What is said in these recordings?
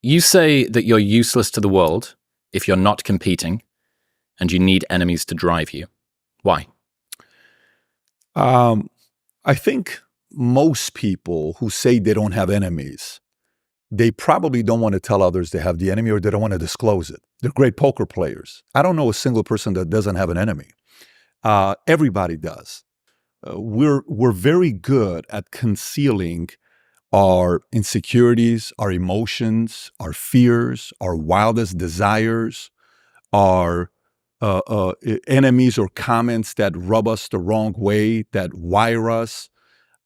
You say that you're useless to the world if you're not competing and you need enemies to drive you. Why? I think most people who say they don't have enemies, they probably don't want to tell others they have the enemy, or they don't want to disclose it. They're great poker players. I don't know a single person that doesn't have an enemy. Everybody does. We're very good at concealing our insecurities, our emotions, our fears, our wildest desires, our enemies or comments that rub us the wrong way, that wire us.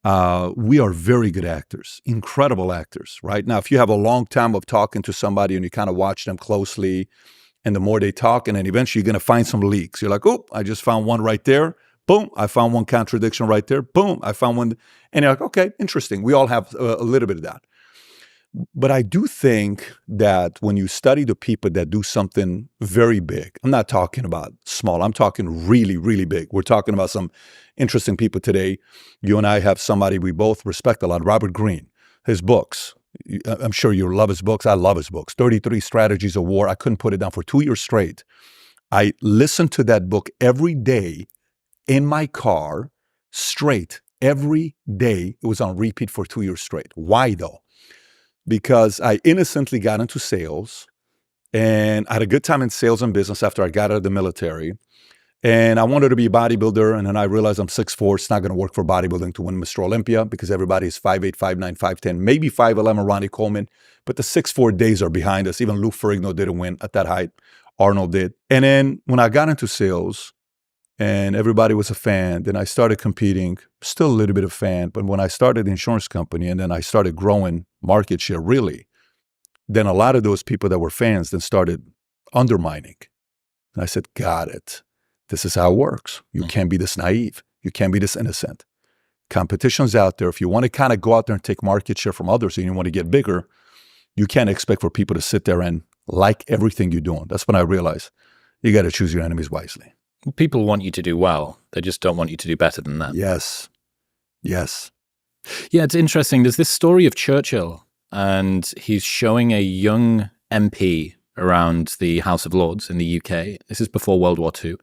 We are very good actors, incredible actors, right? Now, if you have a long time of talking to somebody and you kind of watch them closely, and the more they talk, and then eventually you're going to find some leaks. You're like, oh, I just found one right there. Boom, I found one contradiction right there. Boom, I found one. And you're like, okay, interesting. We all have a little bit of that. But I do think that when you study the people that do something very big, I'm not talking about small, I'm talking really, really big. We're talking about some interesting people today. You and I have somebody we both respect a lot, Robert Greene, his books. I'm sure you love his books. I love his books. 33 Strategies of War. I couldn't put it down for 2 years straight. I listened to that book every day in my car, straight, every day. It was on repeat for 2 years straight. Why though? Because I innocently got into sales, and I had a good time in sales and business after I got out of the military. And I wanted to be a bodybuilder, and then I realized I'm 6'4". It's not going to work for bodybuilding to win Mr. Olympia because everybody is 5'8", 5'9", 5'10", maybe 5'11", Ronnie Coleman. But the 6'4" days are behind us. Even Lou Ferrigno didn't win at that height. Arnold did. And then when I got into sales and everybody was a fan, then I started competing, still a little bit of fan. But when I started the insurance company and then I started growing market share, really, then a lot of those people that were fans then started undermining. And I said, got it. This is how it works. You can't be this naive. You can't be this innocent. Competition's out there. If you want to kind of go out there and take market share from others and you want to get bigger, you can't expect for people to sit there and like everything you're doing. That's when I realized you got to choose your enemies wisely. People want you to do well. They just don't want you to do better than that. Yes. Yes. Yeah, it's interesting. There's this story of Churchill, and he's showing a young MP around the House of Lords in the UK. This is before World War II.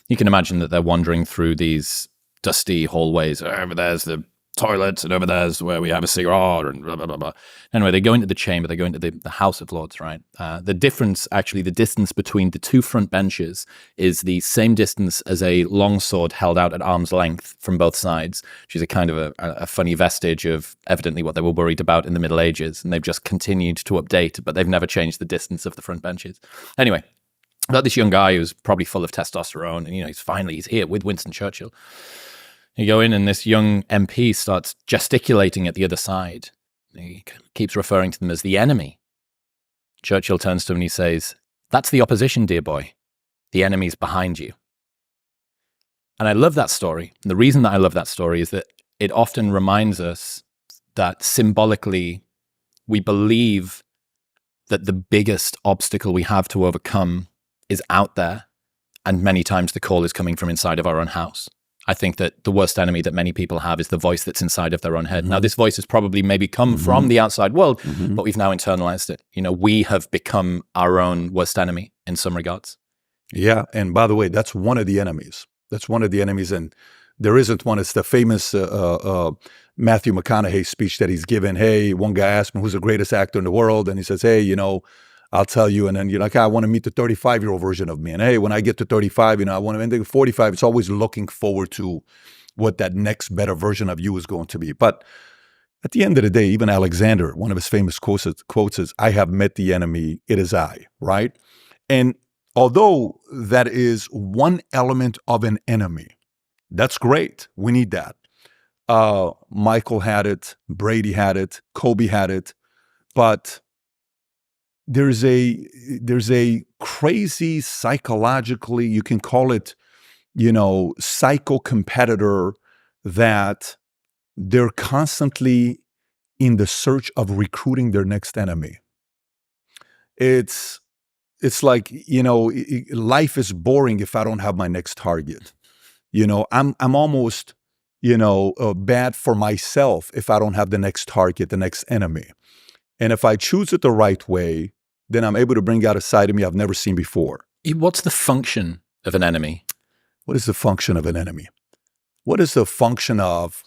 You can imagine that they're wandering through these dusty hallways. Over there's the toilets, and over there's where we have a cigar, and blah, blah, blah, blah. Anyway, they go into the chamber, they go into the House of Lords, right? The difference, actually, the distance between the two front benches is the same distance as a longsword held out at arm's length from both sides, which is a kind of a funny vestige of evidently what they were worried about in the Middle Ages, and they've just continued to update, but they've never changed the distance of the front benches. Anyway, about this young guy who's probably full of testosterone, and he's here with Winston Churchill. You go in and this young MP starts gesticulating at the other side. He keeps referring to them as the enemy. Churchill turns to him and he says, "That's the opposition, dear boy. The enemy's behind you." And I love that story. And the reason that I love that story is that it often reminds us that symbolically we believe that the biggest obstacle we have to overcome is out there. And many times the call is coming from inside of our own house. I think that the worst enemy that many people have is the voice that's inside of their own head. Now, this voice has probably maybe come from the outside world, but we've now internalized it. We have become our own worst enemy in some regards. Yeah. And by the way, that's one of the enemies. That's one of the enemies. And there isn't one. It's the famous Matthew McConaughey speech that he's given. Hey, one guy asked me who's the greatest actor in the world. And he says, hey, I'll tell you. And then you're like, I want to meet the 35-year-old version of me. And hey, when I get to 35, I want to end at 45. It's always looking forward to what that next better version of you is going to be. But at the end of the day, even Alexander, one of his famous quotes is, I have met the enemy, it is I, right? And although that is one element of an enemy, that's great. We need that. Michael had it, Brady had it, Kobe had it, but there's a crazy psychologically, you can call it, psycho competitor that they're constantly in the search of recruiting their next enemy. It's like, life is boring if I don't have my next target. I'm almost, bad for myself if I don't have the next target, the next enemy. And if I choose it the right way, then I'm able to bring out a side of me I've never seen before. What's the function of an enemy? What is the function of an enemy? What is the function of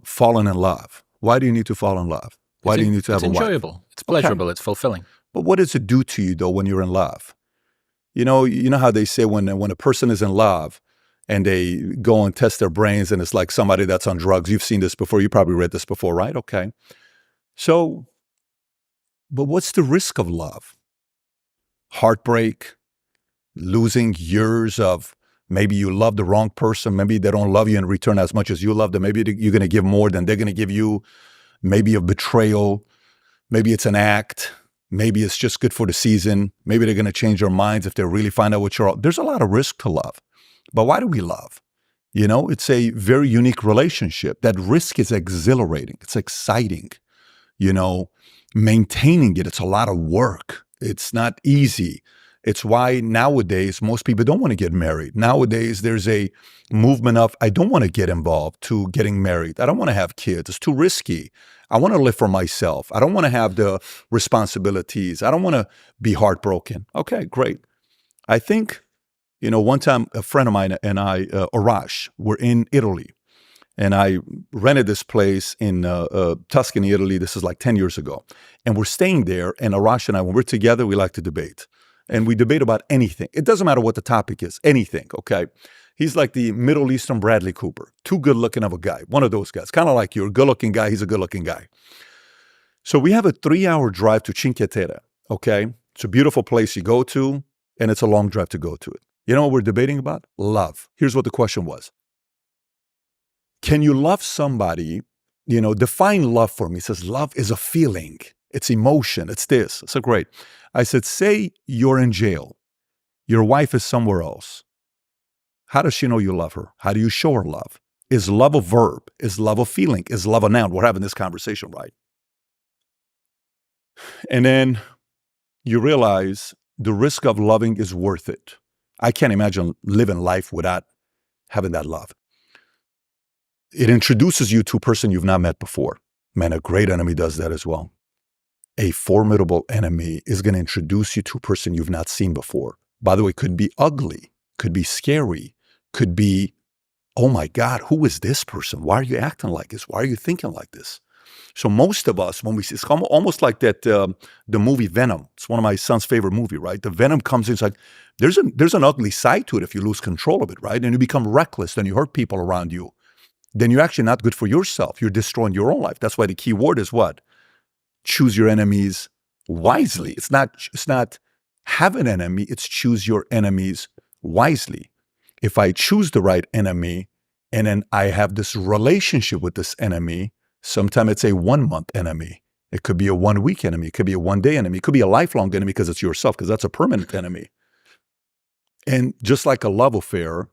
falling in love? Why do you need to fall in love? Why do you need to have a wife? It's enjoyable. It's pleasurable. Okay. It's fulfilling. But what does it do to you, though, when you're in love? You know how they say when a person is in love and they go and test their brains and it's like somebody that's on drugs. You've seen this before. You probably read this before, right? Okay. So, but what's the risk of love? Heartbreak, losing years of maybe you love the wrong person. Maybe they don't love you in return as much as you love them. Maybe you're going to give more than they're going to give you. Maybe a betrayal. Maybe it's an act. Maybe it's just good for the season. Maybe they're going to change their minds if they really find out what you're all. There's a lot of risk to love. But why do we love? It's a very unique relationship. That risk is exhilarating. It's exciting. Maintaining it, it's a lot of work. It's not easy. It's why nowadays most people don't want to get married. Nowadays there's a movement of, I don't want to get involved to getting married. I don't want to have kids. It's too risky. I want to live for myself. I don't want to have the responsibilities. I don't want to be heartbroken. Okay, great. I think, one time a friend of mine and I, Arash, were in Italy. And I rented this place in Tuscany, Italy. This is like 10 years ago. And we're staying there. And Arash and I, when we're together, we like to debate. And we debate about anything. It doesn't matter what the topic is, anything, okay? He's like the Middle Eastern Bradley Cooper. Too good looking of a guy. One of those guys. Kind of like you're a good looking guy. He's a good looking guy. So we have a 3-hour drive to Cinque Terre, okay? It's a beautiful place you go to. And it's a long drive to go to it. You know what we're debating about? Love. Here's what the question was. Can you love somebody? Define love for me. He says, love is a feeling. It's emotion. It's this. So great. I said, say you're in jail. Your wife is somewhere else. How does she know you love her? How do you show her love? Is love a verb? Is love a feeling? Is love a noun? We're having this conversation, right? And then you realize the risk of loving is worth it. I can't imagine living life without having that love. It introduces you to a person you've not met before. Man, a great enemy does that as well. A formidable enemy is going to introduce you to a person you've not seen before. By the way, could be ugly, could be scary, could be, oh my God, who is this person? Why are you acting like this? Why are you thinking like this? So most of us, when we see, it's almost like that, the movie Venom. It's one of my son's favorite movie, right? The Venom comes in, it's like, there's an ugly side to it if you lose control of it, right? And you become reckless and you hurt people around you. Then you're actually not good for yourself. You're destroying your own life. That's why the key word is what? Choose your enemies wisely. It's not have an enemy. It's choose your enemies wisely. If I choose the right enemy and then I have this relationship with this enemy, sometimes it's a 1-month enemy. It could be a 1-week enemy. It could be a 1-day enemy. It could be a lifelong enemy because it's yourself, because that's a permanent enemy. And just like a love affair,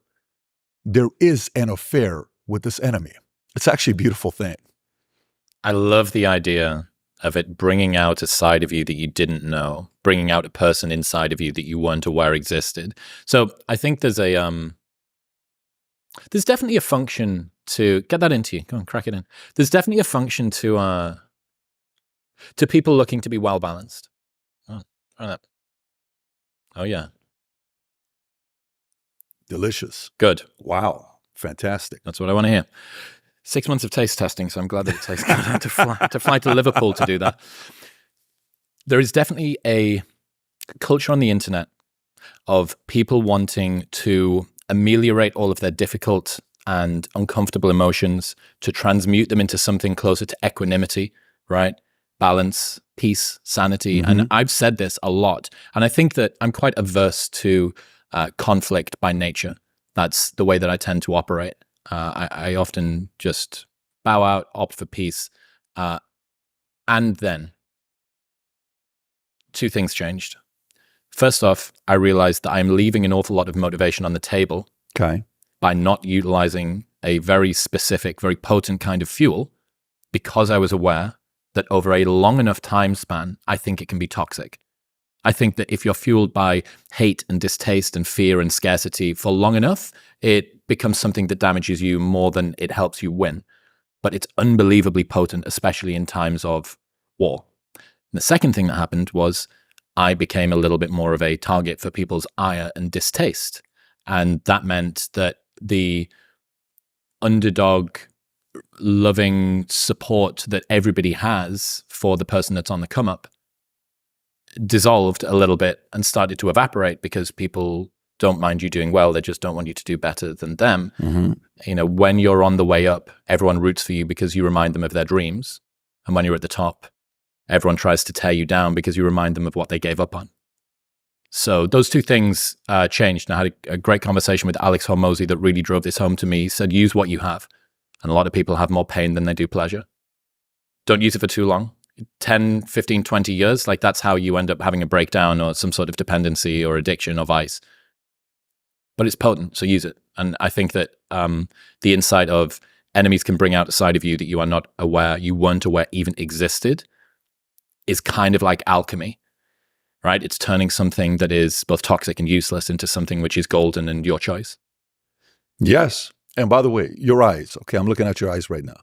there is an affair with this enemy. It's actually a beautiful thing. I love the idea of it bringing out a side of you that you didn't know, bringing out a person inside of you that you weren't aware existed. So I think there's definitely a function to get that into you. Go on, crack it in. There's definitely a function to people looking to be well balanced. Oh, try that. Oh yeah, delicious. Good. Wow. Fantastic. That's what I want to hear. 6 months of taste testing, so I'm glad that it tastes good. I had to fly to Liverpool to do that. There is definitely a culture on the internet of people wanting to ameliorate all of their difficult and uncomfortable emotions, to transmute them into something closer to equanimity, right? Balance, peace, sanity. Mm-hmm. And I've said this a lot. And I think that I'm quite averse to conflict by nature. That's the way that I tend to operate. I often just bow out, opt for peace. And then 2 things changed. First off, I realized that I'm leaving an awful lot of motivation on the table by not utilizing a very specific, very potent kind of fuel, because I was aware that over a long enough time span, I think it can be toxic. I think that if you're fueled by hate and distaste and fear and scarcity for long enough, it becomes something that damages you more than it helps you win. But it's unbelievably potent, especially in times of war, The second thing that happened was I became a little bit more of a target for people's ire and distaste. And that meant that the underdog loving support that everybody has for the person that's on the come up dissolved a little bit and started to evaporate because people don't mind you doing well. They just don't want you to do better than them. When you're on the way up, everyone roots for you because you remind them of their dreams. And when you're at the top, everyone tries to tear you down because you remind them of what they gave up on. So those two things changed. And I had a great conversation with Alex Hormozy that really drove this home to me. He said, use what you have. And a lot of people have more pain than they do pleasure. Don't use it for too long. 10, 15, 20 years, like that's how you end up having a breakdown or some sort of dependency or addiction or vice. But it's potent, so use it. And I think that the insight of enemies can bring out a side of you that you are not aware, you weren't aware even existed, is kind of like alchemy, right? It's turning something that is both toxic and useless into something which is golden and your choice. Yes. And by the way, your eyes, okay, I'm looking at your eyes right now.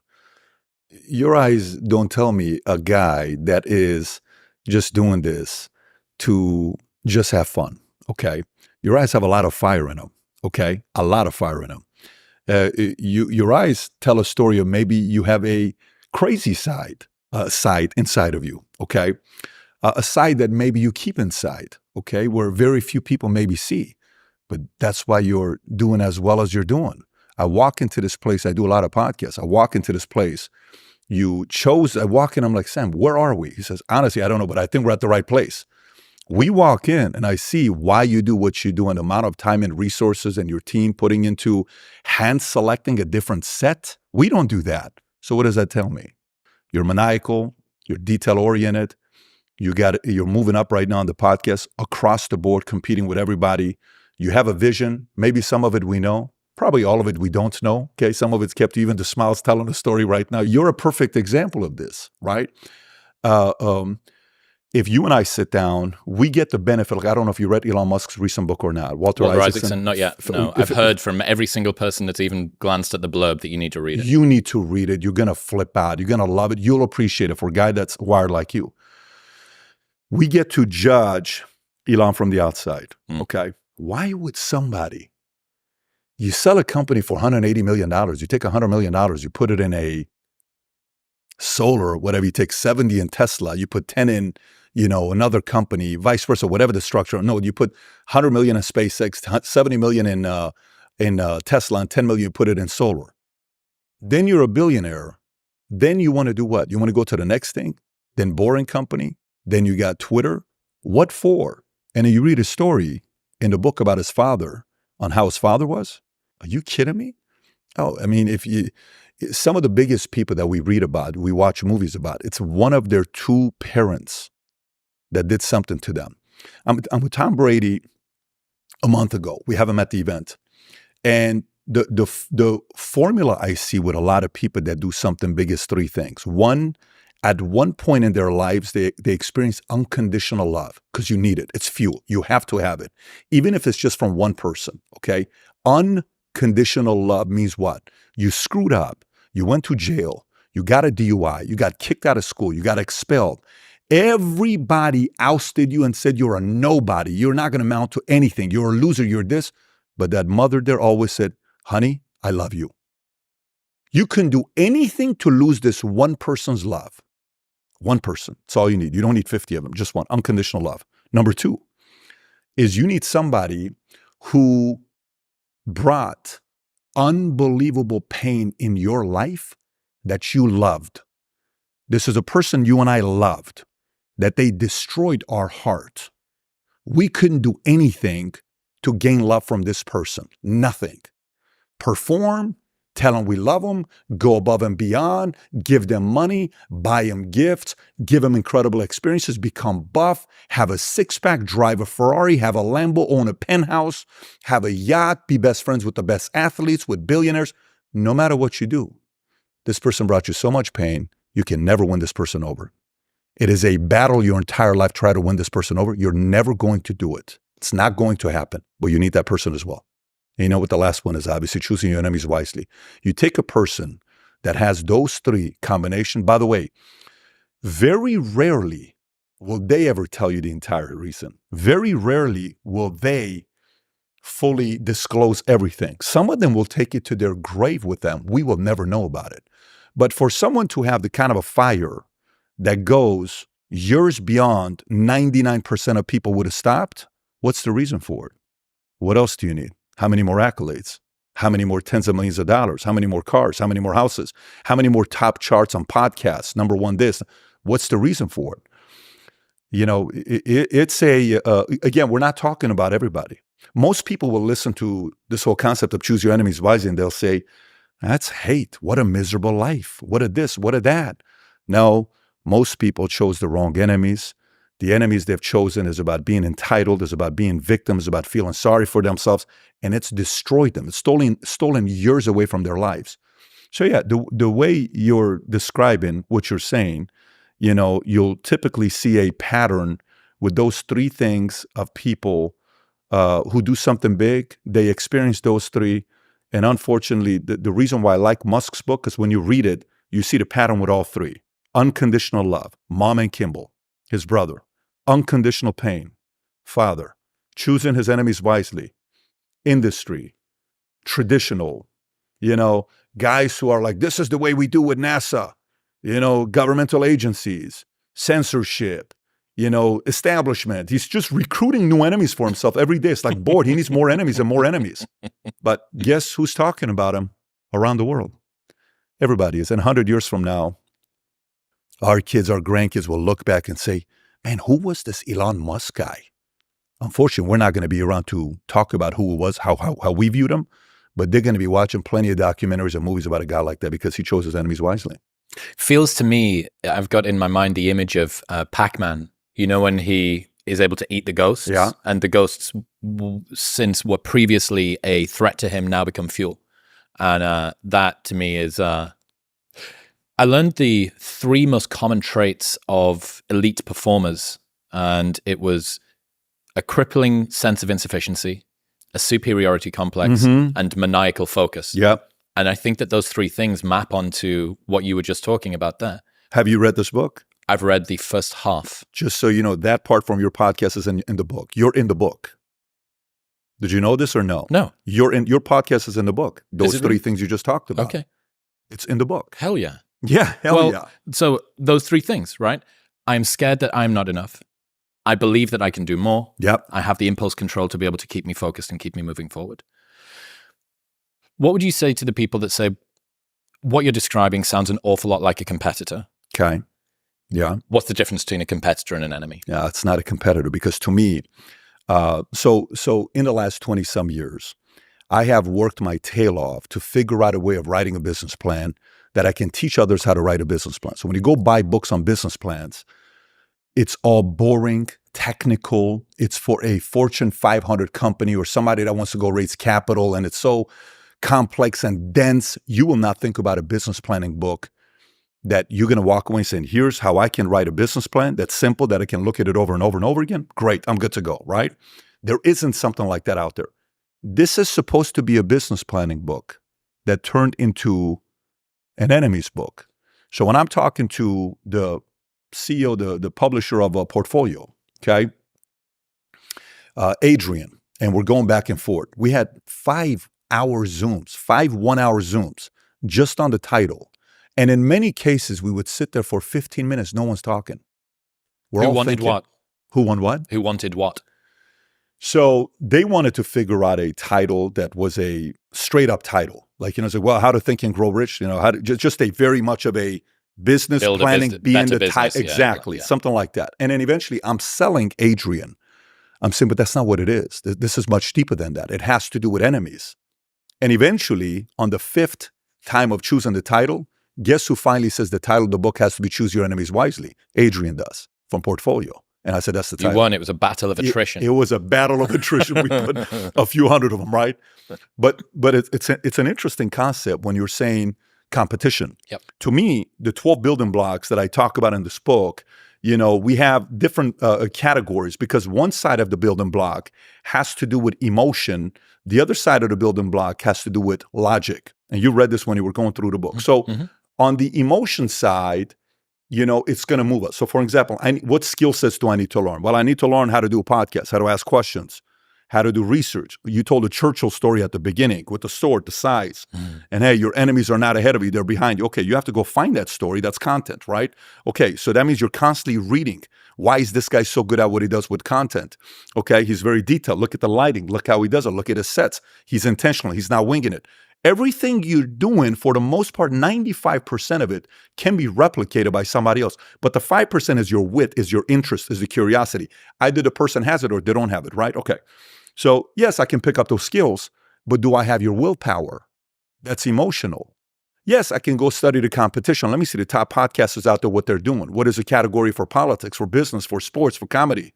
Your eyes don't tell me a guy that is just doing this to just have fun, okay? Your eyes have a lot of fire in them, okay? A lot of fire in them. Your eyes tell a story of maybe you have a crazy side inside of you, okay? A side that maybe you keep inside, okay? Where very few people maybe see, but that's why you're doing as well as you're doing. I walk into this place, I do a lot of podcasts. I walk into this place, I walk in, I'm like, Sam, where are we? He says, honestly, I don't know, but I think we're at the right place. We walk in and I see why you do what you do and the amount of time and resources and your team putting into hand selecting a different set. We don't do that. So what does that tell me? You're maniacal, you're detail oriented, you're moving up right now on the podcast across the board, competing with everybody. You have a vision. Maybe some of it we know. Probably all of it we don't know. Okay, some of it's kept you, even the smiles telling the story right now. You're a perfect example of this, right? If you and I sit down, we get the benefit. Like, I don't know if you read Elon Musk's recent book or not. Walter Isaacson. Not yet. No, I've heard from every single person that's even glanced at the blurb that you need to read it. You need to read it. You're going to flip out. You're going to love it. You'll appreciate it for a guy that's wired like you. We get to judge Elon from the outside, okay? Why would somebody... You sell a company for $180 million. You take $100 million, you put it in a solar, whatever. You take 70 in Tesla, you put 10 in, another company, vice versa, whatever the structure. No, you put 100 million in SpaceX, 70 million in Tesla, and 10 million, you put it in solar. Then you're a billionaire. Then you want to do what? You want to go to the next thing? Then boring company. Then you got Twitter. What for? And then you read a story in the book about his father, on how his father was. Are you kidding me? Oh, I mean, some of the biggest people that we read about, we watch movies about, it's one of their two parents that did something to them. I'm with Tom Brady a month ago. We have him at the event. And the formula I see with a lot of people that do something big is three things. One, at one point in their lives, they experience unconditional love because you need it. It's fuel. You have to have it. Even if it's just from one person, okay? Unconditional love means what? You screwed up. You went to jail. You got a DUI. You got kicked out of school. You got expelled. Everybody ousted you and said you're a nobody. You're not going to amount to anything. You're a loser. You're this. But that mother there always said, honey, I love you. You can do anything to lose this one person's love. One person. That's all you need. You don't need 50 of them. Just one. Unconditional love. Number two is you need somebody who brought unbelievable pain in your life that you loved. This is a person you and I loved, that they destroyed our heart. We couldn't do anything to gain love from this person. Nothing. Perform, tell them we love them, go above and beyond, give them money, buy them gifts, give them incredible experiences, become buff, have a six-pack, drive a Ferrari, have a Lambo, own a penthouse, have a yacht, be best friends with the best athletes, with billionaires. No matter what you do, this person brought you so much pain, you can never win this person over. It is a battle your entire life, try to win this person over. You're never going to do it. It's not going to happen, but you need that person as well. And you know what the last one is? Obviously, choosing your enemies wisely. You take a person that has those three combination. By the way, very rarely will they ever tell you the entire reason? Very rarely will they fully disclose everything. Some of them will take it to their grave with them. We will never know about it. But for someone to have the kind of a fire that goes years beyond 99% of people would have stopped, what's the reason for it? What else do you need? How many more accolades? How many more tens of millions of dollars? How many more cars? How many more houses? How many more top charts on podcasts? Number one, this. What's the reason for it? You know, again, we're not talking about everybody. Most people will listen to this whole concept of choose your enemies wisely and they'll say, that's hate. What a miserable life. What a this, what a that. No, most people chose the wrong enemies. The enemies they've chosen is about being entitled, is about being victims, about feeling sorry for themselves, and it's destroyed them. It's stolen years away from their lives. So yeah, the way you're describing what you're saying, you know, you'll typically see a pattern with those three things of people who do something big. They experience those three. And unfortunately, the reason why I like Musk's book is when you read it, you see the pattern with all three. Unconditional love, Mom and Kimball, his brother. Unconditional pain, father. Choosing his enemies wisely, industry, traditional, you know, guys who are like, this is the way we do with NASA, you know, governmental agencies, censorship, you know, establishment. He's just recruiting new enemies for himself every day. It's like bored. He needs more enemies and more enemies. But guess who's talking about him around the world? Everybody is. And 100 years from now, our kids, our grandkids will look back and say, man, who was this Elon Musk guy? Unfortunately, we're not going to be around to talk about who it was, how we viewed him, but they're going to be watching plenty of documentaries and movies about a guy like that because he chose his enemies wisely. Feels to me, I've got in my mind the image of Pac-Man, you know, when he is able to eat the ghosts, Yeah. and the ghosts, since were previously a threat to him, now become fuel. And that to me is... I learned the three most common traits of elite performers, and it was a crippling sense of insufficiency, a superiority complex, and maniacal focus. Yeah. And I think that those three things map onto what you were just talking about there. Have you read this book? I've read the first half. Just so you know, that part from your podcast is in the book. You're in the book. Did you know this or no? No. Your podcast is in the book. Those three really? things you just talked about. Okay. It's in the book. Hell yeah. Yeah, hell yeah. So those three things, right? I'm scared that I'm not enough. I believe that I can do more. Yep. I have the impulse control to be able to keep me focused and keep me moving forward. What would you say to the people that say, what you're describing sounds an awful lot like a competitor? Okay. Yeah. What's the difference between a competitor and an enemy? Yeah, it's not a competitor because to me, so in the last 20 some years, I have worked my tail off to figure out a way of writing a business plan that I can teach others how to write a business plan. So when you go buy books on business plans, it's all boring, technical. It's for a Fortune 500 company or somebody that wants to go raise capital, and it's so complex and dense. You will not think about a business planning book that you're going to walk away saying, here's how I can write a business plan that's simple, that I can look at it over and over and over again. Great, I'm good to go, right? There isn't something like that out there. This is supposed to be a business planning book that turned into an enemy's book. So when I'm talking to the CEO, the publisher of a portfolio, okay, Adrian, and we're going back and forth. We had 5-hour Zooms, 5 1-hour Zooms just on the title. And in many cases, we would sit there for 15 minutes. No one's talking. Who wanted what? Who won what? Who wanted what? So they wanted to figure out a title that was a straight up title. Like, it's like, well, how to think and grow rich, how to just a very much of a business Build planning, being the title. Yeah, exactly. yeah. Something like that. And then eventually I'm selling Adrian. I'm saying, but that's not what it is. This is much deeper than that. It has to do with enemies. And eventually on the 5th time of choosing the title, guess who finally says the title of the book has to be Choose Your Enemies Wisely? Adrian does, from Portfolio. And I said, that's the title. You won. It was a battle of attrition. It was a battle of attrition. We put a few hundred of them, right? But it's an interesting concept when you're saying competition. Yep. To me, the 12 building blocks that I talk about in this book, we have different categories because one side of the building block has to do with emotion. The other side of the building block has to do with logic. And you read this when you were going through the book. So on the emotion side, it's going to move us. So for example, what skill sets do I need to learn? Well, I need to learn how to do a podcast, how to ask questions, how to do research. You told a Churchill story at the beginning with the sword, the size. And hey, your enemies are not ahead of you, they're behind you. Okay, you have to go find that story. That's content, right? Okay, so that means you're constantly reading. Why is this guy so good at what he does with content? Okay, he's very detailed. Look at the lighting. Look how he does it. Look at his sets. He's intentional. He's not winging it. Everything you're doing, for the most part, 95% of it can be replicated by somebody else. But the 5% is your wit, is your interest, is the curiosity. Either the person has it or they don't have it, right? Okay. So yes, I can pick up those skills, but do I have your willpower? That's emotional. Yes, I can go study the competition. Let me see the top podcasters out there, what they're doing. What is the category for politics, for business, for sports, for comedy?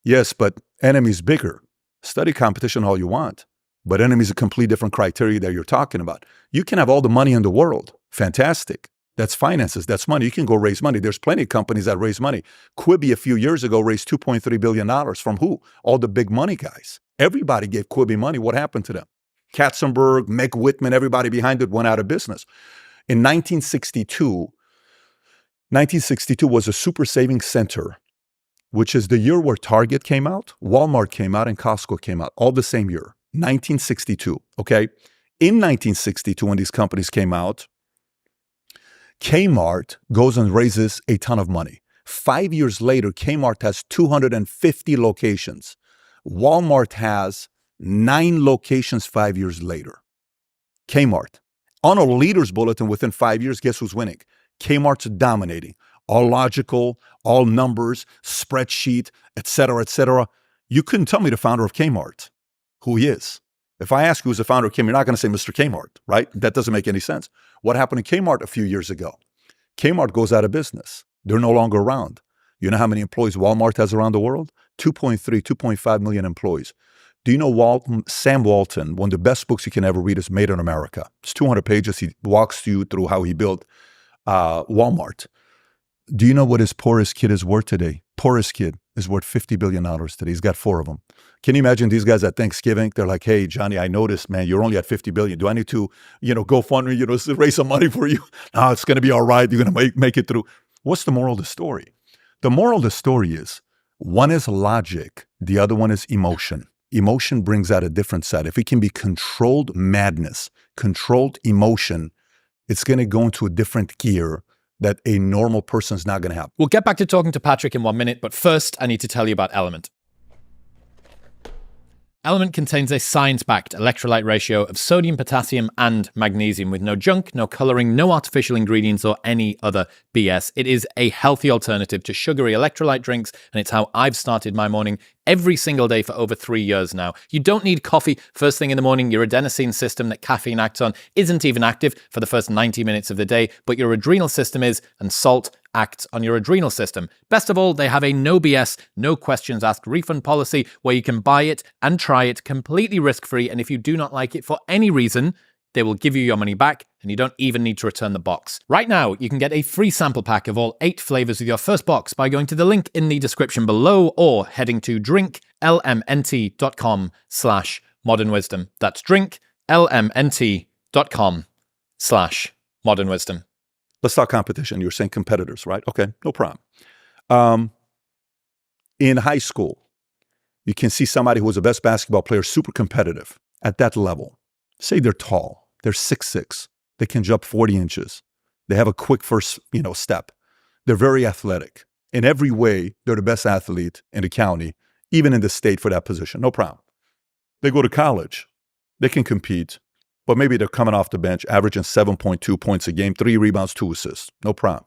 Yes, but enemy's bigger. Study competition all you want. But enemy is a completely different criteria that you're talking about. You can have all the money in the world. Fantastic. That's finances. That's money. You can go raise money. There's plenty of companies that raise money. Quibi a few years ago raised $2.3 billion. From who? All the big money guys. Everybody gave Quibi money. What happened to them? Katzenberg, Meg Whitman, everybody behind it went out of business. In 1962 was a super savings center, which is the year where Target came out, Walmart came out, and Costco came out, all the same year. 1962, okay? In 1962, when these companies came out, Kmart goes and raises a ton of money. 5 years later, Kmart has 250 locations. Walmart has 9 locations 5 years later. Kmart. On a leaders bulletin within 5 years, guess who's winning? Kmart's dominating. All logical, all numbers, spreadsheet, et cetera, et cetera. You couldn't tell me the founder of Kmart who he is. If I ask who's the founder of Kmart, you're not going to say Mr. Kmart, right? That doesn't make any sense. What happened to Kmart a few years ago? Kmart goes out of business. They're no longer around. You know how many employees Walmart has around the world? 2.5 million employees. Do you know Sam Walton, one of the best books you can ever read is Made in America. It's 200 pages. He walks you through how he built Walmart. Do you know what his poorest kid is worth today? Poorest kid is worth $50 billion today. He's got 4 of them. Can you imagine these guys at Thanksgiving? They're like, hey, Johnny, I noticed, man, you're only at 50 billion. Do I need to, go fund, raise some money for you? No, it's going to be all right. You're going to make it through. What's the moral of the story? The moral of the story is one is logic. The other one is emotion. Emotion brings out a different side. If it can be controlled madness, controlled emotion, it's going to go into a different gear that a normal person is not going to have. We'll get back to talking to Patrick in 1 minute, but first I need to tell you about Element. Element contains a science-backed electrolyte ratio of sodium, potassium, and magnesium with no junk, no coloring, no artificial ingredients, or any other BS. It is a healthy alternative to sugary electrolyte drinks, and it's how I've started my morning every single day for over 3 years now. You don't need coffee first thing in the morning. Your adenosine system that caffeine acts on isn't even active for the first 90 minutes of the day, but your adrenal system is, and salt acts on your adrenal system. Best of all, they have a no BS, no questions asked refund policy where you can buy it and try it completely risk-free, and if you do not like it for any reason, they will give you your money back, and you don't even need to return the box. Right now, you can get a free sample pack of all 8 flavors with your first box by going to the link in the description below or heading to drinklmnt.com/modernwisdom. That's drinklmnt.com/modernwisdom. Let's talk competition. You're saying competitors, right? Okay, no problem. In high school, you can see somebody who was the best basketball player, super competitive at that level. Say they're tall, they're 6'6", they can jump 40 inches. They have a quick first, step. They're very athletic. In every way, they're the best athlete in the county, even in the state for that position. No problem. They go to college. They can compete, but maybe they're coming off the bench, averaging 7.2 points a game, 3 rebounds, 2 assists. No problem.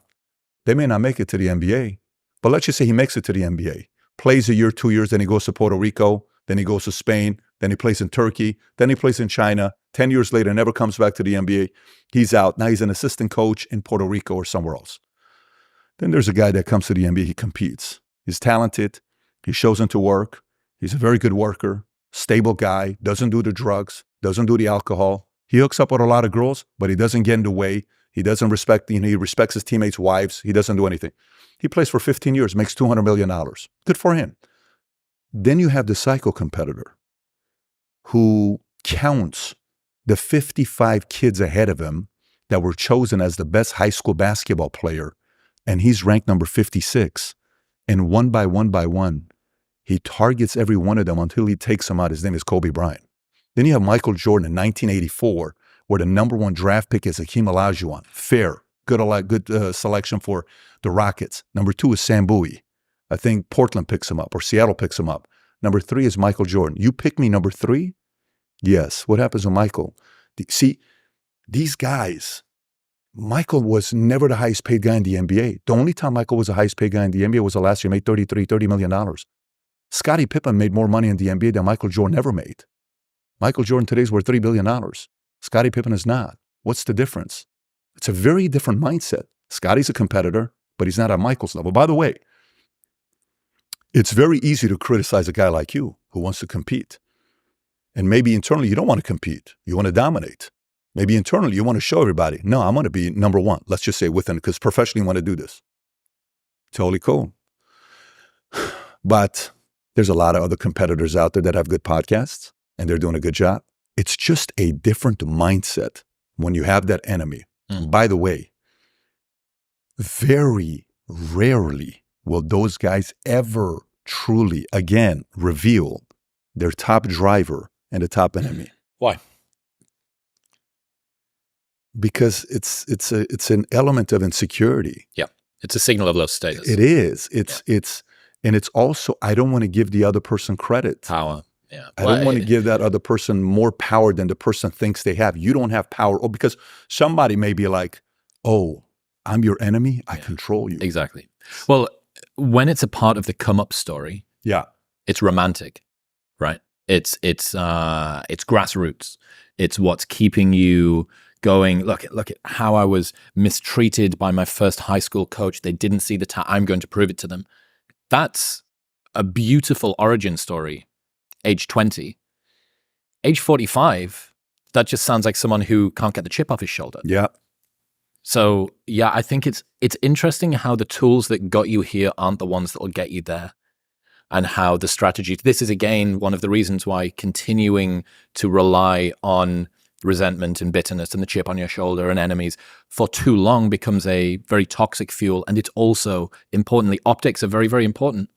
They may not make it to the NBA, but let's just say he makes it to the NBA, plays a year, 2 years, then he goes to Puerto Rico, then he goes to Spain, then he plays in Turkey, then he plays in China. 10 years later, never comes back to the NBA. He's out. Now he's an assistant coach in Puerto Rico or somewhere else. Then there's a guy that comes to the NBA. He competes. He's talented. He shows into work. He's a very good worker, stable guy, doesn't do the drugs, doesn't do the alcohol. He hooks up with a lot of girls, but he doesn't get in the way. He doesn't respect, he respects his teammates' wives. He doesn't do anything. He plays for 15 years, makes $200 million. Good for him. Then you have the psycho competitor who counts the 55 kids ahead of him that were chosen as the best high school basketball player and he's ranked number 56. And one by one, he targets every one of them until he takes them out. His name is Kobe Bryant. Then you have Michael Jordan in 1984, where the number 1 draft pick is Hakeem Olajuwon. Fair, good selection for the Rockets. Number 2 is Sam Bowie. I think Portland picks him up or Seattle picks him up. Number 3 is Michael Jordan. You pick me number 3? Yes. What happens with Michael? See, these guys, Michael was never the highest paid guy in the NBA. The only time Michael was the highest paid guy in the NBA was the last year, made $30 million. Scottie Pippen made more money in the NBA than Michael Jordan ever made. Michael Jordan today is worth $3 billion. Scottie Pippen is not. What's the difference? It's a very different mindset. Scottie's a competitor, but he's not at Michael's level. By the way, it's very easy to criticize a guy like you who wants to compete. And maybe internally you don't want to compete. You want to dominate. Maybe internally you want to show everybody, no, I'm going to be number 1. Let's just say within, because professionally you want to do this. Totally cool. But there's a lot of other competitors out there that have good podcasts and they're doing a good job. It's just a different mindset when you have that enemy. By the way, very rarely will those guys ever truly, again, reveal their top driver and the top enemy. Why? Because it's an element of insecurity. Yeah, it's a signal of low status. It is. And it's also, I don't want to give the other person credit. Power. Yeah. I don't want to give that other person more power than the person thinks they have. You don't have power. Oh, because somebody may be like, oh, I'm your enemy. I control you. Exactly. Well, when it's a part of the come up story, it's romantic, right? It's grassroots. It's what's keeping you going. Look at how I was mistreated by my first high school coach. They didn't see the time. I'm going to prove it to them. That's a beautiful origin story. Age 20. Age 45, that just sounds like someone who can't get the chip off his shoulder. Yeah. So, yeah, I think it's interesting how the tools that got you here aren't the ones that will get you there. And how the strategy, this is again one of the reasons why continuing to rely on resentment and bitterness and the chip on your shoulder and enemies for too long becomes a very toxic fuel. And it's also, importantly, optics are very, very important.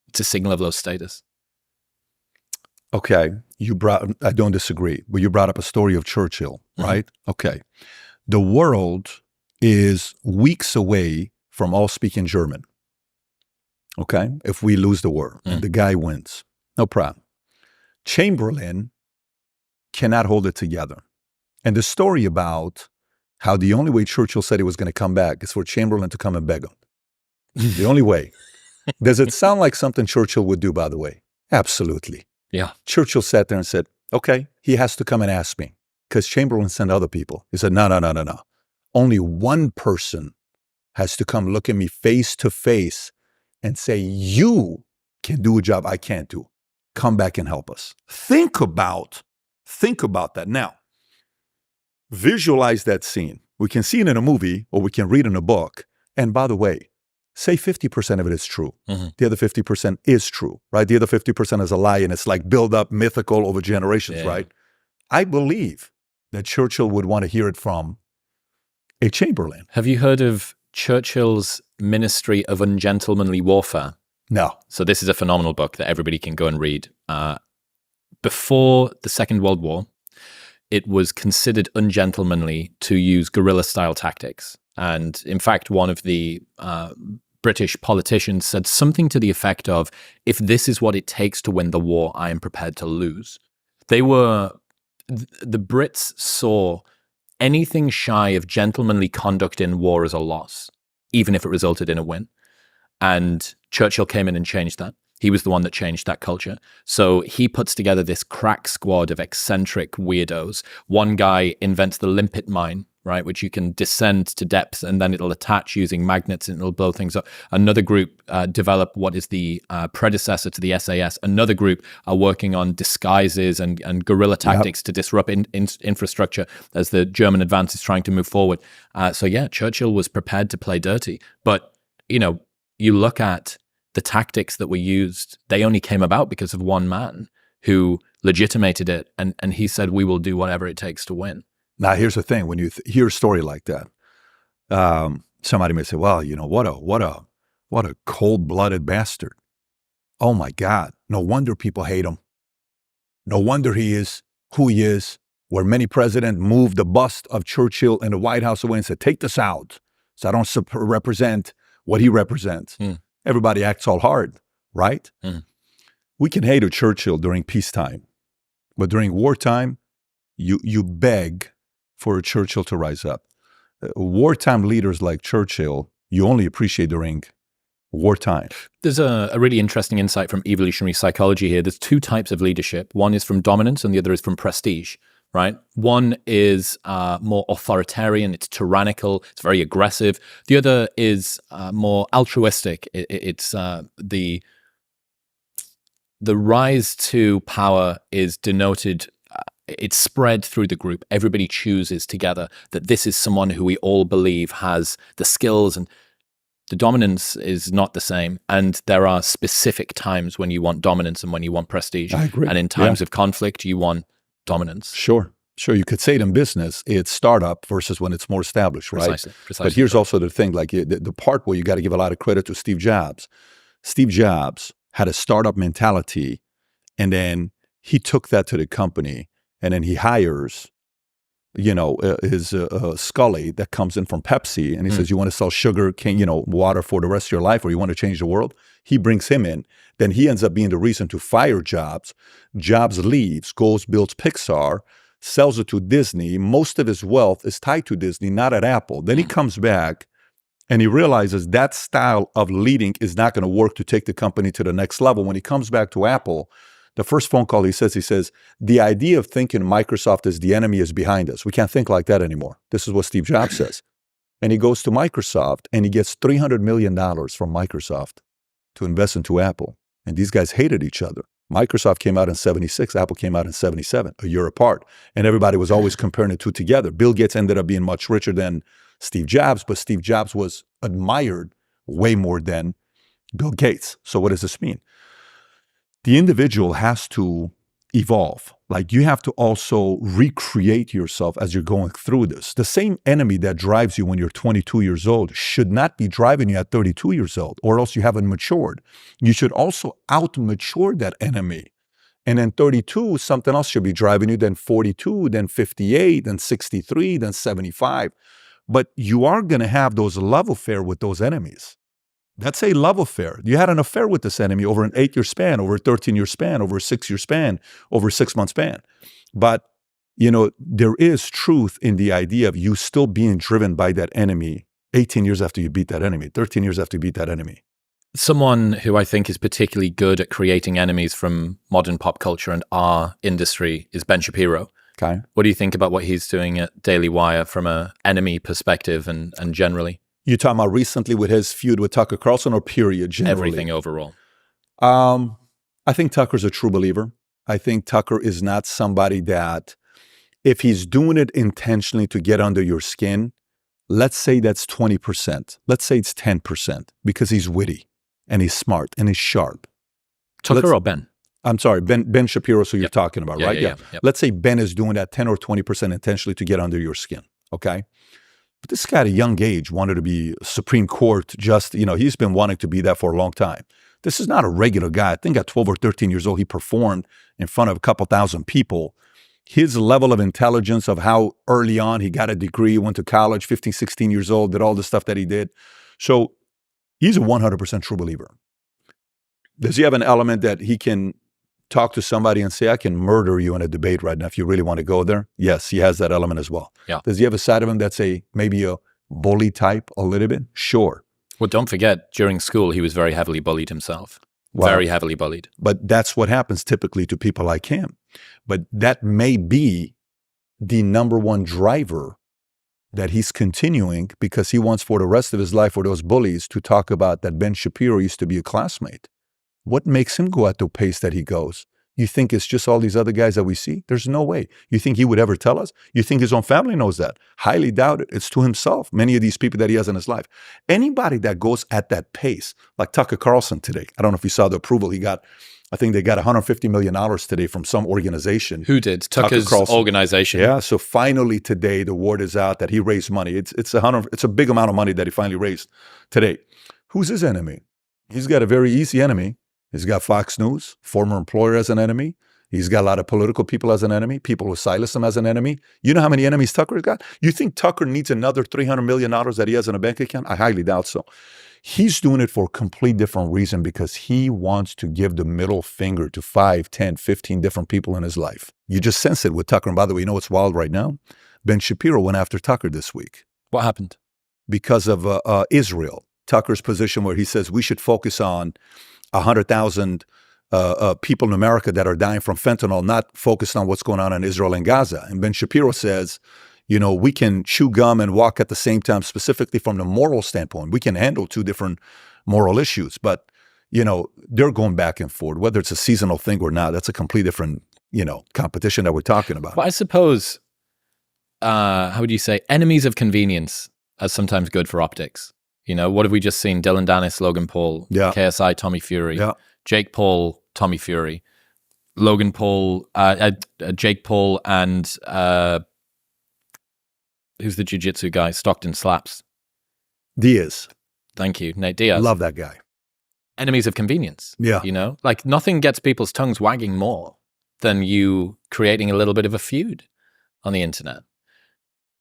It's a signal of low status. Okay, I don't disagree, but you brought up a story of Churchill, right? Okay. The world is weeks away from all speaking German. Okay, if we lose the war and the guy wins, no problem. Chamberlain cannot hold it together. And the story about how the only way Churchill said he was going to come back is for Chamberlain to come and beg him. The only way. Does it sound like something Churchill would do, by the way? Absolutely. Yeah. Churchill sat there and said, okay, he has to come and ask me, because Chamberlain sent other people. He said, no. Only one person has to come look at me face to face and say, you can do a job I can't do. Come back and help us. Think about that. Now, visualize that scene. We can see it in a movie or we can read in a book. And by the way, say 50% of it is true. The other 50% is true, right? The other 50% is a lie, and it's like build up mythical over generations, right? I believe that Churchill would want to hear it from a Chamberlain. Have you heard of Churchill's Ministry of Ungentlemanly Warfare? No. So this is a phenomenal book that everybody can go and read. Before the Second World War, it was considered ungentlemanly to use guerrilla-style tactics. And in fact, one of the British politicians said something to the effect of, if this is what it takes to win the war, I am prepared to lose. The Brits saw anything shy of gentlemanly conduct in war as a loss, even if it resulted in a win. And Churchill came in and changed that. He was the one that changed that culture. So he puts together this crack squad of eccentric weirdos. One guy invents the limpet mine, right, which you can descend to depths and then it'll attach using magnets and it'll blow things up. Another group developed what is the predecessor to the SAS. Another group are working on disguises and guerrilla tactics to disrupt infrastructure as the German advance is trying to move forward. So yeah, Churchill was prepared to play dirty. But, you look at the tactics that were used, they only came about because of one man who legitimated it. And he said, we will do whatever it takes to win. Now, here's the thing. When you hear a story like that, Somebody may say, well, what a cold-blooded bastard. Oh my God. No wonder people hate him. No wonder he is who he is, where many presidents moved the bust of Churchill in the White House away and said, take this out so I don't represent what he represents. Everybody acts all hard, right? We can hate a Churchill during peacetime, but during wartime, you beg for a Churchill to rise up. Wartime leaders like Churchill, you only appreciate during wartime. There's a really interesting insight from evolutionary psychology here. There's two types of leadership. One is from dominance and the other is from prestige, right? One is more authoritarian, it's tyrannical, it's very aggressive. The other is more altruistic. It's the rise to power is denoted, it's spread through the group. Everybody chooses together that this is someone who we all believe has the skills, and the dominance is not the same. And there are specific times when you want dominance and when you want prestige. I agree. And in times of conflict, you want dominance. Sure. You could say it in business, it's startup versus when it's more established, right? Precisely. But here's also the thing, like the part where you got to give a lot of credit to Steve Jobs. Steve Jobs had a startup mentality, and then he took that to the company, and then he hires, his Scully that comes in from Pepsi, and he says, you want to sell sugar, water for the rest of your life, or you want to change the world? He brings him in. Then he ends up being the reason to fire Jobs. Jobs leaves, goes, builds Pixar, sells it to Disney. Most of his wealth is tied to Disney, not at Apple. Then he comes back and he realizes that style of leading is not going to work to take the company to the next level. When he comes back to Apple, the first phone call he says, the idea of thinking Microsoft is the enemy is behind us. We can't think like that anymore. This is what Steve Jobs says. And he goes to Microsoft and he gets $300 million from Microsoft to invest into Apple. And these guys hated each other. Microsoft came out in 76, Apple came out in 77, a year apart. And everybody was always comparing the two together. Bill Gates ended up being much richer than Steve Jobs, but Steve Jobs was admired way more than Bill Gates. So what does this mean? The individual has to evolve. Like, you have to also recreate yourself as you're going through this. The same enemy that drives you when you're 22 years old should not be driving you at 32 years old, or else you haven't matured. You should also out-mature that enemy. And then 32, something else should be driving you, then 42, then 58, then 63, then 75. But you are going to have those love affair with those enemies. That's a love affair. You had an affair with this enemy over an 8-year span, over a 13-year span, over a 6-year span, over a 6-month span. But, there is truth in the idea of you still being driven by that enemy 18 years after you beat that enemy, 13 years after you beat that enemy. Someone who I think is particularly good at creating enemies from modern pop culture and our industry is Ben Shapiro. Okay. What do you think about what he's doing at Daily Wire from an enemy perspective and generally? You talking about recently with his feud with Tucker Carlson, or period, generally? Everything overall. I think Tucker's a true believer. I think Tucker is not somebody that, if he's doing it intentionally to get under your skin, let's say that's 20%. Let's say it's 10% because he's witty and he's smart and he's sharp. Tucker or Ben? I'm sorry, Ben Shapiro, who you're talking about, right? Yeah. Let's say Ben is doing that 10 or 20% intentionally to get under your skin, okay? But this guy at a young age wanted to be Supreme Court he's been wanting to be that for a long time. This is not a regular guy. I think at 12 or 13 years old, he performed in front of a couple thousand people. His level of intelligence, of how early on he got a degree, went to college, 15, 16 years old, did all the stuff that he did. So he's a 100% true believer. Does he have an element that he can talk to somebody and say, I can murder you in a debate right now if you really want to go there? Yes, he has that element as well. Yeah. Does he have a side of him that's maybe a bully type a little bit? Sure. Well, don't forget, during school, he was very heavily bullied himself. Very heavily bullied. But that's what happens typically to people like him. But that may be the number one driver that he's continuing, because he wants for the rest of his life for those bullies to talk about that Ben Shapiro used to be a classmate. What makes him go at the pace that he goes? You think it's just all these other guys that we see? There's no way. You think he would ever tell us? You think his own family knows that? Highly doubt it. It's to himself, many of these people that he has in his life. Anybody that goes at that pace, like Tucker Carlson today, I don't know if you saw the approval he got I think they got $150 million today from some organization. Who did? Tucker's Carlson. organization. Yeah. So finally today, the word is out that he raised money. It's a big amount of money that he finally raised today. Who's his enemy? He's got a very easy enemy. He's got Fox News, former employer, as an enemy. He's got a lot of political people as an enemy, people who silence him as an enemy. You know how many enemies Tucker's got? You think Tucker needs another $300 million that he has in a bank account? I highly doubt so. He's doing it for a complete different reason, because he wants to give the middle finger to 5, 10, 15 different people in his life. You just sense it with Tucker. And by the way, you know what's wild right now? Ben Shapiro went after Tucker this week. What happened? Because of Israel. Tucker's position where he says we should focus on 100,000 people in America that are dying from fentanyl, not focused on what's going on in Israel and Gaza. And Ben Shapiro says, you know, we can chew gum and walk at the same time, specifically from the moral standpoint. We can handle two different moral issues, but, you know, they're going back and forth. Whether it's a seasonal thing or not, that's a completely different, you know, competition that we're talking about. But I suppose, how would you say, enemies of convenience are sometimes good for optics. You know, what have we just seen? Dylan Dennis, Logan Paul, KSI, Tommy Fury, Jake Paul, Tommy Fury, Logan Paul, Jake Paul, and who's the jiu-jitsu guy? Stockton Slaps. Diaz. Thank you, Nate Diaz. Love that guy. Enemies of convenience. Yeah. You know, like nothing gets people's tongues wagging more than you creating a little bit of a feud on the internet.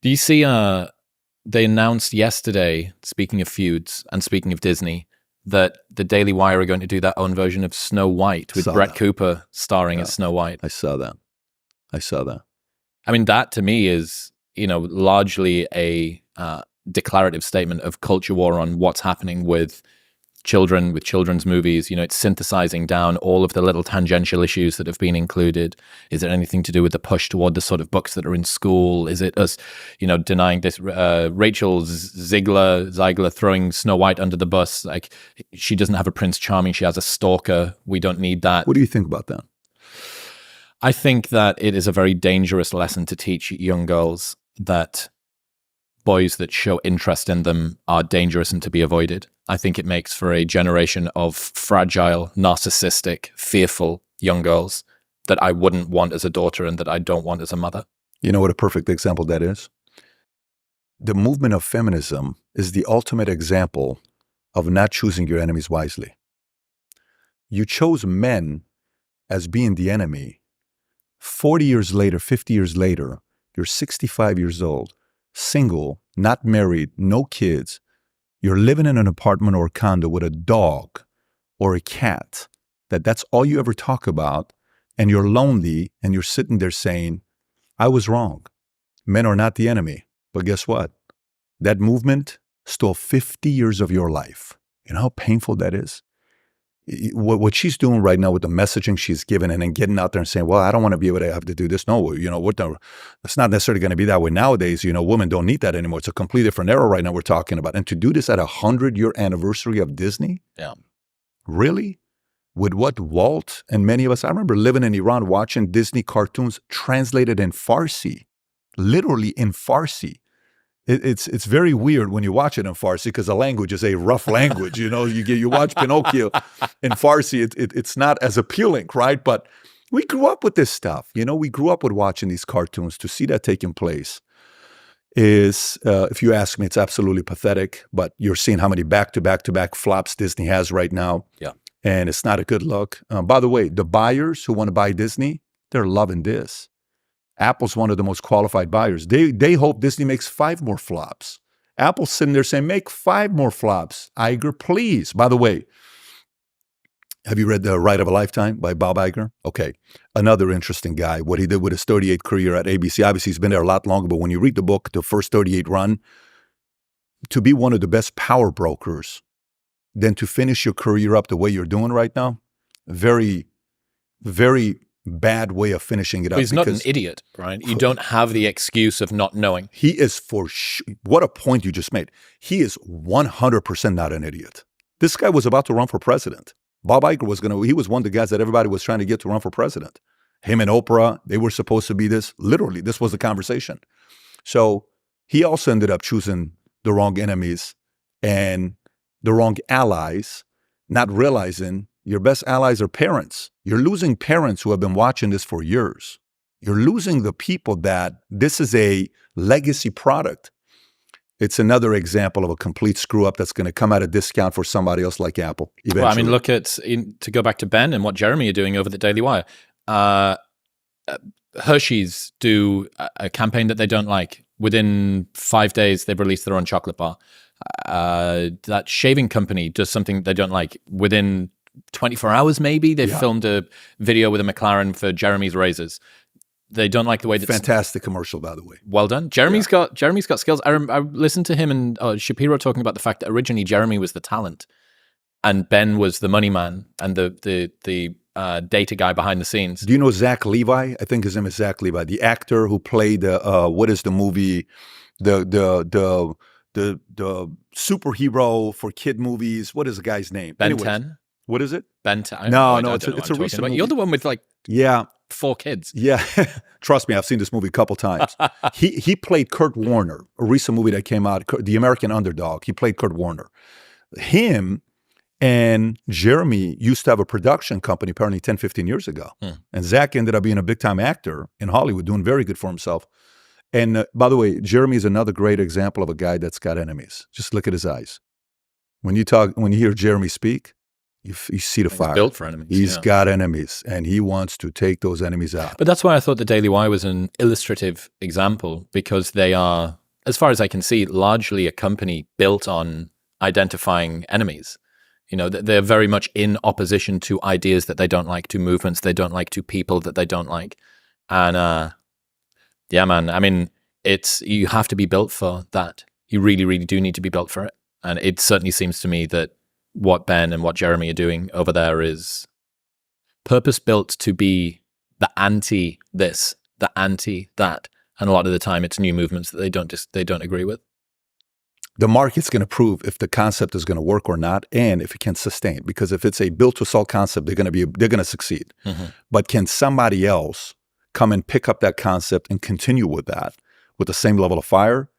Do you see, they announced yesterday, speaking of feuds and speaking of Disney, that the Daily Wire are going to do their own version of Snow White with Brett Cooper starring as Snow White. I saw that. I mean, that to me is, you know, largely a declarative statement of culture war on what's happening with children, with children's movies. You know, it's synthesizing down all of the little tangential issues that have been included. Is it anything to do with the push toward the sort of books that are in school? Is it us, you know, denying this? Rachel Ziegler throwing Snow White under the bus. Like, she doesn't have a Prince Charming. She has a stalker. We don't need that. What do you think about that? I think that it is a very dangerous lesson to teach young girls that boys that show interest in them are dangerous and to be avoided. I think it makes for a generation of fragile, narcissistic, fearful young girls that I wouldn't want as a daughter and that I don't want as a mother. You know what a perfect example that is? The movement of feminism is the ultimate example of not choosing your enemies wisely. You chose men as being the enemy. 40 years later, 50 years later, you're 65 years old, single, not married, no kids. You're living in an apartment or a condo with a dog or a cat. That's all you ever talk about. And you're lonely and you're sitting there saying, I was wrong. Men are not the enemy. But guess what? That movement stole 50 years of your life. You know how painful that is? What she's doing right now with the messaging she's given and then getting out there and saying, well, I don't want to be able to have to do this. No, you know, it's not necessarily going to be that way nowadays. You know, women don't need that anymore. It's a completely different era right now we're talking about. And to do this at 100-year anniversary of Disney? Yeah. Really? With what Walt and many of us, I remember living in Iran watching Disney cartoons translated in Farsi, literally in Farsi. It's very weird when you watch it in Farsi because the language is a rough language. You know, you watch Pinocchio in Farsi, it's not as appealing, right? But we grew up with this stuff. You know, we grew up with watching these cartoons. To see that taking place is, if you ask me, it's absolutely pathetic. But you're seeing how many back-to-back flops Disney has right now. Yeah. And it's not a good look. By the way, the buyers who want to buy Disney, they're loving this. Apple's one of the most qualified buyers. They hope Disney makes 5 more flops. Apple's sitting there saying, make 5 more flops. Iger, please. By the way, have you read The Ride of a Lifetime by Bob Iger? Okay. Another interesting guy, what he did with his 38 career at ABC. Obviously, he's been there a lot longer, but when you read the book, the first 38 run, to be one of the best power brokers, then to finish your career up the way you're doing right now, very, very bad way of finishing it up. But he's not an idiot, right? You don't have the excuse of not knowing. He is for sure. What a point you just made. He is 100% not an idiot. This guy was about to run for president. Bob Iger he was one of the guys that everybody was trying to get to run for president. Him and Oprah, they were supposed to be this. Literally, this was the conversation. So he also ended up choosing the wrong enemies and the wrong allies, not realizing Your best allies are parents. You're losing parents who have been watching this for years. You're losing the people that this is a legacy product. It's another example of a complete screw up that's going to come at a discount for somebody else like Apple eventually. Well, I mean, look at, to go back to Ben and what Jeremy are doing over the Daily Wire. Hershey's do a campaign that they don't like. Within 5 days, they've released their own chocolate bar. That shaving company does something they don't like. Within 24 hours, maybe, they filmed a video with a McLaren for Jeremy's razors. They don't like the way that fantastic commercial, by the way. Well done. Jeremy's got skills. I listened to him and Shapiro talking about the fact that originally Jeremy was the talent, and Ben was the money man and the data guy behind the scenes. Do you know Zach Levi? I think his name is Zach Levi, the actor who played what is the movie, the superhero for kid movies. What is the guy's name? Ben 10. What is it? Ben 10. No, it's a recent movie. You're the one with 4 kids. Yeah. Trust me, I've seen this movie a couple times. He played Kurt Warner, a recent movie that came out, The American Underdog. He played Kurt Warner. Him and Jeremy used to have a production company apparently 10, 15 years ago. And Zach ended up being a big-time actor in Hollywood, doing very good for himself. And by the way, Jeremy is another great example of a guy that's got enemies. Just look at his eyes. When you hear Jeremy speak, you see the fire. He's built for enemies. He's got enemies, and he wants to take those enemies out. But that's why I thought the Daily Wire was an illustrative example, because they are, as far as I can see, largely a company built on identifying enemies. You know, they're very much in opposition to ideas that they don't like, to movements they don't like, to people that they don't like. And yeah, man, I mean, you have to be built for that. You really, really do need to be built for it. And it certainly seems to me that what Ben and what Jeremy are doing over there is purpose-built to be the anti this, the anti that. And a lot of the time it's new movements that they don't agree with. The market's going to prove if the concept is going to work or not, and if it can sustain. Because if it's a built to sell concept, they're going to succeed. But can somebody else come and pick up that concept and continue with that with the same level of fire?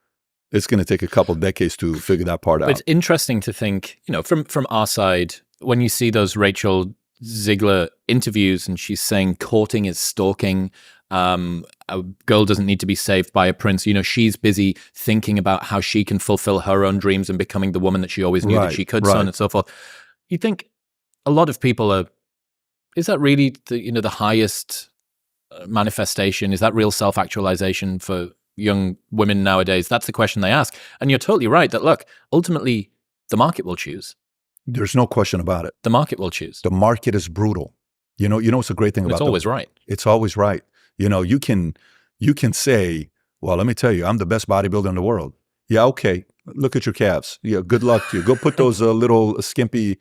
It's going to take a couple of decades to figure that part out. It's interesting to think, you know, from our side, when you see those Rachel Ziegler interviews and she's saying courting is stalking, a girl doesn't need to be saved by a prince. You know, she's busy thinking about how she can fulfill her own dreams and becoming the woman that she always knew that she could, so on and so forth. You think a lot of people is that really the highest manifestation? Is that real self-actualization for young women nowadays? That's the question they ask. And you're totally right that, look, ultimately the market will choose. There's no question about it. The market will choose. The market is brutal. You know what's a great thing about it? It's always right. It's always right. You know, you can say, well, let me tell you, I'm the best bodybuilder in the world. Yeah, okay. Look at your calves. Yeah, good luck to you. Go put those little skimpy,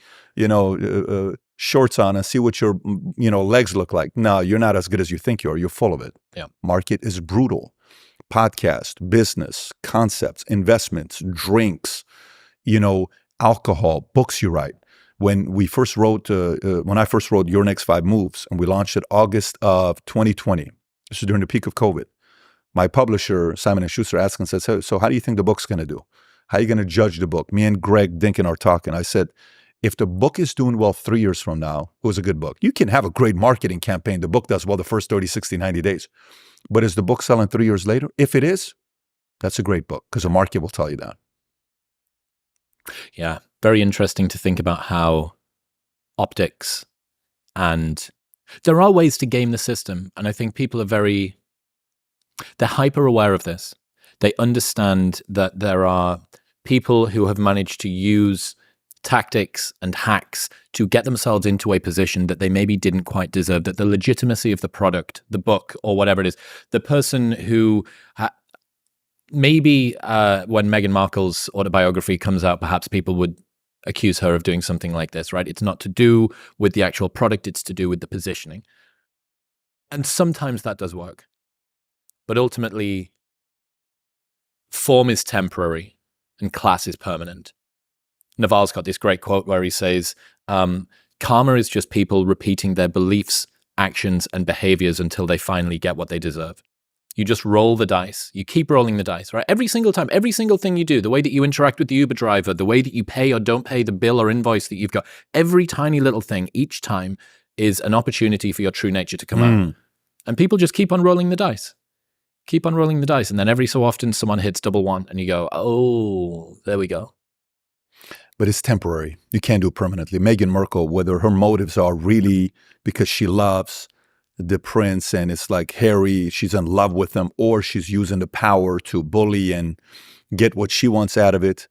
shorts on and see what your, legs look like. No, you're not as good as you think you are. You're full of it. Yeah. Market is brutal. Podcast, business, concepts, investments, drinks, alcohol, books you write. When I first wrote Your Next 5 Moves, and we launched it August of 2020, this is during the peak of COVID, my publisher, Simon & Schuster, asked and said, so how do you think the book's going to do? How are you going to judge the book? Me and Greg Dinkin are talking. I said, if the book is doing well 3 years from now, it was a good book. You can have a great marketing campaign. The book does well the first 30, 60, 90 days. But is the book selling 3 years later? If it is, that's a great book, because the market will tell you that. Yeah, very interesting to think about how optics, and there are ways to game the system. And I think people they're hyper aware of this. They understand that there are people who have managed to use tactics and hacks to get themselves into a position that they maybe didn't quite deserve, that the legitimacy of the product, the book, or whatever it is, the person who maybe when Meghan Markle's autobiography comes out, perhaps people would accuse her of doing something like this, right? It's not to do with the actual product, it's to do with the positioning. And sometimes that does work. But ultimately, form is temporary and class is permanent. Naval's got this great quote where he says, karma is just people repeating their beliefs, actions, and behaviors until they finally get what they deserve. You just roll the dice. You keep rolling the dice, right? Every single time, every single thing you do, the way that you interact with the Uber driver, the way that you pay or don't pay the bill or invoice that you've got, every tiny little thing, each time is an opportunity for your true nature to come out. And people just keep on rolling the dice. Keep on rolling the dice. And then every so often someone hits double one and you go, oh, there we go. But it's temporary. You can't do it permanently. Meghan Markle, whether her motives are really because she loves the prince and it's like Harry, she's in love with him, or she's using the power to bully and get what she wants out of it.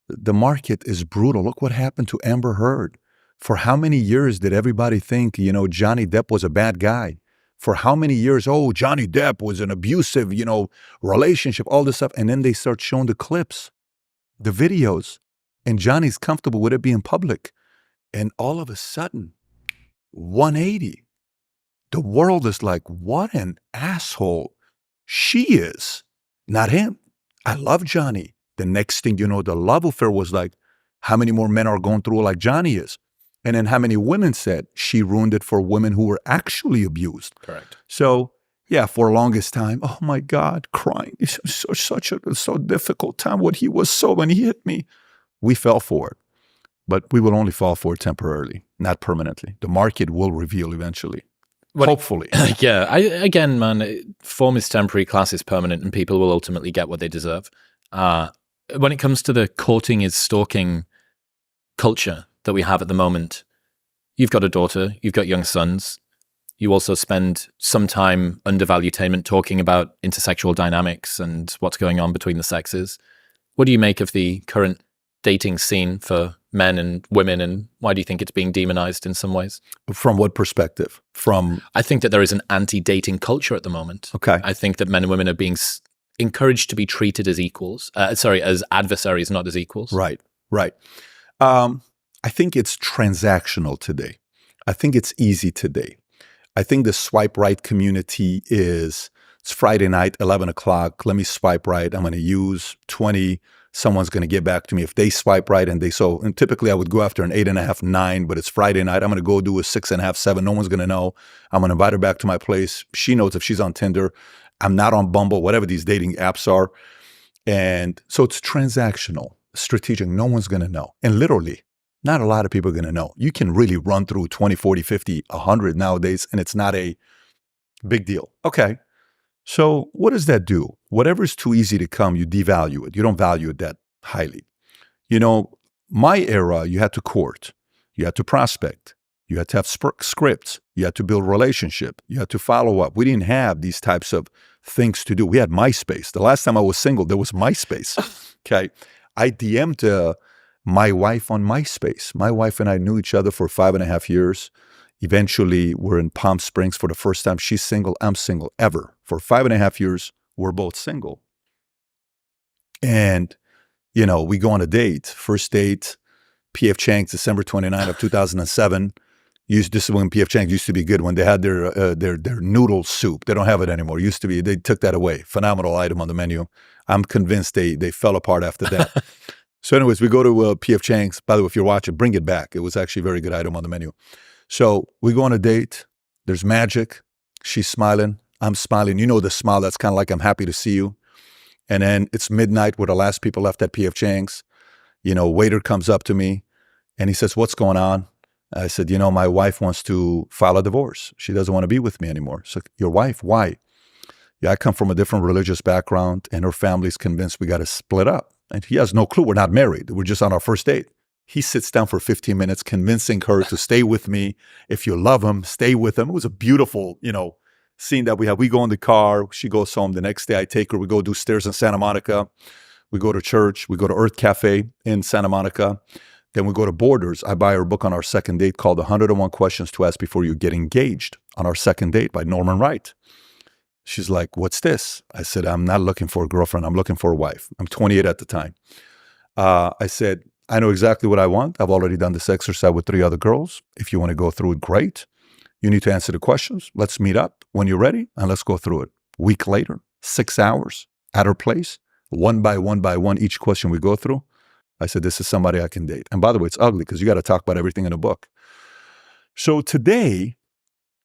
The market is brutal. Look what happened to Amber Heard. For how many years did everybody think, Johnny Depp was a bad guy? For how many years, Johnny Depp was an abusive, relationship, all this stuff. And then they start showing the clips, the videos, and Johnny's comfortable with it being public. And all of a sudden, 180. The world is like, what an asshole she is, not him. I love Johnny. The next thing you know, the love affair was like, how many more men are going through it like Johnny is? And then how many women said she ruined it for women who were actually abused? Correct. So, yeah, for the longest time, oh my God, crying. It's such a difficult time. When he hit me, we fell for it. But we will only fall for it temporarily, not permanently. The market will reveal eventually. Hopefully. Again, man, form is temporary, class is permanent, and people will ultimately get what they deserve. When it comes to the courting is stalking culture that we have at the moment, you've got a daughter, you've got young sons. You also spend some time under valuetainment talking about intersexual dynamics and what's going on between the sexes. What do you make of the current dating scene for men and women, and why do you think it's being demonized in some ways? From what perspective? I think that there is an anti-dating culture at the moment. Okay. I think that men and women are being encouraged to be treated as equals. As adversaries, not as equals. Right. I think it's transactional today. I think it's easy today. I think the swipe right community it's Friday night, 11 o'clock. Let me swipe right. I'm going to use 20. Someone's going to get back to me. If they swipe right and typically I would go after an 8.5, 9, but it's Friday night. I'm going to go do a 6.5, 7. No one's going to know. I'm going to invite her back to my place. She knows if she's on Tinder. I'm not on Bumble, whatever these dating apps are. And so it's transactional, strategic. No one's going to know. And literally, not a lot of people are going to know. You can really run through 20, 40, 50, 100 nowadays, and it's not a big deal. Okay. So what does that do? Whatever is too easy to come, you devalue it. You don't value it that highly. My era, you had to court. You had to prospect. You had to have scripts. You had to build relationship. You had to follow up. We didn't have these types of things to do. We had MySpace. The last time I was single, there was MySpace. Okay. I DM'd my wife on MySpace. My wife and I knew each other for 5.5 years. Eventually, we're in Palm Springs for the first time. She's single. I'm single. Ever. For 5.5 years, we're both single. And, we go on a date. First date, P.F. Chang's, December 29 of 2007. This is when P.F. Chang's used to be good, when they had their noodle soup. They don't have it anymore. Used to be. They took that away. Phenomenal item on the menu. I'm convinced they fell apart after that. So anyways, we go to P.F. Chang's. By the way, if you're watching, bring it back. It was actually a very good item on the menu. So we go on a date. There's magic. She's smiling. I'm smiling. The smile that's kind of like, I'm happy to see you. And then it's midnight. We're the last people left at P.F. Chang's. Waiter comes up to me and he says, what's going on? I said, my wife wants to file a divorce. She doesn't want to be with me anymore. So, your wife, why? Yeah, I come from a different religious background and her family's convinced we got to split up. And he has no clue. We're not married. We're just on our first date. He sits down for 15 minutes convincing her to stay with me. If you love him, stay with him. It was a beautiful, scene that we have. We go in the car. She goes home. The next day I take her. We go do stairs in Santa Monica. We go to church. We go to Earth Cafe in Santa Monica. Then we go to Borders. I buy her a book on our second date called 101 Questions to Ask Before You Get Engaged on Our Second Date by Norman Wright. She's like, what's this? I said, I'm not looking for a girlfriend. I'm looking for a wife. I'm 28 at the time. I said, I know exactly what I want. I've already done this exercise with 3 other girls. If you want to go through it, great. You need to answer the questions. Let's meet up when you're ready and let's go through it. Week later, 6 hours at her place, one by one, each question we go through. I said, this is somebody I can date. And by the way, it's ugly because you got to talk about everything in a book. So today,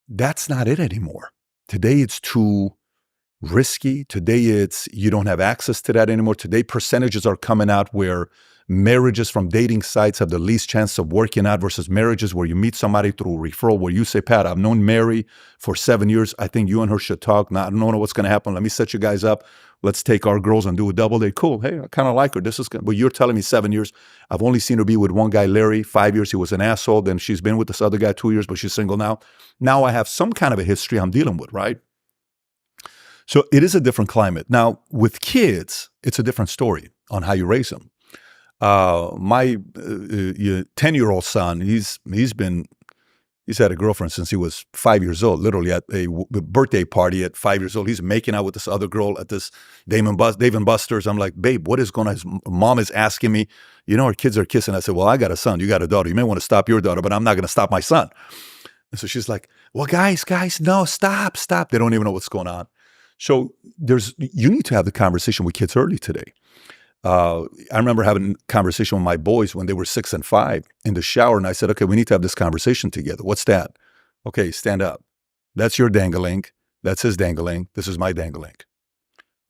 that's not it anymore. Today, it's too risky. Today it's you don't have access to that anymore. Today percentages are coming out where marriages from dating sites have the least chance of working out versus marriages where you meet somebody through referral, where you say, Pat, I've known Mary for 7 years. I think you and her should talk. Now, I don't know what's going to happen. Let me set you guys up. Let's take our girls and do a double date. Cool. Hey, I kind of like her. This is good. But you're telling me 7 years. I've only seen her be with one guy, Larry. 5 years, he was an asshole. Then she's been with this other guy 2 years, but she's single now. Now I have some kind of a history I'm dealing with, right? So it is a different climate. Now, with kids, it's a different story on how you raise them. My 10-year-old son, he's had a girlfriend since he was 5 years old, literally at a birthday party at 5 years old. He's making out with this other girl at this Dave and Buster's. I'm like, babe, what is going on? His mom is asking me, our kids are kissing. I said, well, I got a son. You got a daughter. You may want to stop your daughter, but I'm not going to stop my son. And so she's like, well, guys, no, stop. They don't even know what's going on. So you need to have the conversation with kids early today. I remember having a conversation with my boys when they were 6 and 5 in the shower. And I said, okay, we need to have this conversation together. What's that? Okay, stand up. That's your dangling. That's his dangling. This is my dangling.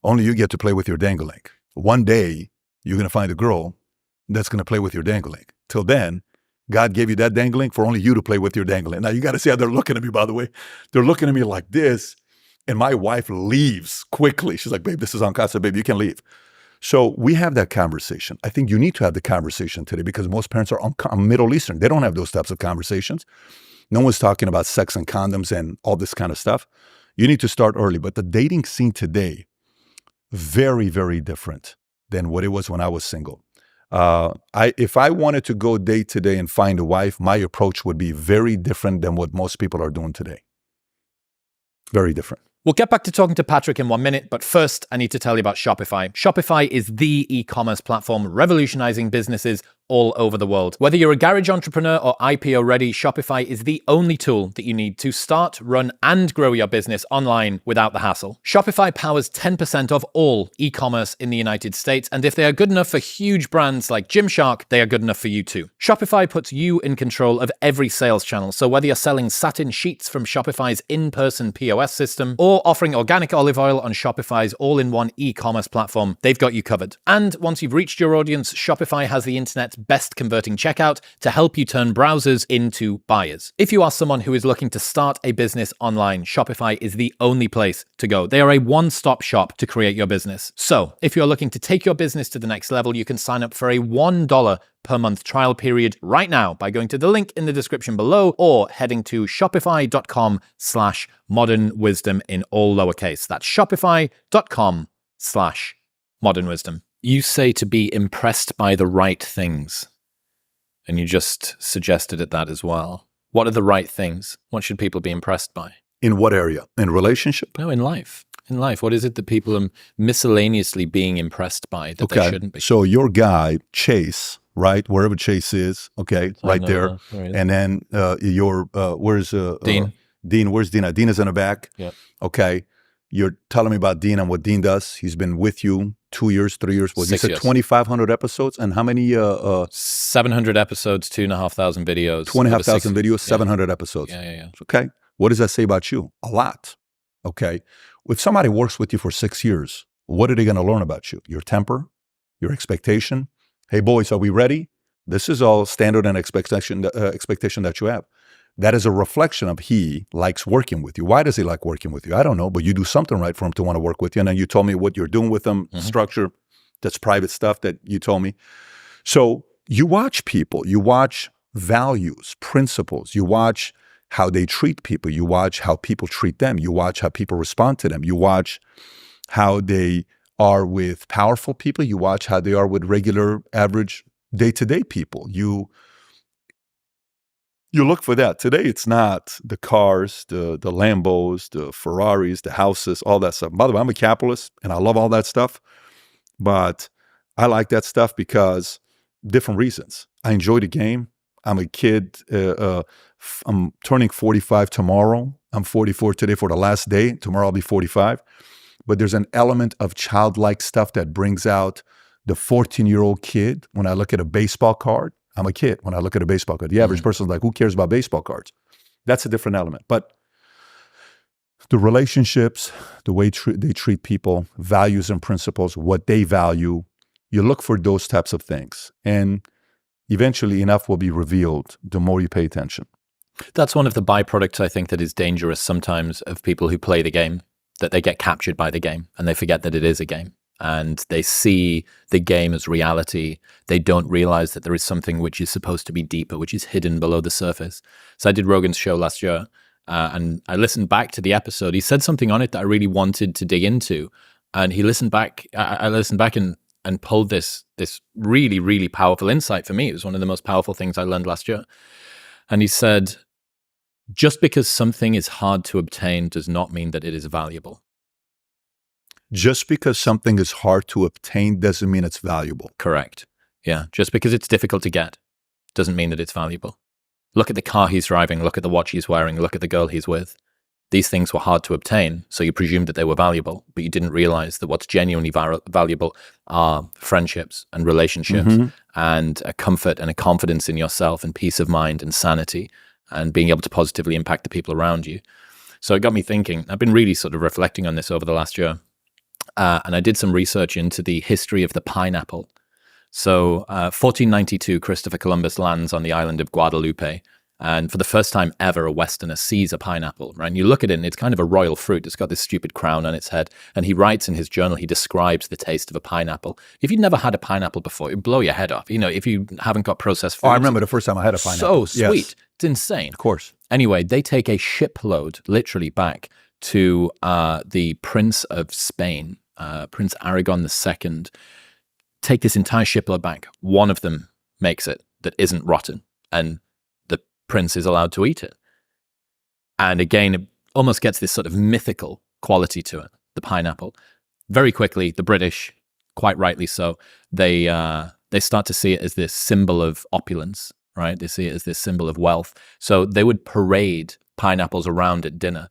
Only you get to play with your dangling. One day, you're going to find a girl that's going to play with your dangling. Till then, God gave you that dangling for only you to play with your dangling. Now, you got to see how they're looking at me, by the way. They're looking at me like this. And my wife leaves quickly. She's like, babe, this is on casa, babe, you can leave. So we have that conversation. I think you need to have the conversation today because most parents are Middle Eastern. They don't have those types of conversations. No one's talking about sex and condoms and all this kind of stuff. You need to start early. But the dating scene today, very, very different than what it was when I was single. If I wanted to go date today and find a wife, my approach would be very different than what most people are doing today. Very different. We'll get back to talking to Patrick in 1 minute, but first I need to tell you about Shopify. Shopify is the e-commerce platform revolutionizing businesses all over the world. Whether you're a garage entrepreneur or IPO ready, Shopify is the only tool that you need to start, run, and grow your business online without the hassle. Shopify powers 10% of all e-commerce in the United States, and if they are good enough for huge brands like Gymshark, they are good enough for you too. Shopify puts you in control of every sales channel, so whether you're selling satin sheets from Shopify's in-person POS system or offering organic olive oil on Shopify's all-in-one e-commerce platform, they've got you covered. And once you've reached your audience, Shopify has the internet's best converting checkout to help you turn browsers into buyers. If you are someone who is looking to start a business online, Shopify is the only place to go. They are a one-stop shop to create your business. So if you're looking to take your business to the next level, you can sign up for a $1 per month trial period right now by going to the link in the description below or heading to shopify.com/modernwisdom in all lowercase. That's shopify.com/modernwisdom. You say to be impressed by the right things, and you just suggested at that as well. What are the right things? What should people be impressed by? In what area? In relationship? No, in life. In life, what is it that people are miscellaneously being impressed by that they shouldn't be? So your guy, Chase, right? Wherever Chase is, okay, right there. Right. And then where's Dean? Dean, where's Dean? Dean is in the back. Yeah. Okay. You're telling me about Dean and what Dean does. He's been with you 2 years, 3 years. What, 6 you said years. 2,500 episodes and how many? 700 episodes, 2,500 videos. 2,500 videos, 700 episodes. Yeah. Okay. What does that say about you? A lot. Okay. If somebody works with you for 6 years, what are they going to learn about you? Your temper, your expectation. Hey, boys, are we ready? This is all standard and expectation that you have. That is a reflection of he likes working with you. Why does he like working with you? I don't know, but you do something right for him to want to work with you. And then you told me what you're doing with him, structure, that's private stuff that you told me. So you watch people, you watch values, principles, you watch how they treat people, you watch how people treat them, you watch how people respond to them, you watch how they are with powerful people, you watch how they are with regular, average, day-to-day people. You look for that. Today, it's not the cars, the Lambos, the Ferraris, the houses, all that stuff. By the way, I'm a capitalist, and I love all that stuff. But I like that stuff because different reasons. I enjoy the game. I'm a kid. I'm turning 45 tomorrow. I'm 44 today for the last day. Tomorrow I'll be 45. But there's an element of childlike stuff that brings out the 14-year-old kid. When I look at a baseball card, I'm a kid when I look at a baseball card. The average person's like, who cares about baseball cards? That's a different element. But The relationships, the way they treat people, values and principles, what they value, you look for those types of things. And eventually enough will be revealed the more you pay attention. That's one of the byproducts, I think, that is dangerous sometimes of people who play the game, that they get captured by the game and they forget that it is a game. And they see the game as reality. They don't realize that there is something which is supposed to be deeper, which is hidden below the surface. So I did Rogan's show last year, and I listened back to the episode. He said something on it that I really wanted to dig into. And he listened back. I listened back and pulled this really, really powerful insight for me. It was one of the most powerful things I learned last year. And he said, just because something is hard to obtain does not mean that it is valuable. Just because something is hard to obtain doesn't mean it's valuable. Correct. Yeah. Just because it's difficult to get doesn't mean that it's valuable. Look at the car he's driving. Look at the watch he's wearing. Look at the girl he's with. These things were hard to obtain, so you presumed that they were valuable, but you didn't realize that what's genuinely valuable are friendships and relationships and a comfort and a confidence in yourself and peace of mind and sanity and being able to positively impact the people around you. So it got me thinking. I've been really sort of reflecting on this over the last year. And I did some research into the history of the pineapple. So 1492, Christopher Columbus lands on the island of Guadalupe. And for the first time ever, a Westerner sees a pineapple, right? And you look at it and it's kind of a royal fruit. It's got this stupid crown on its head. And he writes in his journal, he describes the taste of a pineapple. If you'd never had a pineapple before, it'd blow your head off. You know, if you haven't got processed foods. Oh, I remember the first time I had a pineapple. So sweet. Yes. It's insane. Of course. Anyway, they take a shipload, literally, back to the Prince of Spain, Prince Aragon II. Take this entire shipload back. One of them makes it that isn't rotten. And the prince is allowed to eat it. And again, it almost gets this sort of mythical quality to it, the pineapple. Very quickly, the British, quite rightly so, they start to see it as this symbol of opulence, right? They see it as this symbol of wealth. So they would parade pineapples around at dinner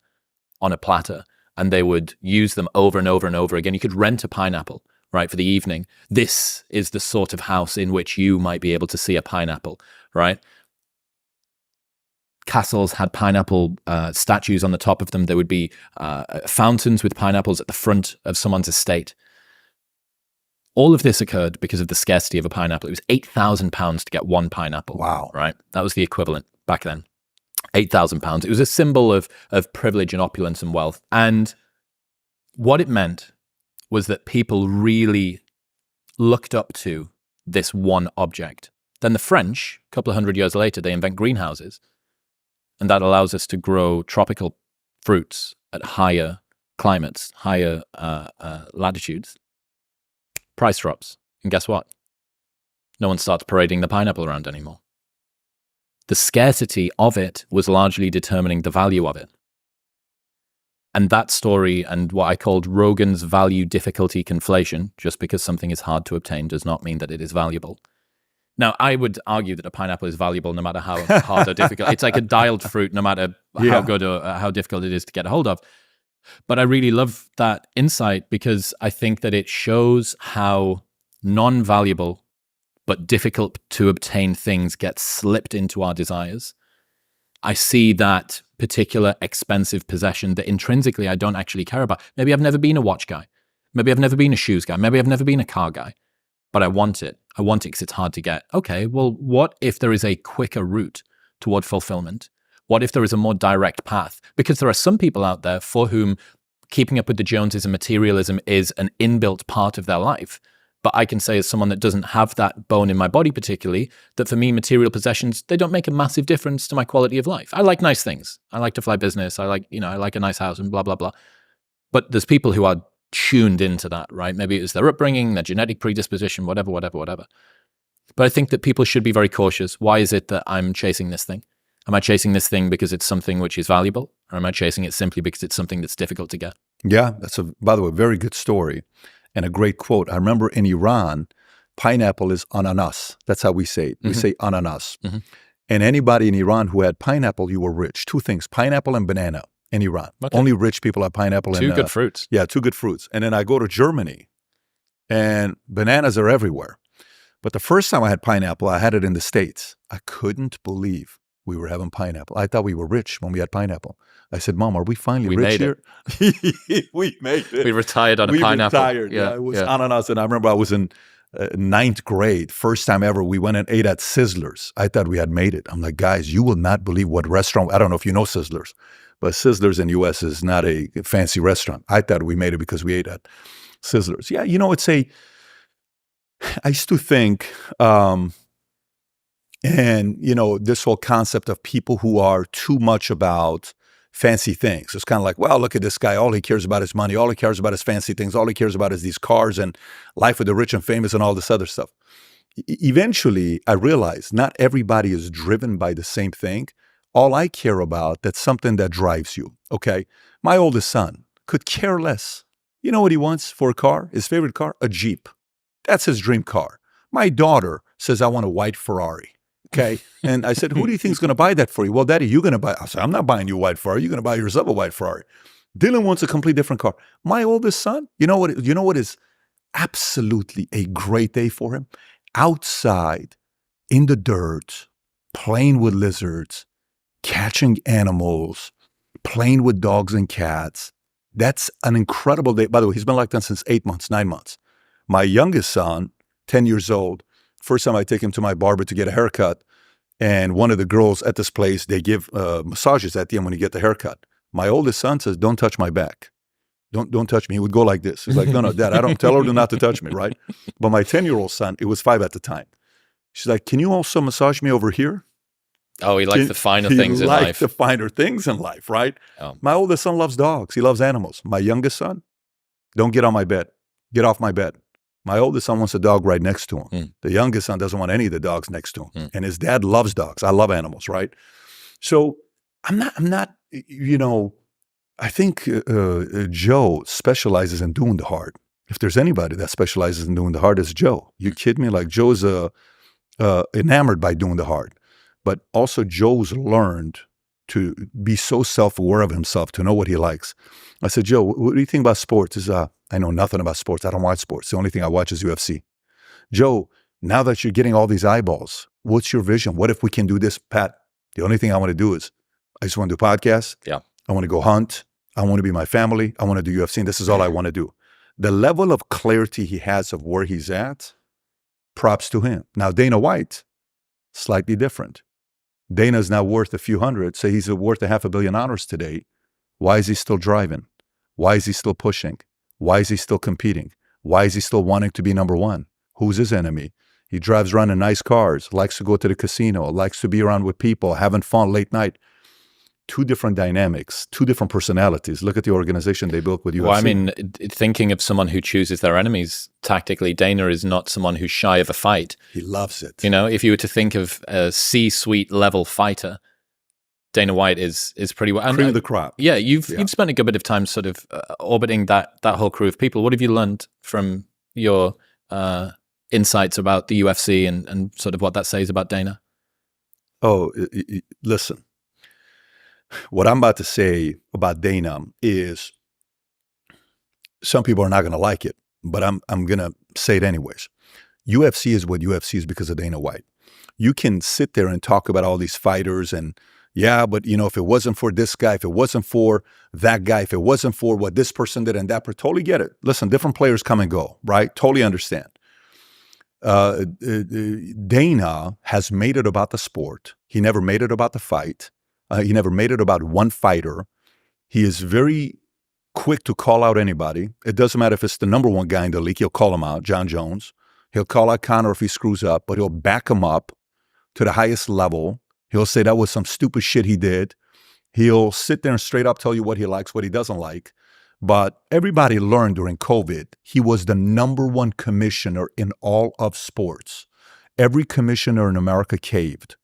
on a platter, and they would use them over and over and over again. You could rent a pineapple, right, for the evening. This is the sort of house in which you might be able to see a pineapple, right? Castles had pineapple statues on the top of them. There would be fountains with pineapples at the front of someone's estate. All of this occurred because of the scarcity of a pineapple. It was £8,000 to get one pineapple. Wow. Right? That was the equivalent back then. £8,000. It was a symbol of privilege and opulence and wealth. And what it meant was that people really looked up to this one object. Then the French, a couple of hundred years later, they invent greenhouses. And that allows us to grow tropical fruits at higher climates, higher latitudes. Price drops. And guess what? No one starts parading the pineapple around anymore. The scarcity of it was largely determining the value of it. And that story and what I called Rogan's value difficulty conflation, just because something is hard to obtain does not mean that it is valuable. Now, I would argue that a pineapple is valuable no matter how hard or difficult. It's like a dialed fruit no matter how good or how difficult it is to get a hold of. But I really love that insight because I think that it shows how non-valuable but difficult to obtain things get slipped into our desires. I see that particular expensive possession that intrinsically I don't actually care about. Maybe I've never been a watch guy. Maybe I've never been a shoes guy. Maybe I've never been a car guy. But I want it. I want it because it's hard to get. Okay, well, what if there is a quicker route toward fulfillment? What if there is a more direct path? Because there are some people out there for whom keeping up with the Joneses and materialism is an inbuilt part of their life. But I can say as someone that doesn't have that bone in my body particularly, that for me, material possessions, they don't make a massive difference to my quality of life. I like nice things. I like to fly business. I like a nice house and blah, blah, blah. But there's people who are tuned into that, right? Maybe it's their upbringing, their genetic predisposition, whatever. But I think that people should be very cautious. Why is it that I'm chasing this thing? Am I chasing this thing because it's something which is valuable? Or am I chasing it simply because it's something that's difficult to get? Yeah, that's by the way, very good story and a great quote. I remember in Iran, pineapple is ananas. That's how we say it. We say ananas. Mm-hmm. And anybody in Iran who had pineapple, you were rich. Two things, pineapple and banana in Iran. Okay. Only rich people have pineapple. Two good fruits. Yeah, two good fruits. And then I go to Germany and bananas are everywhere. But the first time I had pineapple, I had it in the States. I couldn't believe we were having pineapple. I thought we were rich when we had pineapple. I said, Mom, are we finally We rich made here? We made it. We retired on a We pineapple. retired. Yeah, it was ananas. And I remember I was in ninth grade. First time ever, we went and ate at Sizzlers. I thought we had made it. I'm like, guys, you will not believe what restaurant. I don't know if you know Sizzlers, but Sizzlers in the U.S. is not a fancy restaurant. I thought we made it because we ate at Sizzlers. Yeah, I used to think, and, this whole concept of people who are too much about fancy things. It's kind of like, well, look at this guy. All he cares about is money. All he cares about is fancy things. All he cares about is these cars and life with the rich and famous and all this other stuff. Eventually, I realized not everybody is driven by the same thing. All I care about, that's something that drives you, okay? My oldest son could care less. You know what he wants for a car? His favorite car? A Jeep. That's his dream car. My daughter says, I want a white Ferrari. Okay. And I said, who do you think is going to buy that for you? Well, Daddy, you're going to buy. I said, I'm not buying you a white Ferrari. You're going to buy yourself a white Ferrari. Dylan wants a completely different car. My oldest son, you know what is absolutely a great day for him? Outside in the dirt, playing with lizards, catching animals, playing with dogs and cats. That's an incredible day. By the way, he's been like that since 8 months, 9 months. My youngest son, 10 years old, first time I take him to my barber to get a haircut, and one of the girls at this place, they give massages at the end when you get the haircut. My oldest son says, don't touch my back. Don't touch me. He would go like this. He's like, no, Dad, I don't tell her not to touch me, right? But my 10-year-old son, it was 5 at the time. She's like, can you also massage me over here? Oh, he likes the finer things in life. He likes the finer things in life, right? Oh. My oldest son loves dogs. He loves animals. My youngest son, don't get on my bed. Get off my bed. My oldest son wants a dog right next to him. The youngest son doesn't want any of the dogs next to him. And his dad loves dogs. I love animals, right? So I'm not, I think Joe specializes in doing the hard. If there's anybody that specializes in doing the hard, it's Joe. You kid me? Like Joe's enamored by doing the hard. But also Joe's learned to be so self-aware of himself, to know what he likes. I said, Joe, what do you think about sports? He says, I know nothing about sports. I don't watch sports. The only thing I watch is UFC. Joe, now that you're getting all these eyeballs, what's your vision? What if we can do this? Pat, the only thing I want to do is I just want to do podcasts. Yeah. I want to go hunt. I want to be my family. I want to do UFC. And this is all I want to do. The level of clarity he has of where he's at, props to him. Now, Dana White, slightly different. Dana's now worth a few hundred. Say he's worth $500 million today. Why is he still driving? Why is he still pushing? Why is he still competing? Why is he still wanting to be number one? Who's his enemy? He drives around in nice cars, likes to go to the casino, likes to be around with people, having fun late night. Two different dynamics, two different personalities. Look at the organization they built with UFC. Well, I mean, thinking of someone who chooses their enemies tactically, Dana is not someone who's shy of a fight. He loves it. If you were to think of a C-suite level fighter, Dana White is pretty well. Cream of the crop. Yeah, you've spent a good bit of time sort of orbiting that whole crew of people. What have you learned from your insights about the UFC and sort of what that says about Dana? Oh, listen. What I'm about to say about Dana is some people are not going to like it, but I'm going to say it anyways. UFC is what UFC is because of Dana White. You can sit there and talk about all these fighters and but if it wasn't for this guy, if it wasn't for that guy, if it wasn't for what this person did and that person, totally get it. Listen, different players come and go, right? Totally understand. Dana has made it about the sport. He never made it about the fight. He never made it about one fighter. He is very quick to call out anybody. It doesn't matter if it's the number one guy in the league. He'll call him out, John Jones. He'll call out Conor if he screws up, but he'll back him up to the highest level. He'll say that was some stupid shit he did. He'll sit there and straight up tell you what he likes, what he doesn't like. But everybody learned during COVID, he was the number one commissioner in all of sports. Every commissioner in America caved.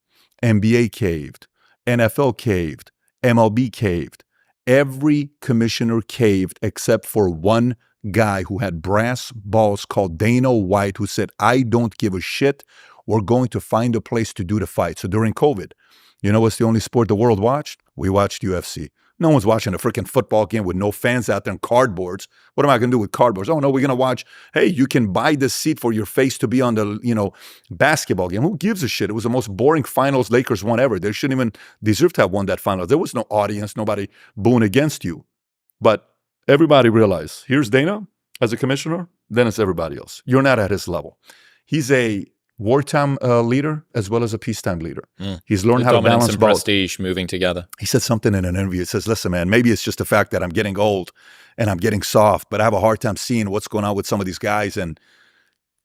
NBA caved. NFL caved. MLB caved. Every commissioner caved except for one guy who had brass balls called Dana White, who said, I don't give a shit. We're going to find a place to do the fight. So during COVID, what's the only sport the world watched? We watched UFC. No one's watching a freaking football game with no fans out there and cardboards. What am I going to do with cardboards? Oh, no, we're going to watch, hey, you can buy this seat for your face to be on the, basketball game. Who gives a shit? It was the most boring finals Lakers won ever. They shouldn't even deserve to have won that finals. There was no audience, nobody booing against you. But everybody realized, here's Dana as a commissioner, then it's everybody else. You're not at his level. He's a wartime leader as well as a peacetime leader. He's learned how to balance and both. prestige moving together. He said something in an interview. He says, listen, man, maybe it's just the fact that I'm getting old and I'm getting soft, but I have a hard time seeing what's going on with some of these guys. And,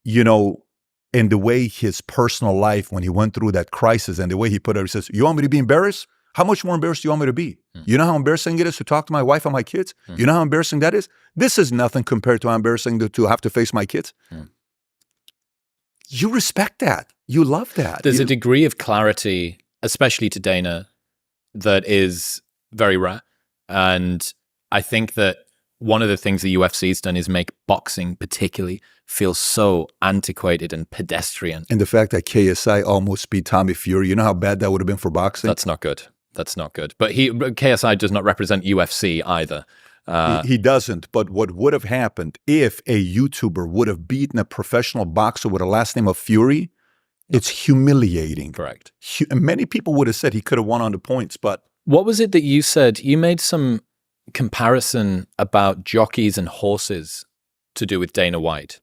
in the way his personal life, when he went through that crisis and the way he put it, he says, you want me to be embarrassed? How much more embarrassed do you want me to be? You know how embarrassing it is to talk to my wife and my kids? You know how embarrassing that is? This is nothing compared to how embarrassing to have to face my kids. You respect that. You love that. There's a degree of clarity, especially to Dana, that is very rare. And I think that one of the things the UFC's done is make boxing particularly feel so antiquated and pedestrian. And the fact that KSI almost beat Tommy Fury, you know how bad that would have been for boxing? That's not good. That's not good. But KSI does not represent UFC either. He doesn't. But what would have happened if a YouTuber would have beaten a professional boxer with a last name of Fury? It's humiliating. Correct. Many people would have said he could have won on the points, but... What was it that you said? You made some comparison about jockeys and horses to do with Dana White.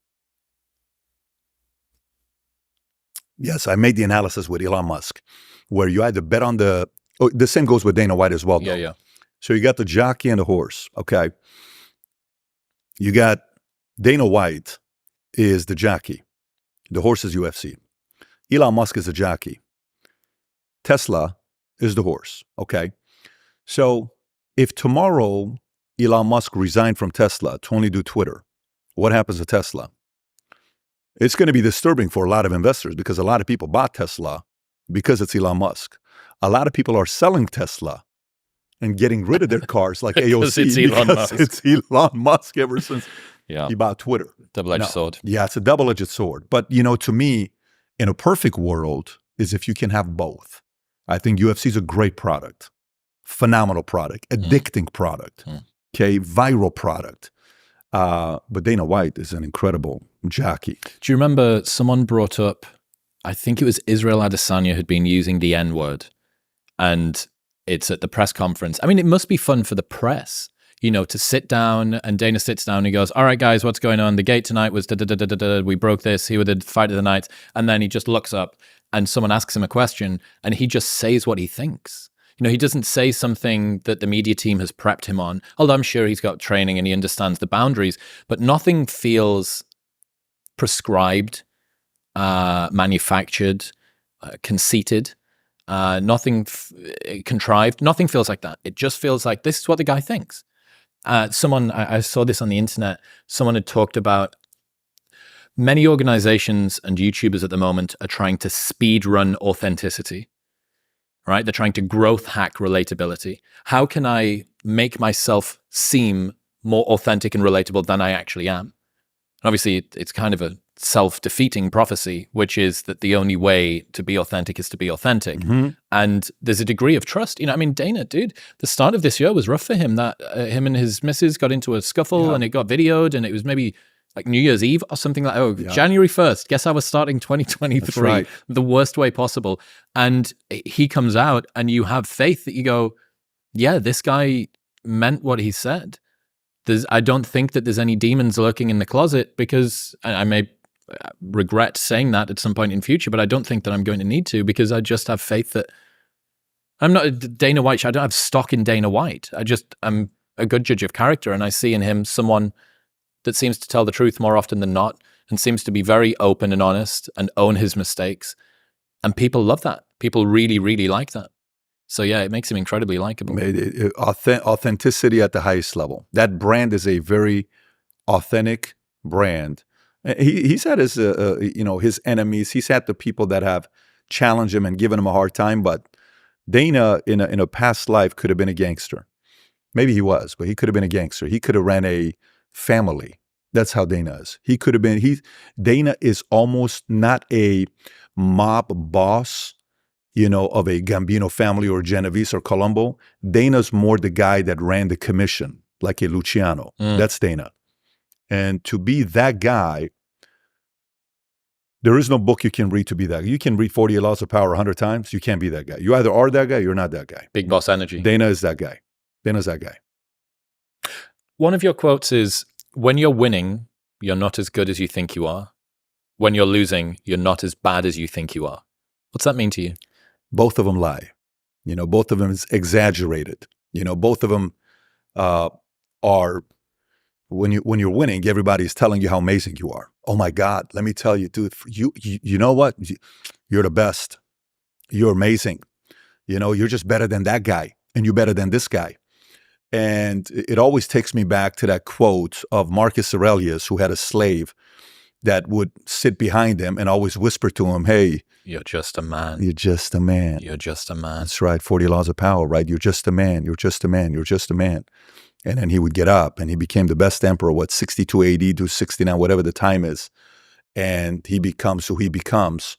Yes, I made the analysis with Elon Musk, where you had to bet on the... Oh, the same goes with Dana White as well, though. Yeah. So you got the jockey and the horse, okay? You got Dana White is the jockey. The horse is UFC. Elon Musk is the jockey. Tesla is the horse, okay? So if tomorrow Elon Musk resigned from Tesla to only do Twitter, what happens to Tesla? It's going to be disturbing for a lot of investors because a lot of people bought Tesla because it's Elon Musk. A lot of people are selling Tesla and getting rid of their cars like AOC it's Elon Musk. It's Elon Musk ever since he bought Twitter. Double-edged sword. Yeah, it's a double-edged sword. But, to me, in a perfect world is if you can have both. I think UFC is a great product, phenomenal product, addicting product, okay, viral product. But Dana White is an incredible jockey. Do you remember someone brought up, I think it was Israel Adesanya had been using the N-word, and it's at the press conference. I mean, it must be fun for the press, to sit down, and Dana sits down and he goes, all right, guys, what's going on? The gate tonight was da-da-da-da-da-da. We broke this. He was the fight of the night. And then he just looks up and someone asks him a question and he just says what he thinks. He doesn't say something that the media team has prepped him on, although I'm sure he's got training and he understands the boundaries, but nothing feels prescribed, manufactured, conceited, nothing contrived. Nothing feels like that. It just feels like this is what the guy thinks. I saw this on the internet. Someone had talked about many organizations and YouTubers at the moment are trying to speed run authenticity, right? They're trying to growth hack relatability. How can I make myself seem more authentic and relatable than I actually am? And obviously, it's kind of a self-defeating prophecy, which is that the only way to be authentic is to be authentic. And there's a degree of trust. Dana, dude, the start of this year was rough for him. That him and his missus got into a scuffle and it got videoed, and it was maybe like New Year's Eve or something like January 1st. Guess I was starting 2023 the worst way possible. And he comes out and you have faith that you go, yeah, this guy meant what he said. I don't think that there's any demons lurking in the closet, because I may regret saying that at some point in future, but I don't think that I'm going to need to, because I just have faith that I'm not Dana White. I don't have stock in Dana White. I'm a good judge of character, and I see in him someone that seems to tell the truth more often than not, and seems to be very open and honest and own his mistakes. And people love that. People really, really like that. So yeah, it makes him incredibly likable. Authenticity at the highest level. That brand is a very authentic brand. He's had his, his enemies. He's had the people that have challenged him and given him a hard time. But Dana, in a past life, could have been a gangster. Maybe he was, but he could have been a gangster. He could have ran a family. That's how Dana is. He could have been. Dana is almost not a mob boss. of a Gambino family or Genovese or Colombo. Dana's more the guy that ran the commission, like a Luciano. That's Dana. And to be that guy, there is no book you can read to be that. You can read 48 Laws of Power 100 times. You can't be that guy. You either are that guy or you're not that guy. Big boss energy. Dana is that guy. Dana's that guy. One of your quotes is, when you're winning, you're not as good as you think you are. When you're losing, you're not as bad as you think you are. What's that mean to you? Both of them lie. Both of them is exaggerated. Both of them are, when you're winning, everybody's telling you how amazing you are. Oh my God, let me tell you, dude, you know what? You're the best. You're amazing. You're just better than that guy, and you're better than this guy. And it always takes me back to that quote of Marcus Aurelius, who had a slave that would sit behind him and always whisper to him, hey, you're just a man. You're just a man. You're just a man. That's right. 40 Laws of Power, right? You're just a man. You're just a man. You're just a man. And then he would get up and he became the best emperor, 62 AD to 69, whatever the time is. And he becomes who he becomes.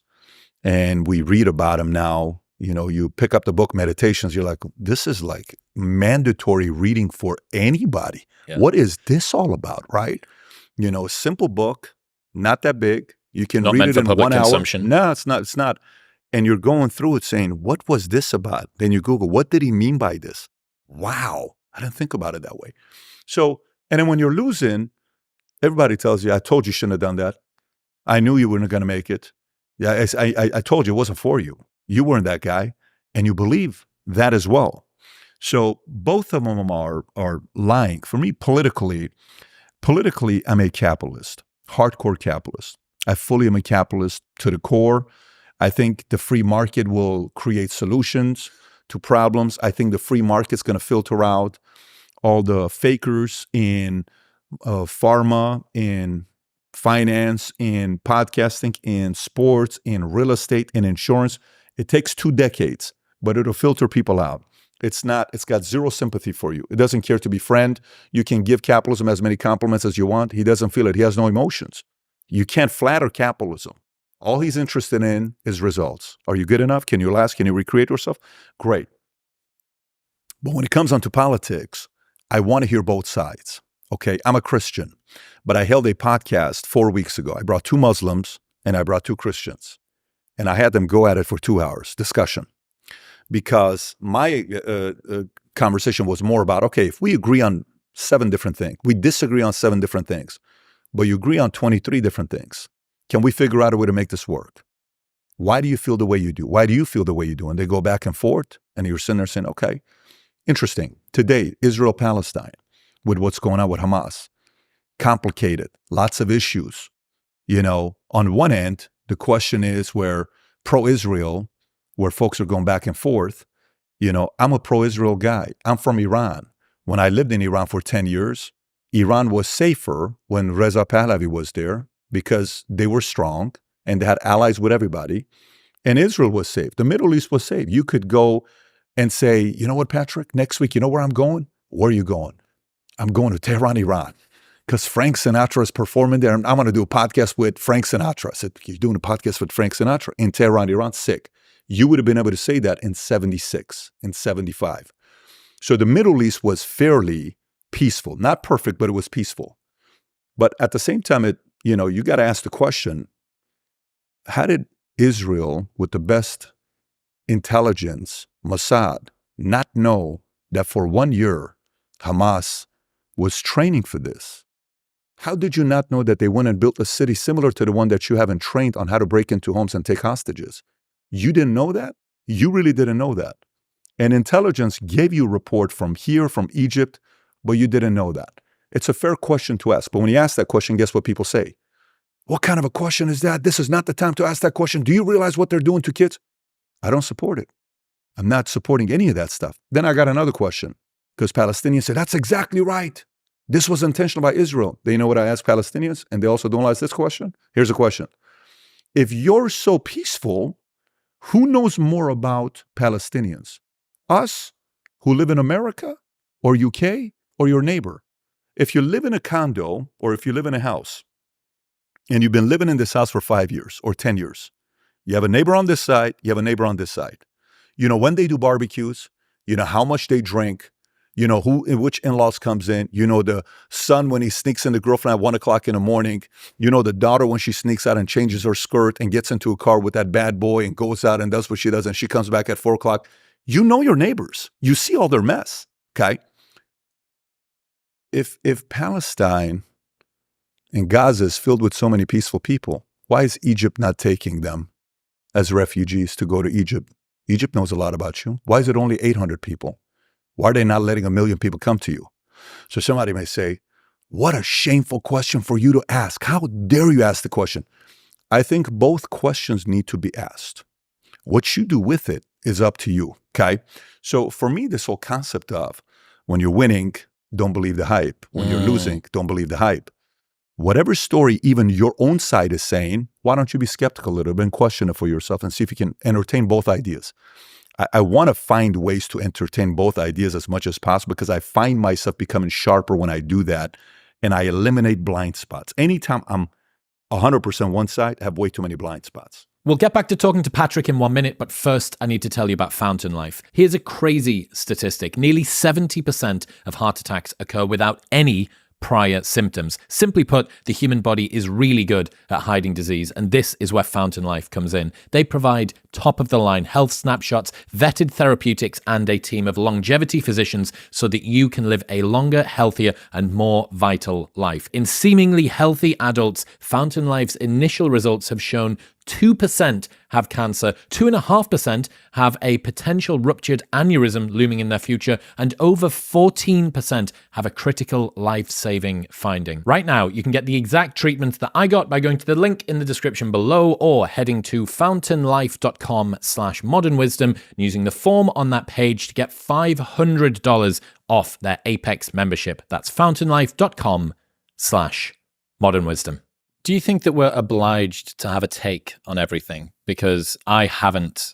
And we read about him now. You pick up the book Meditations, you're like, this is like mandatory reading for anybody. Yeah. What is this all about, right? A simple book, not that big. You can not read meant it for in public 1 hour. Consumption. No, it's not. It's not. And you're going through it saying, what was this about? Then you Google, what did he mean by this? Wow. I didn't think about it that way. So, and then when you're losing, everybody tells you, I told you shouldn't have done that. I knew you weren't going to make it. Yeah, I told you it wasn't for you. You weren't that guy. And you believe that as well. So both of them are lying. For me, politically, I'm a capitalist, hardcore capitalist. I fully am a capitalist to the core. I think the free market will create solutions to problems. I think the free market's going to filter out all the fakers in pharma, in finance, in podcasting, in sports, in real estate, in insurance. It takes 2 decades, but it'll filter people out. It's got zero sympathy for you. It doesn't care to be friend. You can give capitalism as many compliments as you want. He doesn't feel it. He has no emotions. You can't flatter capitalism. All he's interested in is results. Are you good enough? Can you last? Can you recreate yourself? Great. But when it comes onto politics, I want to hear both sides. Okay, I'm a Christian, but I held a podcast 4 weeks ago. I brought 2 Muslims and I brought 2 Christians. And I had them go at it for 2 hours, discussion. Because my conversation was more about, okay, if we agree on 7 different things, we disagree on 7 different things, but you agree on 23 different things, can we figure out a way to make this work? Why do you feel the way you do? Why do you feel the way you do? And they go back and forth, and you're sitting there saying, okay, interesting. Today, Israel-Palestine, with what's going on with Hamas, complicated, lots of issues. On one end, the question is where pro-Israel, where folks are going back and forth, I'm a pro-Israel guy. I'm from Iran. When I lived in Iran for 10 years, Iran was safer when Reza Pahlavi was there because they were strong and they had allies with everybody. And Israel was safe. The Middle East was safe. You could go and say, you know what, Patrick, next week, you know where I'm going? Where are you going? I'm going to Tehran, Iran, because Frank Sinatra is performing there. I'm going to do a podcast with Frank Sinatra. I said, you're doing a podcast with Frank Sinatra in Tehran, Iran? Sick. You would have been able to say that in 76, in 75. So the Middle East was fairly peaceful. Not perfect, but it was peaceful. But at the same time, you got to ask the question, how did Israel, with the best intelligence, Mossad, not know that for 1 year, Hamas was training for this? How did you not know that they went and built a city similar to the one that you haven't trained on how to break into homes and take hostages? You didn't know that? You really didn't know that. And intelligence gave you a report from here, from Egypt, but you didn't know that. It's a fair question to ask. But when you ask that question, guess what people say? What kind of a question is that? This is not the time to ask that question. Do you realize what they're doing to kids? I don't support it. I'm not supporting any of that stuff. Then I got another question, because Palestinians say, that's exactly right. This was intentional by Israel. They know what I ask Palestinians, and they also don't like this question. Here's a question. If you're so peaceful, who knows more about Palestinians? Us, who live in America, or UK, or your neighbor? If you live in a condo, or if you live in a house, and you've been living in this house for 5 years or 10 years, you have a neighbor on this side, you have a neighbor on this side. You know when they do barbecues, you know how much they drink, you know which in-laws comes in, you know the son when he sneaks in the girlfriend at 1 o'clock in the morning, you know the daughter when she sneaks out and changes her skirt and gets into a car with that bad boy and goes out and does what she does and she comes back at 4 o'clock. You know your neighbors. You see all their mess, okay? If Palestine and Gaza is filled with so many peaceful people, why is Egypt not taking them as refugees to go to Egypt? Egypt knows a lot about you. Why is it only 800 people? Why are they not letting 1 million people come to you? So somebody may say, what a shameful question for you to ask. How dare you ask the question? I think both questions need to be asked. What you do with it is up to you, okay? So for me, this whole concept of when you're winning, don't believe the hype. When you're losing, don't believe the hype. Whatever story even your own side is saying, why don't you be skeptical a little bit and question it for yourself and see if you can entertain both ideas? I want to find ways to entertain both ideas as much as possible because I find myself becoming sharper when I do that and I eliminate blind spots. Anytime I'm 100% one side, I have way too many blind spots. We'll get back to talking to Patrick in 1 minute, but first I need to tell you about Fountain Life. Here's a crazy statistic. Nearly 70% of heart attacks occur without any prior symptoms. Simply put, the human body is really good at hiding disease, and this is where Fountain Life comes in. They provide top-of-the-line health snapshots, vetted therapeutics, and a team of longevity physicians so that you can live a longer, healthier, and more vital life. In seemingly healthy adults, Fountain Life's initial results have shown 2% have cancer, 2.5% have a potential ruptured aneurysm looming in their future, and over 14% have a critical life-saving finding. Right now, you can get the exact treatment that I got by going to the link in the description below or heading to fountainlife.com/modernwisdom and using the form on that page to get $500 off their Apex membership. That's fountainlife.com/modernwisdom. Do you think that we're obliged to have a take on everything? Because I haven't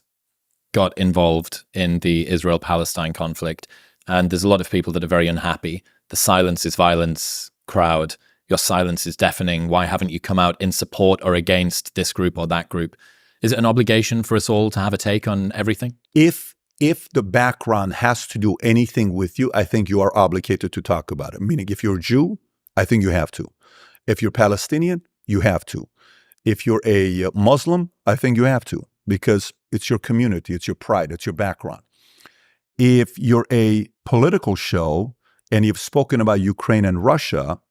got involved in the Israel-Palestine conflict, and there's a lot of people that are very unhappy. The silence is violence crowd. Your silence is deafening. Why haven't you come out in support or against this group or that group? Is it an obligation for us all to have a take on everything? If the background has to do anything with you, I think you are obligated to talk about it. Meaning, if you're a Jew, I think you have to. If you're Palestinian, you have to. If you're a Muslim, I think you have to because it's your community, it's your pride, it's your background. If you're a political show and you've spoken about Ukraine and Russia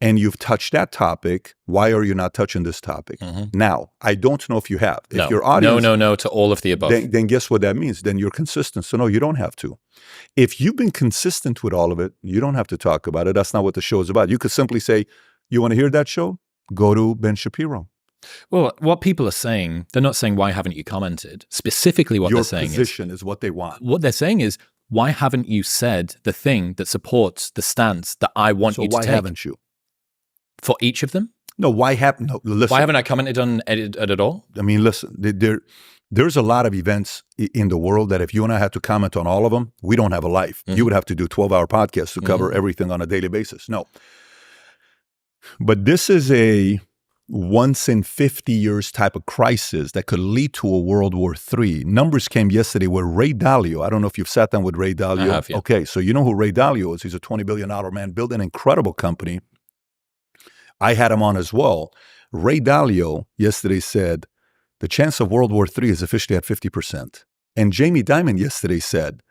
and you've touched that topic, why are you not touching this topic? Now, I don't know if you have. If your audience, no to all of the above. Then guess what that means? Then you're consistent. So no, you don't have to. If you've been consistent with all of it, you don't have to talk about it. That's not what the show is about. You could simply say, you want to hear that show? Go to Ben Shapiro. Well, what people are saying, they're not saying, why haven't you commented? Specifically what they're saying Your position is what they want. What they're saying is, why haven't you said the thing that supports the stance that I want you to take? So why haven't you? For each of them? No, listen. Why haven't I commented on it at all? I mean, listen, there's a lot of events in the world that if you and I had to comment on all of them, we don't have a life. You would have to do 12-hour podcasts to cover everything on a daily basis. No. But this is a once in 50 years type of crisis that could lead to a World War III. Numbers came yesterday where Ray Dalio, I don't know if you've sat down with Ray Dalio. I have, yeah. Okay, so you know who Ray Dalio is. He's a $20 billion man, built an incredible company. I had him on as well. Ray Dalio yesterday said, the chance of World War III is officially at 50%. And Jamie Dimon yesterday said,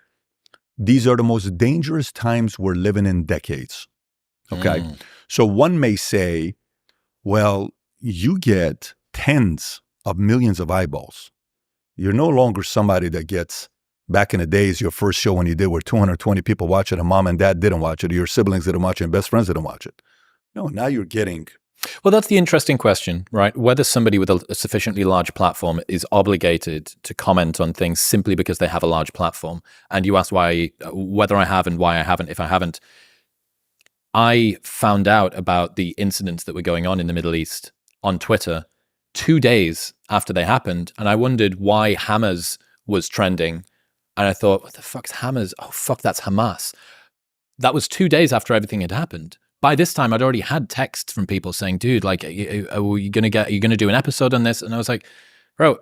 these are the most dangerous times we're living in decades. Okay. So one may say, well, you get tens of millions of eyeballs. You're no longer somebody that gets, back in the days, your first show when you did where 220 people watch it and mom and dad didn't watch it, or your siblings didn't watch it and best friends didn't watch it. No, now you're getting... Well, that's the interesting question, right? Whether somebody with a sufficiently large platform is obligated to comment on things simply because they have a large platform. And you asked whether I have and why I haven't, if I haven't. I found out about the incidents that were going on in the Middle East on Twitter 2 days after they happened. And I wondered why Hamas was trending. And I thought, what the fuck's Hamas? Oh, fuck, that's Hamas. That was 2 days after everything had happened. By this time, I'd already had texts from people saying, dude, like, are you going to do an episode on this? And I was like, bro,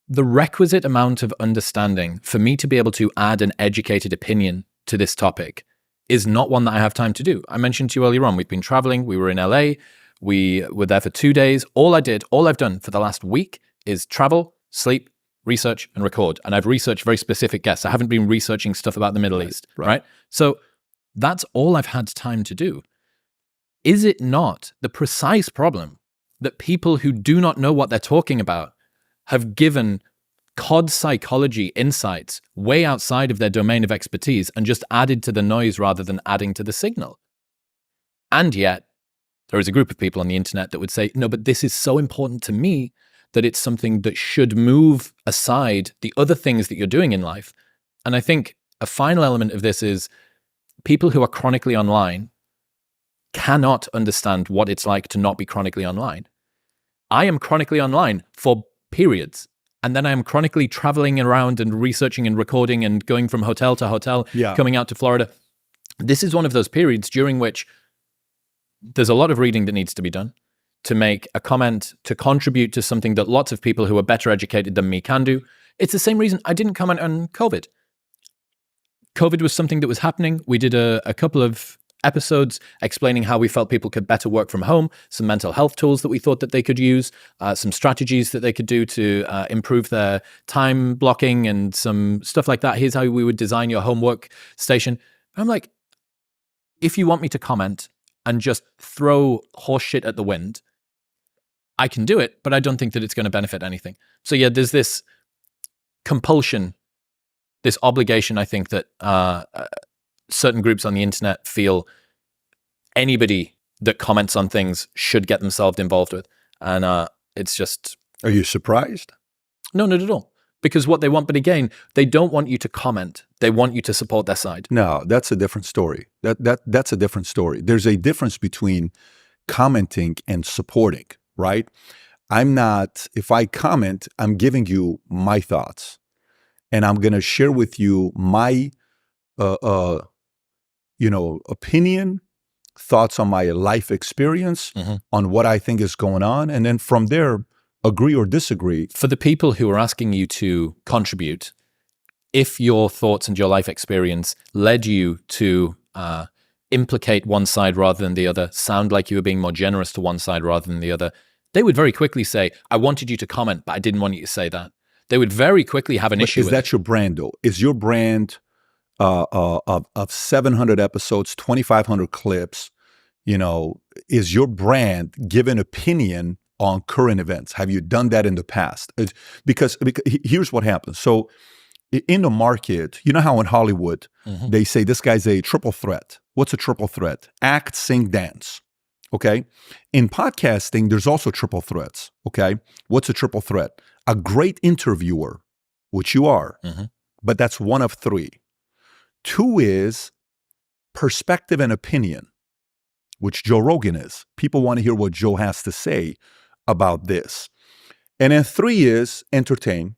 the requisite amount of understanding for me to be able to add an educated opinion to this topic is not one that I have time to do. I mentioned to you earlier on, we've been traveling. We were in LA. We were there for 2 days. All I've done for the last week is travel, sleep, research, and record. And I've researched very specific guests. I haven't been researching stuff about the Middle East, right? So that's all I've had time to do. Is it not the precise problem that people who do not know what they're talking about have given COD psychology insights way outside of their domain of expertise and just added to the noise rather than adding to the signal? And yet, there is a group of people on the internet that would say, no, but this is so important to me that it's something that should move aside the other things that you're doing in life. And I think a final element of this is people who are chronically online cannot understand what it's like to not be chronically online. I am chronically online for periods. And then I am chronically traveling around and researching and recording and going from hotel to hotel, coming out to Florida. This is one of those periods during which there's a lot of reading that needs to be done to make a comment, to contribute to something that lots of people who are better educated than me can do. It's the same reason I didn't comment on COVID. COVID was something that was happening. We did a couple of episodes explaining how we felt people could better work from home, some mental health tools that we thought that they could use, some strategies that they could do to improve their time blocking and some stuff like that. Here's how we would design your homework station. I'm like, if you want me to comment and just throw horse shit at the wind, I can do it, but I don't think that it's going to benefit anything. So yeah, there's this compulsion, this obligation, I think, that certain groups on the internet feel anybody that comments on things should get themselves involved with. And it's just... Are you surprised? No, not at all. Because what they want, but again, they don't want you to comment. They want you to support their side. No, that's a different story. That's a different story. There's a difference between commenting and supporting, right? If I comment, I'm giving you my thoughts. And I'm going to share with you my opinion, thoughts on my life experience, on what I think is going on. And then from there, agree or disagree. For the people who are asking you to contribute, if your thoughts and your life experience led you to implicate one side rather than the other, sound like you were being more generous to one side rather than the other, they would very quickly say, I wanted you to comment, but I didn't want you to say that. They would very quickly have an issue with it. Is that your brand, though? Is your brand of 700 episodes, 2,500 clips, is your brand give an opinion on current events? Have you done that in the past? Because here's what happens. So in the market, you know how in Hollywood, they say this guy's a triple threat. What's a triple threat? Act, sing, dance. Okay. In podcasting, there's also triple threats. Okay. What's a triple threat? A great interviewer, which you are, but that's one of three. Two is perspective and opinion, which Joe Rogan is. People want to hear what Joe has to say about this. And then three is entertain.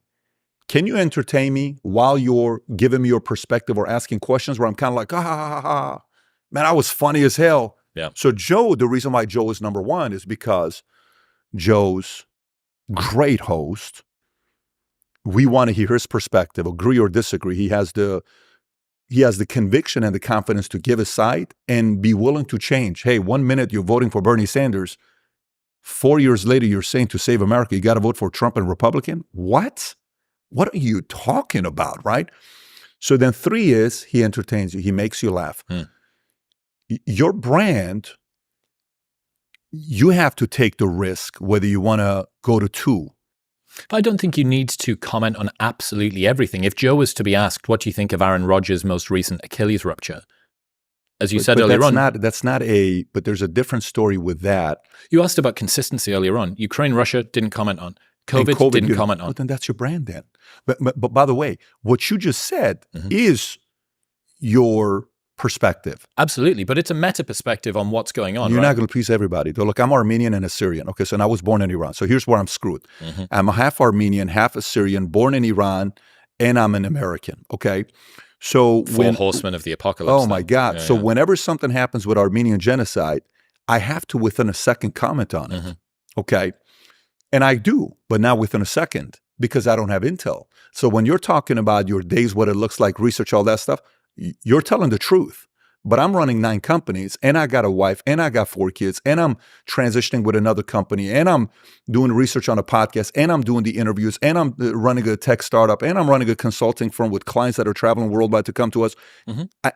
Can you entertain me while you're giving me your perspective or asking questions where I'm kind of like, man, I was funny as hell. Yeah. So Joe, the reason why Joe is number one is because Joe's great host. We want to hear his perspective, agree or disagree. He has the conviction and the confidence to give his side and be willing to change. Hey, 1 minute you're voting for Bernie Sanders. 4 years later, you're saying to save America, you got to vote for Trump and Republican. What? What are you talking about, right? So then three is he entertains you. He makes you laugh. Your brand, you have to take the risk whether you want to go to two. But I don't think you need to comment on absolutely everything. If Joe was to be asked, what do you think of Aaron Rodgers' most recent Achilles rupture? As you said earlier on. But there's a different story with that. You asked about consistency earlier on. Ukraine, Russia, didn't comment on. COVID didn't comment on. But then that's your brand then. But by the way, what you just said is your perspective. Absolutely. But it's a meta perspective on what's going on. You're not going to please everybody. Look, I'm Armenian and Assyrian. Okay, so I was born in Iran. So here's where I'm screwed. I'm half Armenian, half Assyrian, born in Iran, and I'm an American. Okay. So Four horsemen of the apocalypse. Oh my God. So whenever something happens with Armenian genocide, I have to within a second comment on it. Okay. And I do, but not within a second. because I don't have intel. So when you're talking about your days, what it looks like, research, all that stuff, you're telling the truth. But I'm running 9 companies, and I got a wife, and I got 4 kids, and I'm transitioning with another company, and I'm doing research on a podcast, and I'm doing the interviews, and I'm running a tech startup, and I'm running a consulting firm with clients that are traveling worldwide to come to us.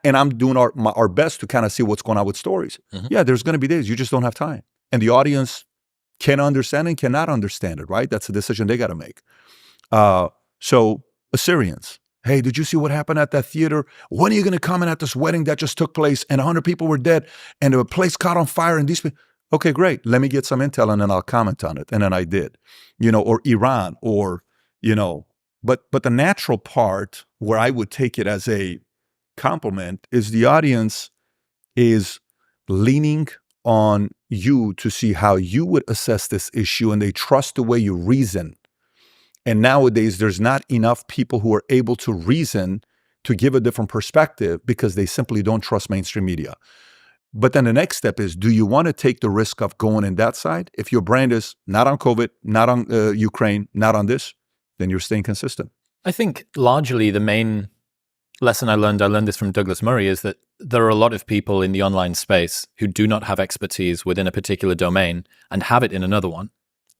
And I'm doing our best to kind of see what's going on with stories. Yeah, there's going to be days you just don't have time. And the audience can understand and cannot understand it, right? That's a decision they got to make. So Assyrians, hey, did you see what happened at that theater? When are you going to comment at this wedding that just took place and 100 people were dead and the place caught on fire and these people? Okay, great. Let me get some intel and then I'll comment on it. And then I did, or Iran or, but the natural part where I would take it as a compliment is the audience is leaning on you to see how you would assess this issue, and they trust the way you reason. And nowadays, there's not enough people who are able to reason to give a different perspective because they simply don't trust mainstream media. But then the next step is, do you want to take the risk of going in that side? If your brand is not on COVID, not on Ukraine, not on this, then you're staying consistent. I think largely the main lesson I learned this from Douglas Murray, is that there are a lot of people in the online space who do not have expertise within a particular domain and have it in another one.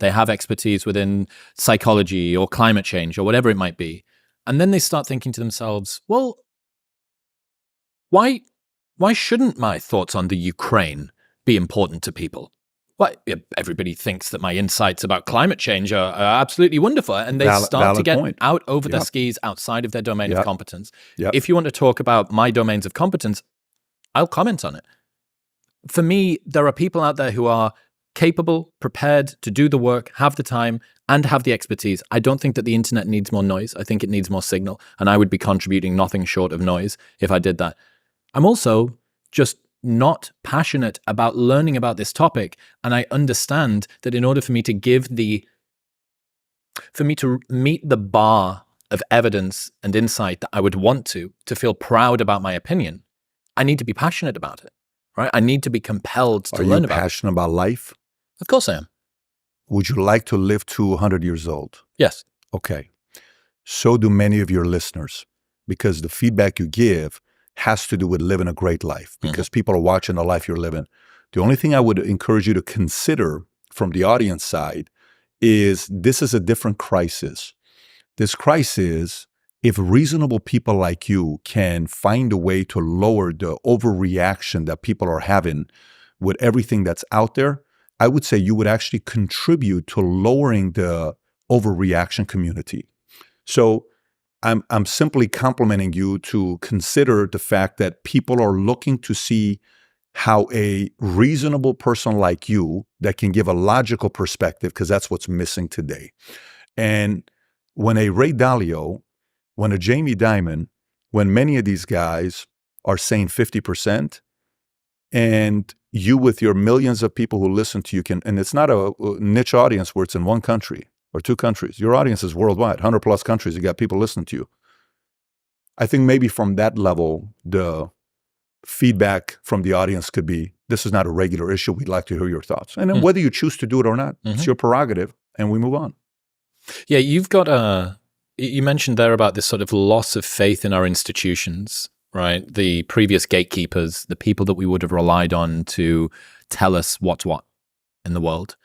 They have expertise within psychology or climate change or whatever it might be. And then they start thinking to themselves, well, why shouldn't my thoughts on the Ukraine be important to people? Why, everybody thinks that my insights about climate change are absolutely wonderful. And they start to get out over their skis outside of their domain of competence. If you want to talk about my domains of competence, I'll comment on it. For me, there are people out there who are capable, prepared to do the work, have the time, and have the expertise. I don't think that the internet needs more noise. I think it needs more signal. And I would be contributing nothing short of noise if I did that. I'm also just not passionate about learning about this topic. And I understand that in order for me to meet the bar of evidence and insight that I would want to feel proud about my opinion, I need to be passionate about it, right? I need to be compelled to learn about it. Are you passionate about life? Of course I am. Would you like to live to 100 years old? Yes. Okay. So do many of your listeners, because the feedback you give has to do with living a great life, because people are watching the life you're living. The only thing I would encourage you to consider from the audience side is this is a different crisis. This crisis, if reasonable people like you can find a way to lower the overreaction that people are having with everything that's out there, I would say you would actually contribute to lowering the overreaction community. So I'm simply complimenting you to consider the fact that people are looking to see how a reasonable person like you that can give a logical perspective, because that's what's missing today. And when a Ray Dalio, when a Jamie Dimon, when many of these guys are saying 50%, and you with your millions of people who listen to you can, and it's not a niche audience where it's in one country or 2 countries. Your audience is worldwide, 100 plus countries. You got people listening to you. I think maybe from that level, the feedback from the audience could be, this is not a regular issue. We'd like to hear your thoughts. And then whether you choose to do it or not, it's your prerogative, and we move on. Yeah, you've got you mentioned there about this sort of loss of faith in our institutions, right? The previous gatekeepers, the people that we would have relied on to tell us what's what in the world.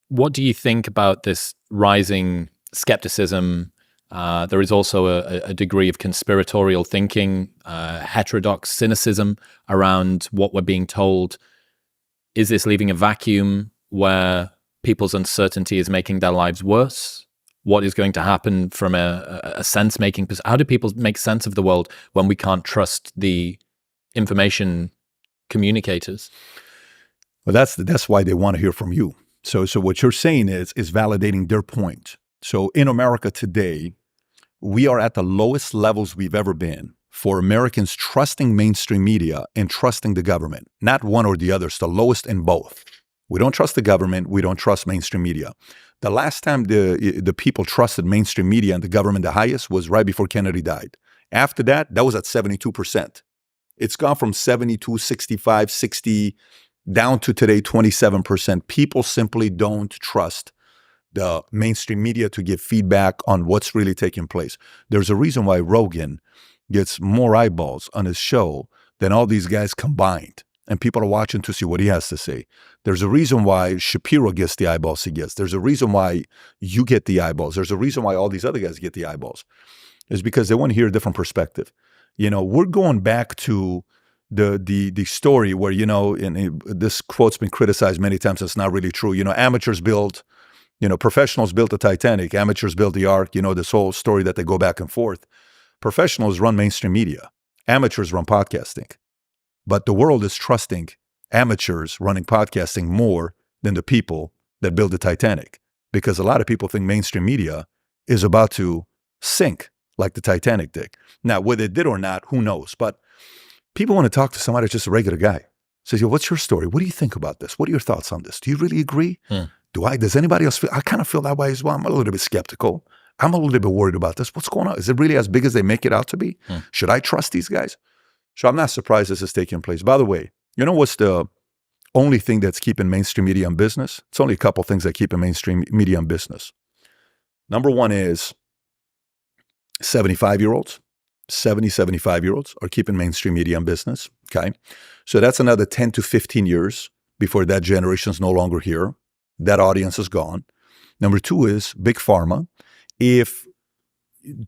What do you think about this rising skepticism? There is also a degree of conspiratorial thinking, heterodox cynicism around what we're being told. Is this leaving a vacuum where people's uncertainty is making their lives worse? What is going to happen from a sense-making perspective? How do people make sense of the world when we can't trust the information communicators? Well, that's why they want to hear from you. So what you're saying is validating their point. So in America today, we are at the lowest levels we've ever been for Americans trusting mainstream media and trusting the government. Not one or the other, it's the lowest in both. We don't trust the government, we don't trust mainstream media. The last time the people trusted mainstream media and the government the highest was right before Kennedy died. After that was at 72%. It's gone from 72, 65, 60, down to today, 27%. People simply don't trust the mainstream media to give feedback on what's really taking place. There's a reason why Rogan gets more eyeballs on his show than all these guys combined. And people are watching to see what he has to say. There's a reason why Shapiro gets the eyeballs he gets. There's a reason why you get the eyeballs. There's a reason why all these other guys get the eyeballs. It's because they want to hear a different perspective. We're going back to the story where, and this quote's been criticized many times. It's not really true. Amateurs build, professionals built the Titanic. Amateurs build the Ark. This whole story that they go back and forth. Professionals run mainstream media. Amateurs run podcasting. But the world is trusting amateurs running podcasting more than the people that build the Titanic. Because a lot of people think mainstream media is about to sink like the Titanic did. Now, whether it did or not, who knows? But people want to talk to somebody, just a regular guy. Says, what's your story? What do you think about this? What are your thoughts on this? Do you really agree? Does anybody else feel? I kind of feel that way as well. I'm a little bit skeptical. I'm a little bit worried about this. What's going on? Is it really as big as they make it out to be? Should I trust these guys? So I'm not surprised this is taking place. By the way, what's the only thing that's keeping mainstream media in business? It's only a couple things that keep mainstream media in business. Number one is 75-year-olds. 75-year-olds are keeping mainstream media in business. Okay. So that's another 10 to 15 years before that generation's no longer here. That audience is gone. Number two is big pharma. If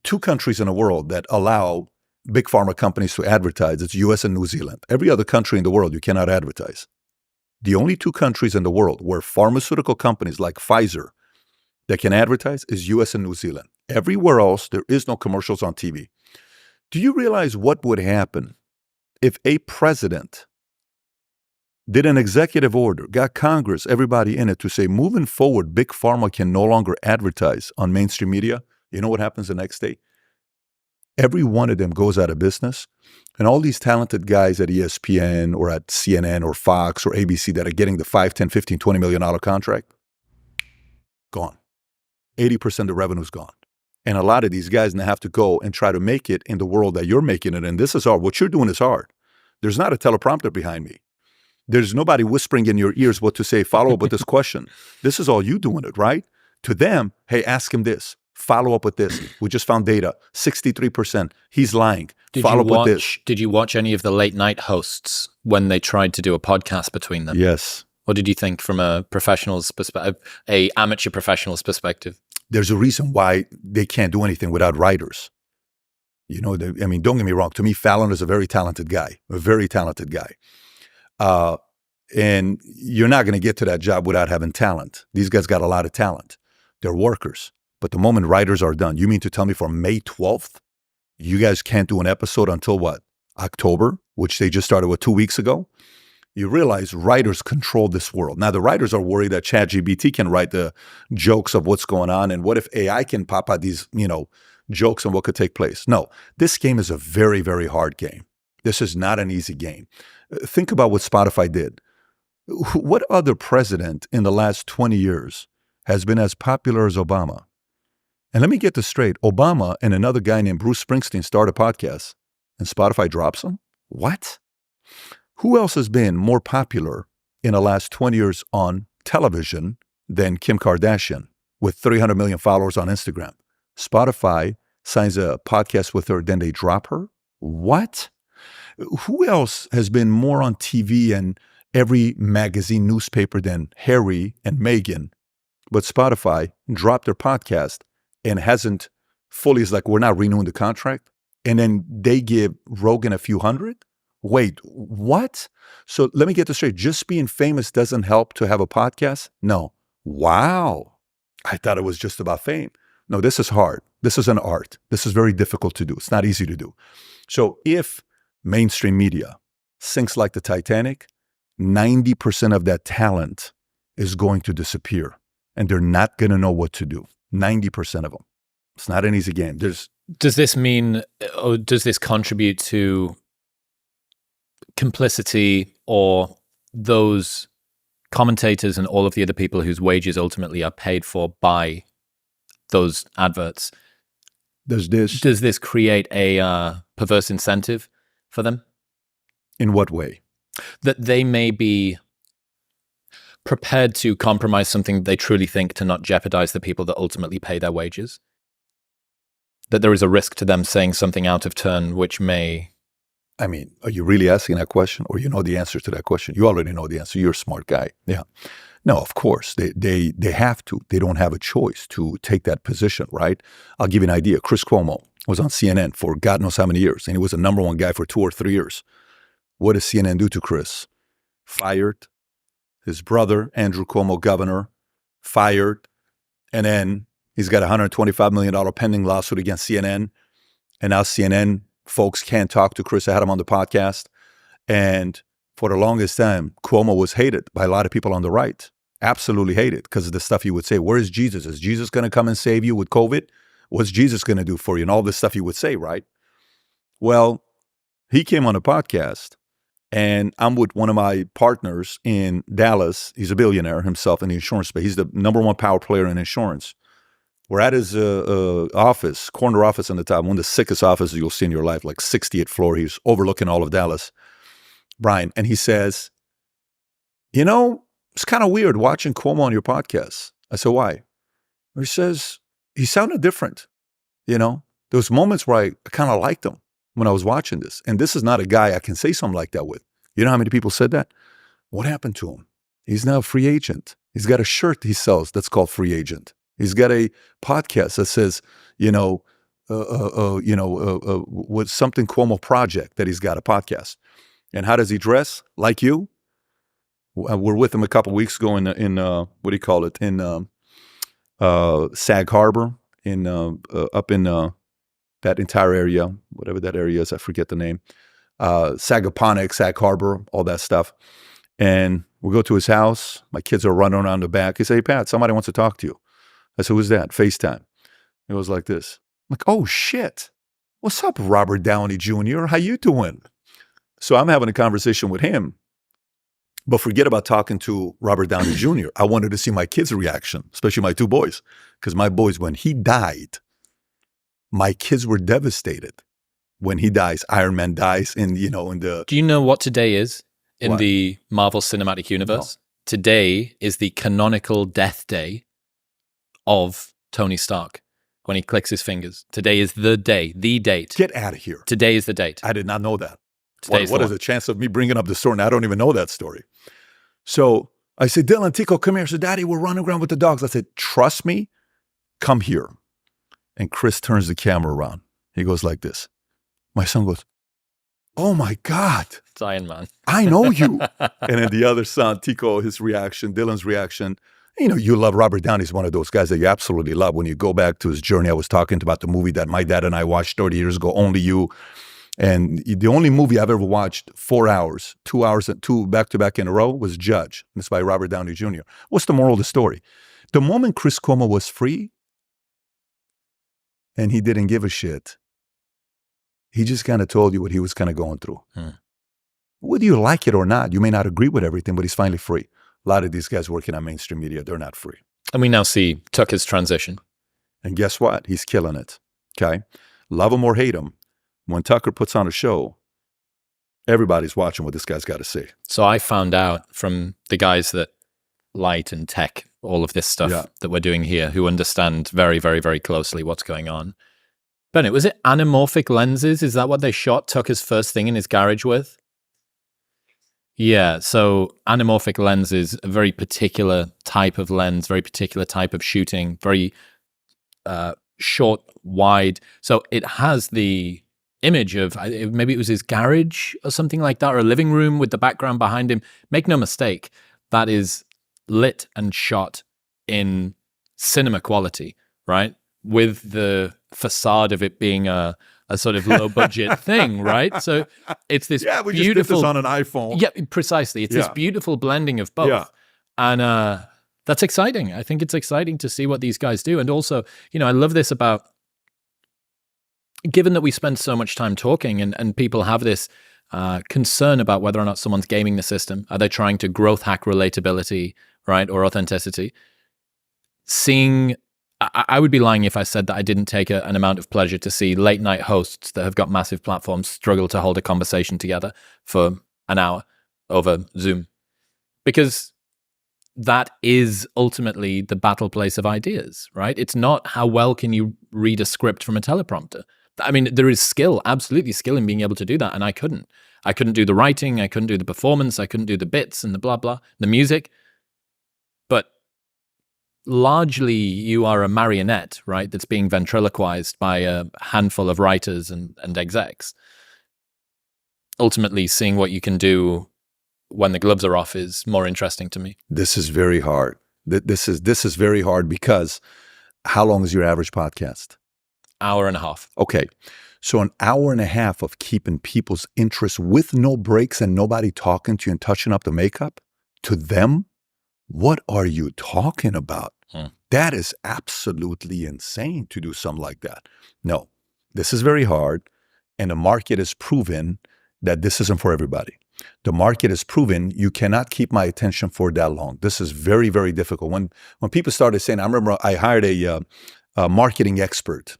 two countries in the world that allow big pharma companies to advertise, it's US and New Zealand. Every other country in the world, you cannot advertise. The only two countries in the world where pharmaceutical companies like Pfizer that can advertise is US and New Zealand. Everywhere else, there is no commercials on TV. Do you realize what would happen if a president did an executive order, got Congress, everybody in it to say, moving forward, big pharma can no longer advertise on mainstream media? You know what happens the next day? Every one of them goes out of business. And all these talented guys at ESPN or at CNN or Fox or ABC that are getting the $5, $10, $15, $20 million contract, gone. 80% of the revenue's gone. And a lot of these guys now have to go and try to make it in the world that you're making it in. This is hard. What you're doing is hard. There's not a teleprompter behind me. There's nobody whispering in your ears what to say. Follow up with this question. This is all you doing it, right? To them, hey, ask him this. Follow up with this. We just found data. 63%. He's lying. Follow up with this. Did you watch any of the late night hosts when they tried to do a podcast between them? Yes. What did you think from a professional's perspective, a amateur professional's perspective? There's a reason why they can't do anything without writers. Don't get me wrong. To me, Fallon is a very talented guy. And you're not going to get to that job without having talent. These guys got a lot of talent. They're workers. But the moment writers are done, you mean to tell me from May 12th, you guys can't do an episode until what? October, which they just started, 2 weeks ago? You realize writers control this world. Now, the writers are worried that ChatGPT can write the jokes of what's going on. And what if AI can pop out these, jokes on what could take place? No, this game is a very, very hard game. This is not an easy game. Think about what Spotify did. What other president in the last 20 years has been as popular as Obama? And let me get this straight. Obama and another guy named Bruce Springsteen start a podcast and Spotify drops them? What? Who else has been more popular in the last 20 years on television than Kim Kardashian with 300 million followers on Instagram? Spotify signs a podcast with her, then they drop her? What? Who else has been more on TV and every magazine, newspaper than Harry and Meghan? But Spotify dropped their podcast and hasn't fully, is like, we're not renewing the contract. And then they give Rogan a few hundred? Wait, what? So let me get this straight. Just being famous doesn't help to have a podcast? No. Wow. I thought it was just about fame. No, this is hard. This is an art. This is very difficult to do. It's not easy to do. So if mainstream media sinks like the Titanic, 90% of that talent is going to disappear and they're not going to know what to do. 90% of them. It's not an easy game. Does this mean, or does this contribute to complicity or those commentators and all of the other people whose wages ultimately are paid for by those adverts? Does this create a perverse incentive for them? In what way? That they may be, prepared to compromise something they truly think to not jeopardize the people that ultimately pay their wages. That there is a risk to them saying something out of turn, which may... I mean, are you really asking that question, or you know the answer to that question? You already know the answer. You're a smart guy. Yeah. No, of course. They have to. They don't have a choice to take that position, right? I'll give you an idea. Chris Cuomo was on CNN for God knows how many years, and he was the number one guy for 2 or 3 years. What does CNN do to Chris? Fired. His brother, Andrew Cuomo, governor, fired. And then he's got a $125 million pending lawsuit against CNN. And now CNN folks can't talk to Chris. I had him on the podcast. And for the longest time, Cuomo was hated by a lot of people on the right. Absolutely hated because of the stuff he would say. Where is Jesus? Is Jesus going to come and save you with COVID? What's Jesus going to do for you? And all this stuff he would say, right? Well, he came on a podcast, and I'm with one of my partners in Dallas. He's a billionaire himself in the insurance space. He's the number one power player in insurance. We're at his office, corner office on the top, one of the sickest offices you'll see in your life, like 60th floor. He's overlooking all of Dallas, Brian. And he says, you know, it's kind of weird watching Cuomo on your podcast. I said, why? He says, he sounded different. You know, there was moments where I kind of liked him when I was watching this. And this is not a guy I can say something like that with. You know how many people said that? What happened to him? He's now a free agent. He's got a shirt he sells that's called Free Agent. He's got a podcast that says, with something Cuomo Project, that he's got a podcast. And how does he dress? Like you? We're with him a couple weeks ago in what do you call it? In Sag Harbor, up in that entire area, whatever that area is, I forget the name. Sagaponic, Sag Harbor, all that stuff. And we go to his house. My kids are running around the back. He said, hey, Pat, somebody wants to talk to you. I said, who's that? FaceTime. It was like this. I'm like, oh, shit. What's up, Robert Downey Jr.? How you doing? So I'm having a conversation with him. But forget about talking to Robert Downey Jr. I wanted to see my kids' reaction, especially my 2 boys. Because my boys, when he died, my kids were devastated. When he dies, Iron Man dies in the... Do you know what today is in What? the Marvel Cinematic Universe? No. Today is the canonical death day of Tony Stark when he clicks his fingers. Today is the day, the date. Get out of here. Today is the date. I did not know that. Today's What the is one. the chance of me bringing up the story? And I don't even know that story. So I said, Dylan, Tico, come here. So Daddy, we're running around with the dogs. I said, trust me, come here. And Chris turns the camera around. He goes like this. My son goes, oh my God, It's Iron Man. I know you. And then the other son, Tico, his reaction, Dylan's reaction. You know, you love Robert Downey. He's one of those guys that you absolutely love. When you go back to his journey, I was talking about the movie that my dad and I watched 30 years ago, Only You. And the only movie I've ever watched 4 hours, 2 hours, 2 back-to-back in a row was Judge. And it's by Robert Downey Jr. What's the moral of the story? The moment Chris Cuomo was free and he didn't give a shit, he just kind of told you what he was kind of going through. Whether you like it or not, you may not agree with everything, but he's finally free. A lot of these guys working on mainstream media, they're not free. And we now see Tucker's transition. And guess what? He's killing it. Okay? Love him or hate him, when Tucker puts on a show, everybody's watching what this guy's got to say. So I found out from the guys that light and tech, all of this stuff that we're doing here, who understand very, very, very closely what's going on. Bennett, was it anamorphic lenses? Is that what they shot Tucker's first thing in his garage with? Yeah, so anamorphic lenses, a very particular type of lens, very particular type of shooting, very short, wide. So it has the image of, maybe it was his garage or something like that, or a living room with the background behind him. Make no mistake, that is lit and shot in cinema quality, right? With the facade of it being a sort of low budget thing, right? So it's this we beautiful, just did this on an iPhone. Yeah, precisely. It's this beautiful blending of both. Yeah. And that's exciting. I think it's exciting to see what these guys do. And also, I love this about, given that we spend so much time talking and people have this concern about whether or not someone's gaming the system. Are they trying to growth hack relatability, right, or authenticity? I would be lying if I said that I didn't take an amount of pleasure to see late night hosts that have got massive platforms struggle to hold a conversation together for an hour over Zoom. Because that is ultimately the battle place of ideas, right? It's not how well can you read a script from a teleprompter. I mean, there is skill, absolutely skill in being able to do that, and I couldn't. I couldn't do the writing, I couldn't do the performance, I couldn't do the bits and the blah, blah, the music. But largely you are a marionette, right? That's being ventriloquized by a handful of writers and execs. Ultimately, seeing what you can do when the gloves are off is more interesting to me. This is very hard. This is very hard because how long is your average podcast? Hour and a half. Okay. So an hour and a half of keeping people's interest with no breaks and nobody talking to you and touching up the makeup, to them, what are you talking about? That is absolutely insane to do something like that. No, this is very hard. And the market has proven that this isn't for everybody. The market has proven you cannot keep my attention for that long. This is very, very difficult. When people started saying, I remember I hired a marketing expert,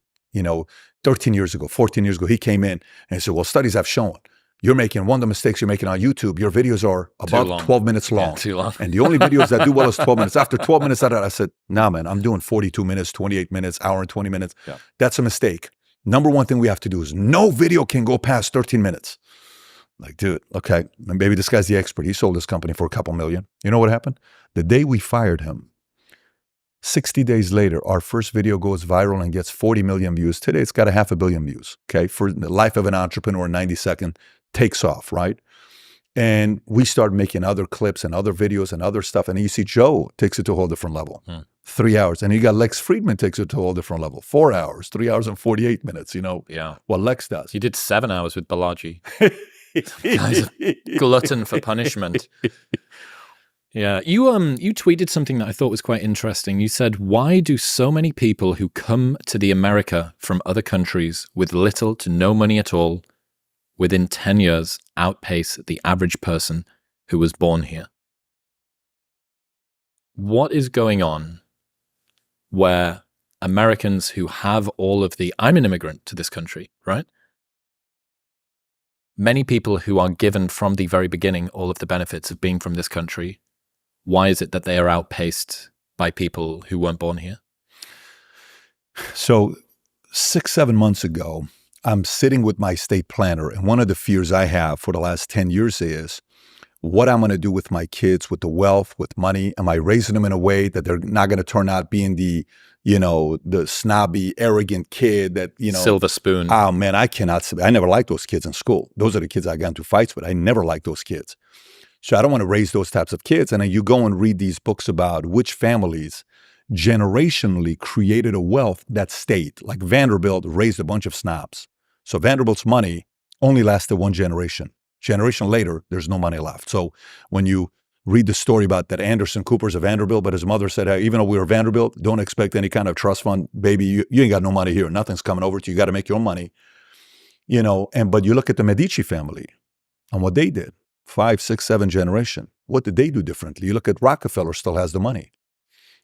13 years ago, 14 years ago. He came in and he said, well, studies have shown you're making one of the mistakes you're making on YouTube. Your videos are about 12 minutes long. Yeah, too long. And the only videos that do well is 12 minutes. After 12 minutes, I said, nah, man, I'm doing 42 minutes, 28 minutes, hour and 20 minutes. Yeah. That's a mistake. Number one thing we have to do is no video can go past 13 minutes. Like, dude, okay, maybe this guy's the expert. He sold his company for a couple million. You know what happened? The day we fired him, 60 days later, our first video goes viral and gets 40 million views. Today, it's got 500 million views, okay? For the life of an entrepreneur, 90 second takes off, right? And we start making other clips and other videos and other stuff. And you see Joe takes it to a whole different level. 3 hours. And you got Lex Friedman takes it to a whole different level. 4 hours, 3 hours and 48 minutes, Yeah. What Lex does. You did 7 hours with Balaji. Guy's a glutton for punishment. Yeah. You tweeted something that I thought was quite interesting. You said, why do so many people who come to the America from other countries with little to no money at all within 10 years outpace the average person who was born here? What is going on where Americans who have all of the, I'm an immigrant to this country, right? Many people who are given from the very beginning all of the benefits of being from this country, why is it that they are outpaced by people who weren't born here? So 6-7 months ago, I'm sitting with my estate planner, and one of the fears I have for the last 10 years is what I'm going to do with my kids, with the wealth, with money. Am I raising them in a way that they're not going to turn out being the snobby, arrogant kid that, silver spoon. Oh man, I never liked those kids in school. Those are the kids I got into fights with. I never liked those kids. So I don't want to raise those types of kids. And then you go and read these books about which families generationally created a wealth that stayed. Like Vanderbilt raised a bunch of snobs. So Vanderbilt's money only lasted one generation. Generation later, there's no money left. So when you read the story about that Anderson Cooper's a Vanderbilt, but his mother said, hey, even though we were Vanderbilt, don't expect any kind of trust fund. Baby, you ain't got no money here. Nothing's coming over to you. You got to make your own money. But you look at the Medici family and what they did, 5, 6, 7 generation. What did they do differently? You look at Rockefeller still has the money.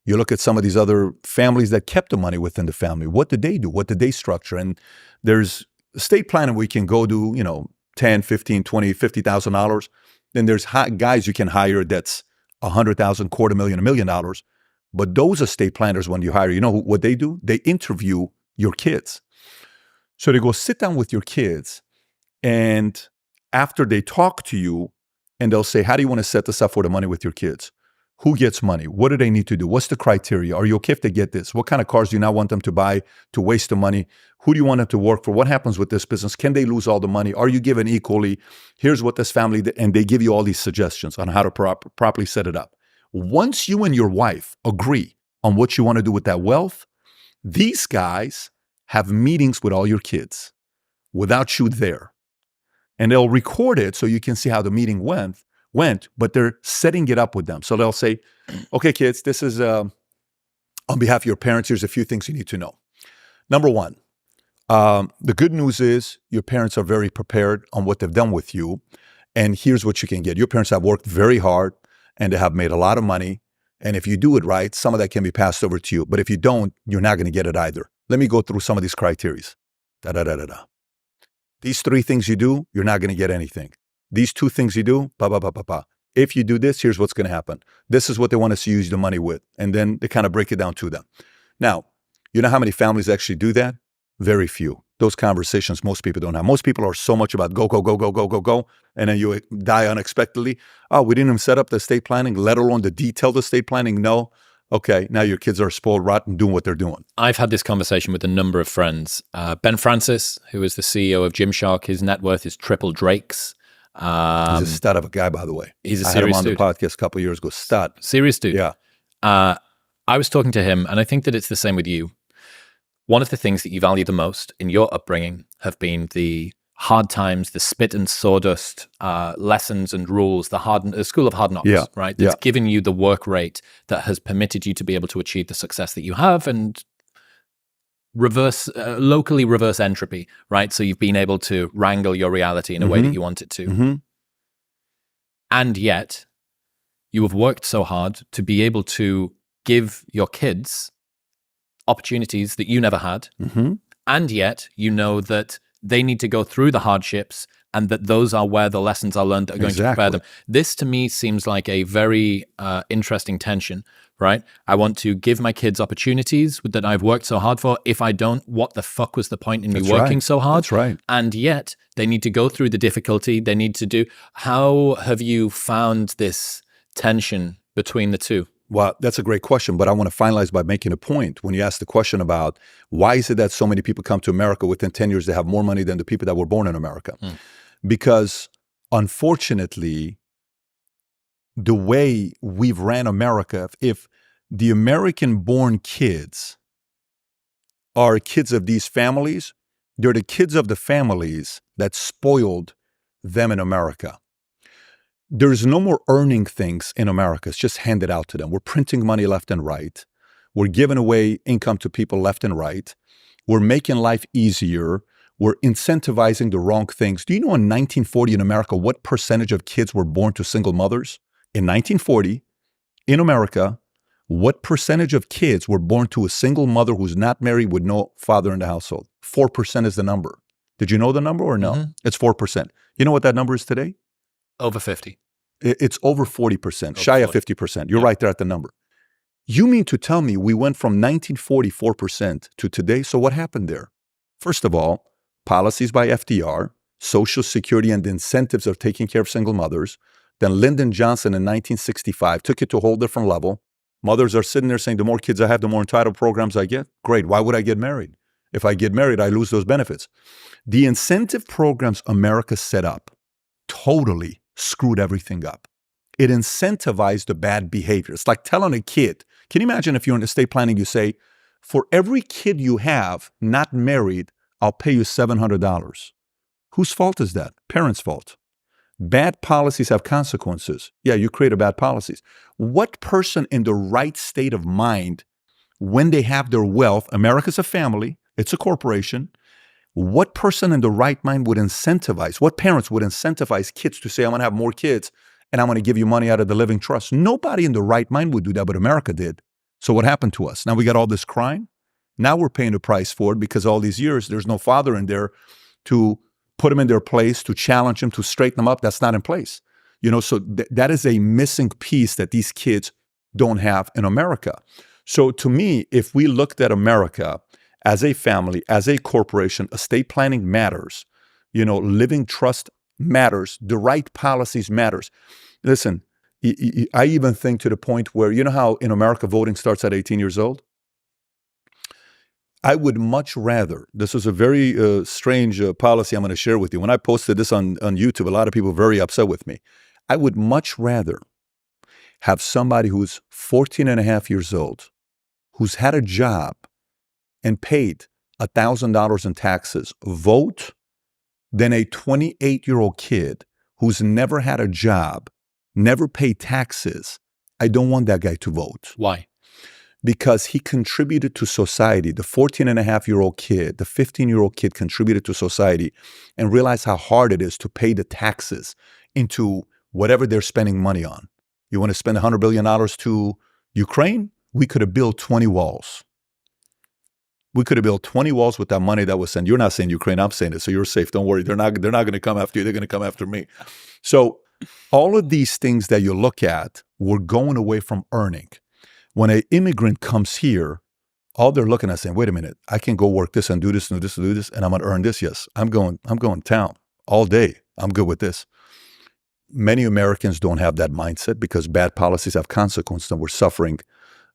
You look at some of these other families that kept the money within the family. What did they do? What did they structure? And there's estate planning we can go do, $10, $15, $20, $50,000. Then there's guys you can hire that's $100,000, $250,000, $1 million. But those estate planners, when you hire, what they do? They interview your kids. So they go sit down with your kids, and after they talk to you, and they'll say, how do you want to set this up for the money with your kids? Who gets money? What do they need to do? What's the criteria? Are you okay if they get this? What kind of cars do you not want them to buy to waste the money? Who do you want them to work for? What happens with this business? Can they lose all the money? Are you given equally? Here's what this family did. And they give you all these suggestions on how to properly set it up. Once you and your wife agree on what you want to do with that wealth, these guys have meetings with all your kids without you there. And they'll record it so you can see how the meeting went, but they're setting it up with them. So they'll say, okay, kids, this is on behalf of your parents, here's a few things you need to know. Number one, the good news is your parents are very prepared on what they've done with you. And here's what you can get. Your parents have worked very hard and they have made a lot of money. And if you do it right, some of that can be passed over to you. But if you don't, you're not going to get it either. Let me go through some of these criteria. These 3 things you do, you're not going to get anything. These 2 things you do, If you do this, here's what's going to happen. This is what they want us to use the money with. And then they kind of break it down to them. Now, you know how many families actually do that? Very few. Those conversations most people don't have. Most people are so much about go, go, go, go, go, go, go. And then you die unexpectedly. Oh, we didn't even set up the estate planning, let alone the detailed estate planning. No. Okay, now your kids are spoiled rotten doing what they're doing. I've had this conversation with a number of friends. Ben Francis, who is the CEO of Gymshark, his net worth is triple Drake's. He's a stud of a guy, by the way. He's a I had him serious on dude. the podcast a couple of years ago. Stud. Serious dude. Yeah. I was talking to him, and I think that it's the same with you. One of the things that you value the most in your upbringing have been the hard times, the spit and sawdust lessons and rules, the school of hard knocks, right? That's given you the work rate that has permitted you to be able to achieve the success that you have and locally reverse entropy, right? So you've been able to wrangle your reality in a way that you want it to. Mm-hmm. And yet you have worked so hard to be able to give your kids opportunities that you never had. Mm-hmm. And yet you know that they need to go through the hardships and that those are where the lessons are learned that are going to prepare them. This to me seems like a very interesting tension, right? I want to give my kids opportunities that I've worked so hard for. If I don't, what the fuck was the point in me working so hard? That's right. And yet they need to go through the difficulty. They need to do. How have you found this tension between the two? Well, that's a great question, but I want to finalize by making a point. When you ask the question about why is it that so many people come to America within 10 years, they have more money than the people that were born in America? Because unfortunately, the way we've ran America, if the American-born kids are kids of these families, they're the kids of the families that spoiled them in America. There's no more earning things in America. It's just handed out to them. We're printing money left and right. We're giving away income to people left and right. We're making life easier. We're incentivizing the wrong things. Do you know in 1940 in America, what percentage of kids were born to single mothers? In 1940, in America, what percentage of kids were born to a single mother who's not married with no father in the household? 4% is the number. Did you know the number or no? Mm-hmm. It's 4%. You know what that number is today? Over 50. It's over 40%, shy of 50%. You're right there at the number. You mean to tell me we went from 1944% to today? So what happened there? First of all, policies by FDR, Social Security and the incentives of taking care of single mothers. Then Lyndon Johnson in 1965 took it to a whole different level. Mothers are sitting there saying, the more kids I have, the more entitled programs I get. Great. Why would I get married? If I get married, I lose those benefits. The incentive programs America set up totally screwed everything up. It incentivized the bad behavior. It's like telling a kid, can you imagine if you're in estate planning, you say, for every kid you have not married, I'll pay you $700. Whose fault is that? Parents' fault. Bad policies have consequences. Yeah, you create bad policies. What person in the right state of mind, when they have their wealth, America's a family, it's a corporation, what person in the right mind would incentivize, what parents would incentivize kids to say, I'm going to have more kids and I'm going to give you money out of the living trust? Nobody in the right mind would do that, but America did. So what happened to us? Now we got all this crime. Now we're paying the price for it because all these years, there's no father in there to put them in their place, to challenge them, to straighten them up. That's not in place. You know, so that is a missing piece that these kids don't have in America. So to me, if we looked at America as a family, as a corporation, estate planning matters. You know, living trust matters. The right policies matters. Listen, I even think to the point where, you know how in America voting starts at 18 years old? I would much rather, this is a very strange policy I'm going to share with you. When I posted this on YouTube, a lot of people were very upset with me. I would much rather have somebody who's 14 and a half years old, who's had a job and paid $1,000 in taxes vote than a 28-year-old kid who's never had a job, never paid taxes. I don't want that guy to vote. Why? Because he contributed to society. The 14-and-a-half-year-old kid, the 15-year-old kid contributed to society and realized how hard it is to pay the taxes into whatever they're spending money on. You want to spend $100 billion to Ukraine? We could have built 20 walls. We could have built 20 walls with that money that was sent. You're not saying Ukraine, I'm saying it, so you're safe. Don't worry. They're not going to come after you. They're going to come after me. So all of these things that you look at, we're going away from earning. When an immigrant comes here, all they're looking at saying, wait a minute, I can go work this and do this and do this and do this, and I'm going to earn this. Yes, I'm going town all day. I'm good with this. Many Americans don't have that mindset because bad policies have consequences, and we're suffering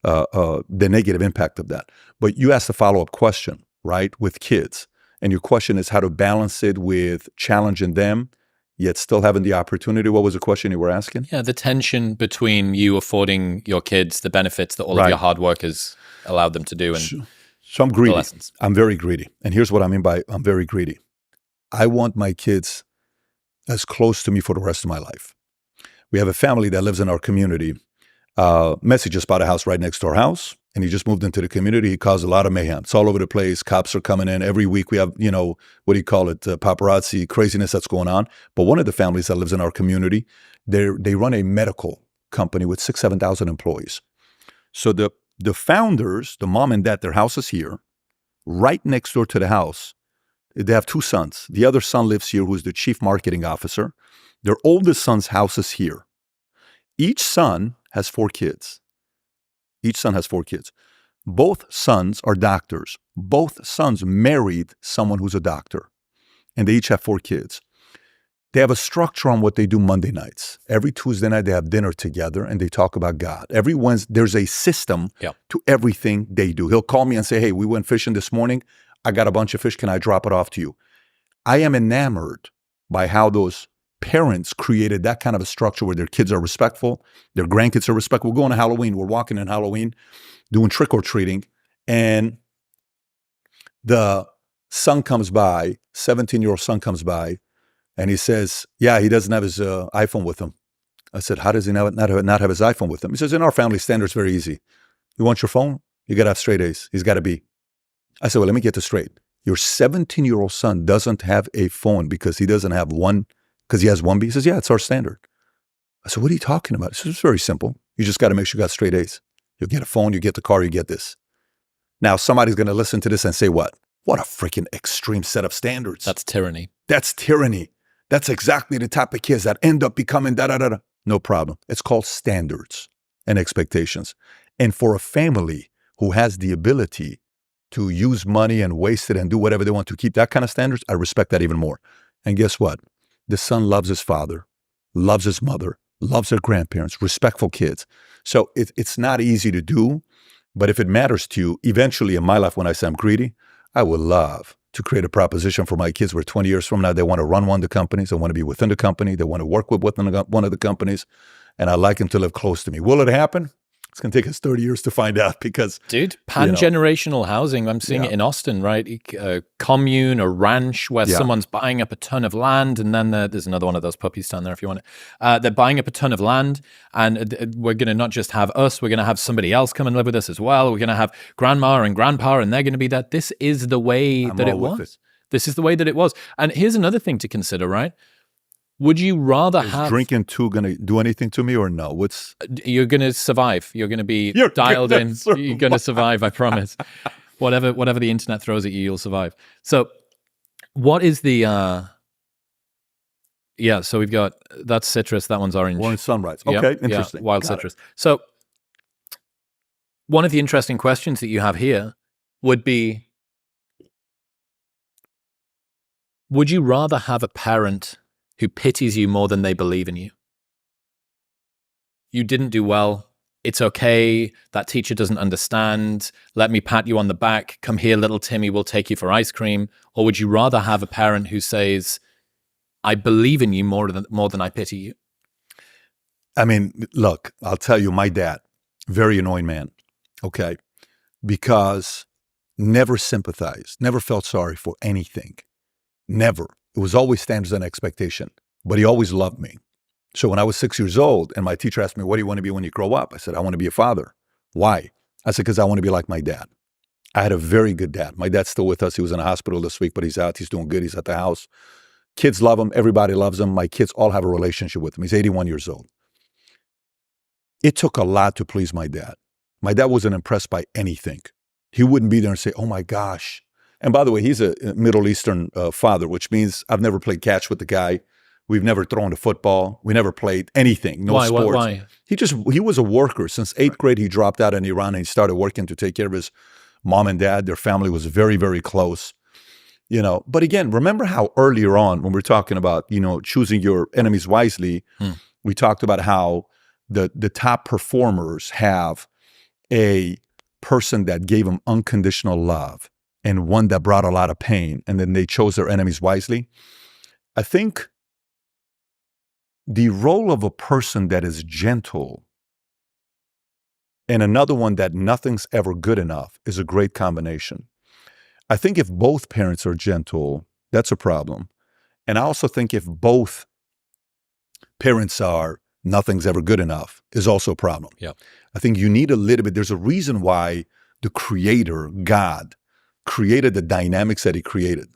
the negative impact of that. But you asked a follow-up question, right, with kids. And your question is how to balance it with challenging them, yet still having the opportunity. What was the question you were asking? Yeah, the tension between you affording your kids the benefits that all of your hard work has allowed them to do. And so I'm greedy. I'm very greedy. And here's what I mean by I'm very greedy. I want my kids as close to me for the rest of my life. We have a family that lives in our community. Messi just bought a house right next to our house, and he just moved into the community. He caused a lot of mayhem. It's all over the place. Cops are coming in. Every week we have, what do you call it, paparazzi craziness that's going on. But one of the families that lives in our community, they run a medical company with 6,000, 7,000 employees. So the founders, the mom and dad, their house is here. Right next door to the house, they have 2 sons. The other son lives here, who's the chief marketing officer. Their oldest son's house is here. Each son has 4 kids. Each son has 4 kids. Both sons are doctors. Both sons married someone who's a doctor. And they each have 4 kids. They have a structure on what they do Monday nights. Every Tuesday night, they have dinner together and they talk about God. Every Wednesday, there's a system to everything they do. He'll call me and say, hey, we went fishing this morning. I got a bunch of fish. Can I drop it off to you? I am enamored by how those parents created that kind of a structure where their kids are respectful, their grandkids are respectful. We're going to Halloween. We're walking in Halloween, doing trick-or-treating, and the son comes by, 17-year-old son comes by, and he says, yeah, he doesn't have his iPhone with him. I said, how does he not have his iPhone with him? He says, in our family, standard's very easy. You want your phone? You got to have straight A's. He's got to be. I said, well, let me get this straight. Your 17-year-old son doesn't have a phone because he doesn't have one, because he has one B? He says, yeah, it's our standard. I said, what are you talking about? He says, it's very simple. You just got to make sure you got straight A's. You'll get a phone, you get the car, you get this. Now, somebody's going to listen to this and say, what? What a freaking extreme set of standards. That's tyranny. That's tyranny. That's exactly the type of kids that end up becoming da-da-da-da. No problem. It's called standards and expectations. And for a family who has the ability to use money and waste it and do whatever they want to keep that kind of standards, I respect that even more. And guess what? The son loves his father, loves his mother, loves their grandparents, respectful kids. So it's not easy to do, but if it matters to you, eventually in my life, when I say I'm greedy, I would love to create a proposition for my kids where 20 years from now, they want to run one of the companies, they want to be within the company, they want to work with one of the companies, and I'd like them to live close to me. Will it happen? It's going to take us 30 years to find out because... Dude, pan-generational housing. I'm seeing it in Austin, right? A commune, a ranch where someone's buying up a ton of land, and then there's another one of those puppies down there if you want it. They're buying up a ton of land, and we're going to not just have us, we're going to have somebody else come and live with us as well. We're going to have grandma and grandpa, and they're going to be there. This is the way that it was. This is the way that it was. And here's another thing to consider, right? Would you rather have... Is drinking too going to do anything to me or no? You're going to survive. You're going to be dialed in. You're going to survive, I promise. Whatever the internet throws at you, you'll survive. So what is the... so we've got... That's citrus. That one's orange. Orange sunrise. Okay, interesting. Yeah, wild citrus. So one of the interesting questions that you have here would be, would you rather have a parent who pities you more than they believe in you? You didn't do well. It's okay. That teacher doesn't understand. Let me pat you on the back. Come here, little Timmy, we'll take you for ice cream. Or would you rather have a parent who says, I believe in you more than I pity you? I mean, look, I'll tell you, my dad, very annoying man, okay? Because never sympathized, never felt sorry for anything. Never. It was always standards and expectation, but he always loved me. So when I was 6 years old and my teacher asked me, what do you want to be when you grow up? I said, I want to be a father. Why? I said, because I want to be like my dad. I had a very good dad. My dad's still with us. He was in a hospital this week, but he's out. He's doing good. He's at the house. Kids love him. Everybody loves him. My kids all have a relationship with him. He's 81 years old. It took a lot to please my dad. My dad wasn't impressed by anything. He wouldn't be there and say, oh my gosh. And by the way, he's a Middle Eastern father, which means I've never played catch with the guy. We've never thrown a football. We never played anything. No Why? sports. Why? He was a worker. Since 8th grade, he dropped out in Iran and he started working to take care of his mom and dad. Their family was very, very close. But again, remember how earlier on when we're talking about, choosing your enemies wisely, we talked about how the top performers have a person that gave them unconditional love and one that brought a lot of pain, and then they chose their enemies wisely. I think the role of a person that is gentle and another one that nothing's ever good enough is a great combination. I think if both parents are gentle, that's a problem. And I also think if both parents are nothing's ever good enough is also a problem. Yeah. I think you need a little bit. There's a reason why the Creator, God, created the dynamics that He created.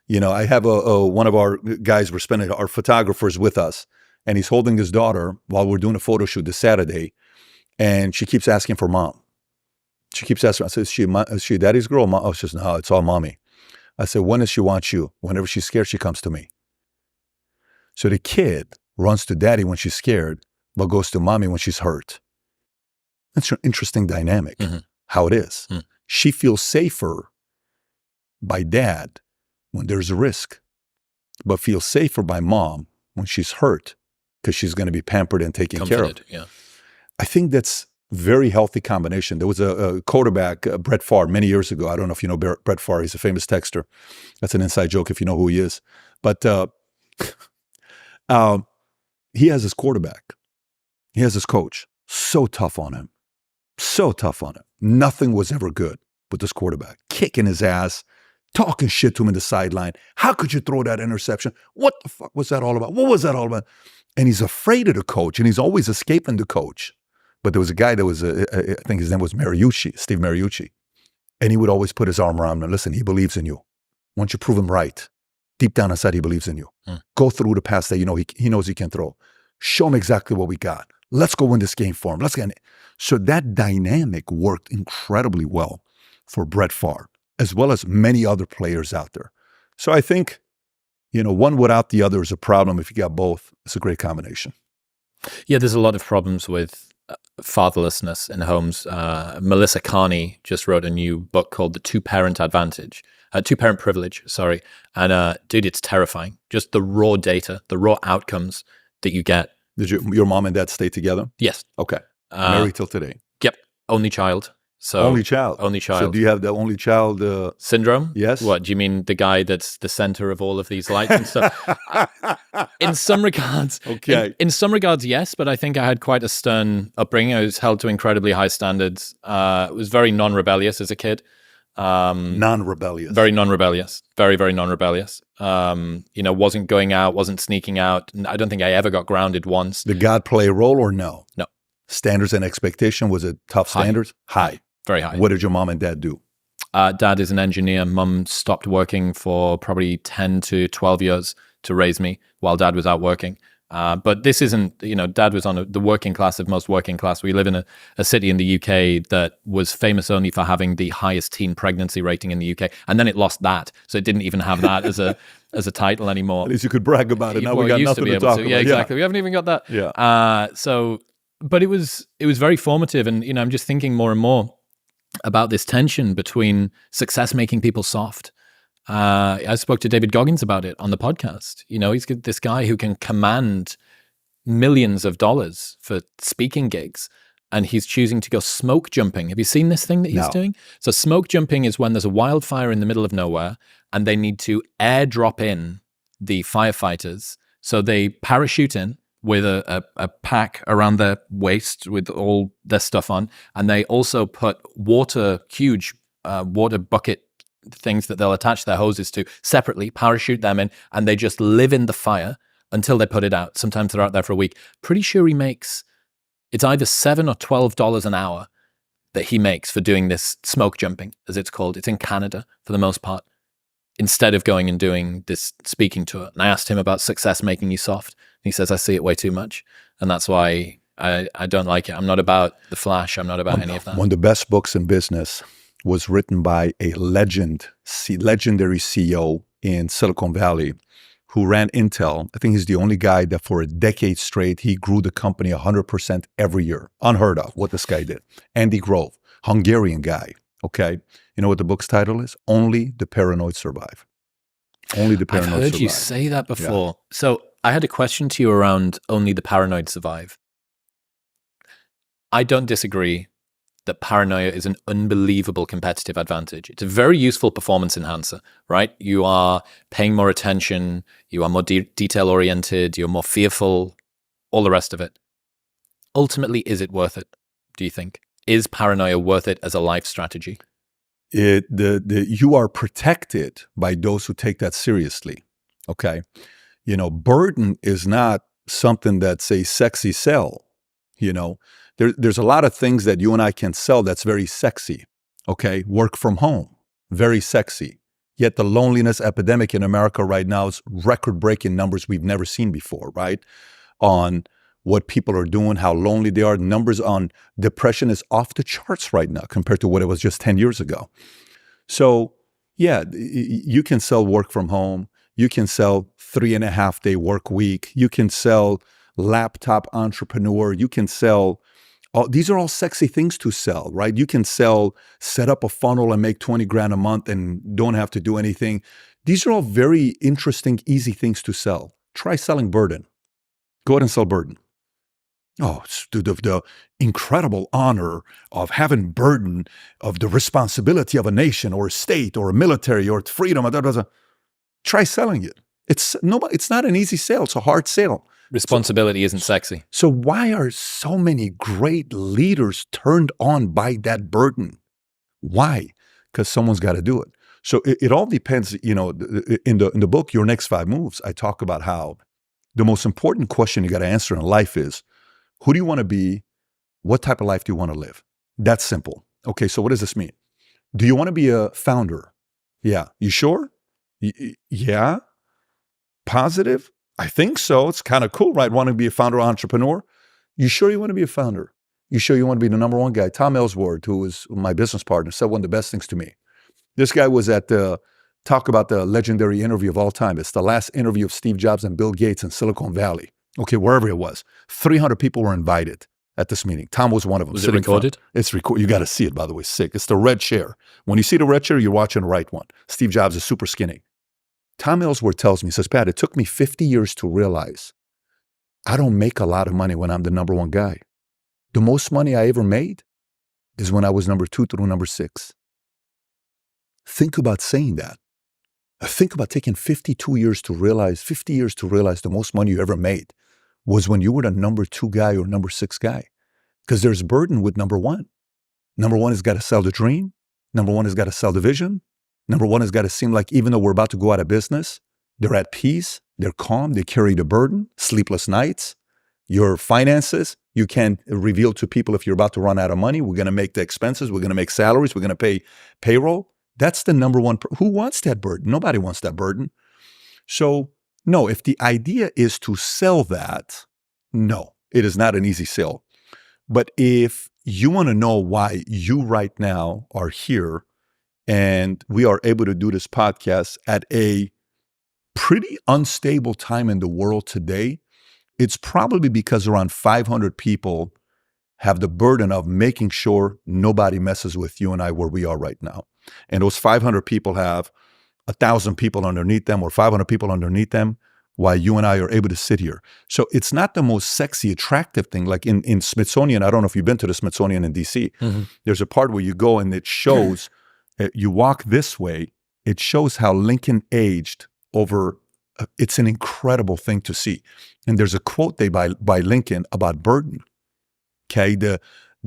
I have one of our guys, we're spending, our photographers with us, and he's holding his daughter while we're doing a photo shoot this Saturday, and she keeps asking for mom. She keeps asking, I said, is she daddy's girl? Mom? Oh, she says, no, it's all mommy. I said, when does she want you? Whenever she's scared, she comes to me. So the kid runs to daddy when she's scared, but goes to mommy when she's hurt. That's an interesting dynamic, how it is. She feels safer by dad when there's a risk, but feels safer by mom when she's hurt because she's going to be pampered and taken care of. Yeah. I think that's very healthy combination. There was a quarterback, Brett Favre, many years ago. I don't know if you know Brett Favre. He's a famous texter. That's an inside joke if you know who he is. But he has his quarterback. He has his coach. So tough on him. So tough on him. Nothing was ever good with this quarterback. Kicking his ass, talking shit to him in the sideline. How could you throw that interception? What the fuck was that all about? What was that all about? And he's afraid of the coach, and he's always escaping the coach. But there was a guy that was, I think his name was Steve Mariucci. And he would always put his arm around him. Listen, he believes in you. Why don't you prove him right? Deep down inside, he believes in you. Go through the pass that he knows he can throw. Show him exactly what we got. Let's go win this game for him. Let's get it. So that dynamic worked incredibly well for Brett Favre, as well as many other players out there. So I think, one without the other is a problem. If you got both, it's a great combination. Yeah, there's a lot of problems with fatherlessness in homes. Melissa Carney just wrote a new book called The Two-Parent Privilege, sorry. And dude, it's terrifying. Just the raw data, the raw outcomes that you get. Did your mom and dad stay together? Yes. Okay. Married till today? Yep. Only child. So only child. So do you have the only child syndrome? Yes. What do you mean? The guy that's the center of all of these lights and stuff. In some regards, okay. In some regards, yes. But I think I had quite a stern upbringing. I was held to incredibly high standards. Was very non-rebellious as a kid. Non-rebellious. Very non-rebellious. Very, very non-rebellious. Wasn't going out, wasn't sneaking out. I don't think I ever got grounded once. Did God play a role or no? No. Standards and expectation, was it tough standards? High. Very high. What did your mom and dad do? Dad is an engineer. Mum stopped working for probably 10 to 12 years to raise me while dad was out working. But this isn't, dad was on the working class of most working class. We live in a city in the UK that was famous only for having the highest teen pregnancy rating in the UK. And then it lost that. So it didn't even have that as a title anymore. At least you could brag about it. Now we got nothing to talk about. Yeah, exactly. We haven't even got that. Yeah. But it was very formative. And, I'm just thinking more and more about this tension between success making people soft. I spoke to David Goggins about it on the podcast. He's this guy who can command millions of dollars for speaking gigs, and he's choosing to go smoke jumping. Have you seen this thing that he's doing? So smoke jumping is when there's a wildfire in the middle of nowhere, and they need to airdrop in the firefighters. So they parachute in with a pack around their waist with all their stuff on, and they also put huge water bucket things that they'll attach their hoses to separately, parachute them in, and they just live in the fire until they put it out. Sometimes they're out there for a week. Pretty sure he makes, it's either $7 or $12 an hour that he makes for doing this smoke jumping, as it's called. It's in Canada for the most part, instead of going and doing this speaking tour. And I asked him about success making you soft. He says, I see it way too much. And that's why I don't like it. I'm not about the flash. I'm not about any of that. One of the best books in business was written by a legendary CEO in Silicon Valley who ran Intel. I think he's the only guy that for a decade straight, he grew the company 100% every year. Unheard of what this guy did. Andy Grove, Hungarian guy. Okay. You know what the book's title is? Only the Paranoid Survive. Only the Paranoid I've heard Survive. you say that before. Yeah. So I had a question to you around Only the Paranoid Survive. I don't disagree that paranoia is an unbelievable competitive advantage. It's a very useful performance enhancer, right? You are paying more attention, you are more detail-oriented, you're more fearful, all the rest of it. Ultimately, is it worth it, do you think? Is paranoia worth it as a life strategy? You are protected by those who take that seriously, okay? You know, burden is not something that's a sexy sell, you know? There's a lot of things that you and I can sell that's very sexy, okay? Work from home, very sexy. Yet the loneliness epidemic in America right now is record-breaking numbers we've never seen before, right? On what people are doing, how lonely they are. Numbers on depression is off the charts right now compared to what it was just 10 years ago. So, yeah, you can sell work from home. You can sell 3.5-day work week. You can sell laptop entrepreneur. You can sell these are all sexy things to sell, right? You can set up a funnel and make 20 grand a month and don't have to do anything. These are all very interesting, easy things to sell. Try selling burden. Go ahead and sell burden. Oh, it's the incredible honor of having burden of the responsibility of a nation or a state or a military or freedom. Try selling it. It's not an easy sale. It's a hard sale. Responsibility isn't sexy. So why are so many great leaders turned on by that burden? Why? Because someone's got to do it. So it all depends. You know, in the book, Your Next 5 Moves, I talk about how the most important question you got to answer in life is, who do you want to be? What type of life do you want to live? That's simple. Okay, so what does this mean? Do you want to be a founder? Yeah. You sure? Yeah. Positive? I think so. It's kind of cool, right? Want to be a founder or entrepreneur? You sure you want to be a founder? You sure you want to be the number one guy? Tom Ellsworth, who was my business partner, said one of the best things to me. This guy was at talk about the legendary interview of all time. It's the last interview of Steve Jobs and Bill Gates in Silicon Valley. Okay, wherever it was. 300 people were invited at this meeting. Tom was one of them. Was it recorded? It's recorded. You got to see it, by the way. Sick. It's the red chair. When you see the red chair, you're watching the right one. Steve Jobs is super skinny. Tom Ellsworth tells me, says, Pat, it took me 50 years to realize I don't make a lot of money when I'm the number one guy. The most money I ever made is when I was number 2 through number 6. Think about saying that. Think about taking 50 years to realize the most money you ever made was when you were the number 2 guy or number 6 guy. Because there's burden with number 1. Number 1 has got to sell the dream. Number 1 has got to sell the vision. Number 1 has got to seem like even though we're about to go out of business, they're at peace, they're calm, they carry the burden, sleepless nights. Your finances, you can't reveal to people if you're about to run out of money. We're going to make the expenses. We're going to make salaries. We're going to pay payroll. That's the number 1. Who wants that burden? Nobody wants that burden. So no, if the idea is to sell that, no, it is not an easy sell. But if you want to know why you right now are here and we are able to do this podcast at a pretty unstable time in the world today, it's probably because around 500 people have the burden of making sure nobody messes with you and I where we are right now. And those 500 people have 1,000 people underneath them or 500 people underneath them while you and I are able to sit here. So it's not the most sexy, attractive thing. Like in Smithsonian, I don't know if you've been to the Smithsonian in DC. Mm-hmm. There's a part where you go and it shows, you walk this way, it shows how Lincoln aged over, it's an incredible thing to see. And there's a quote by Lincoln about burden. Okay, the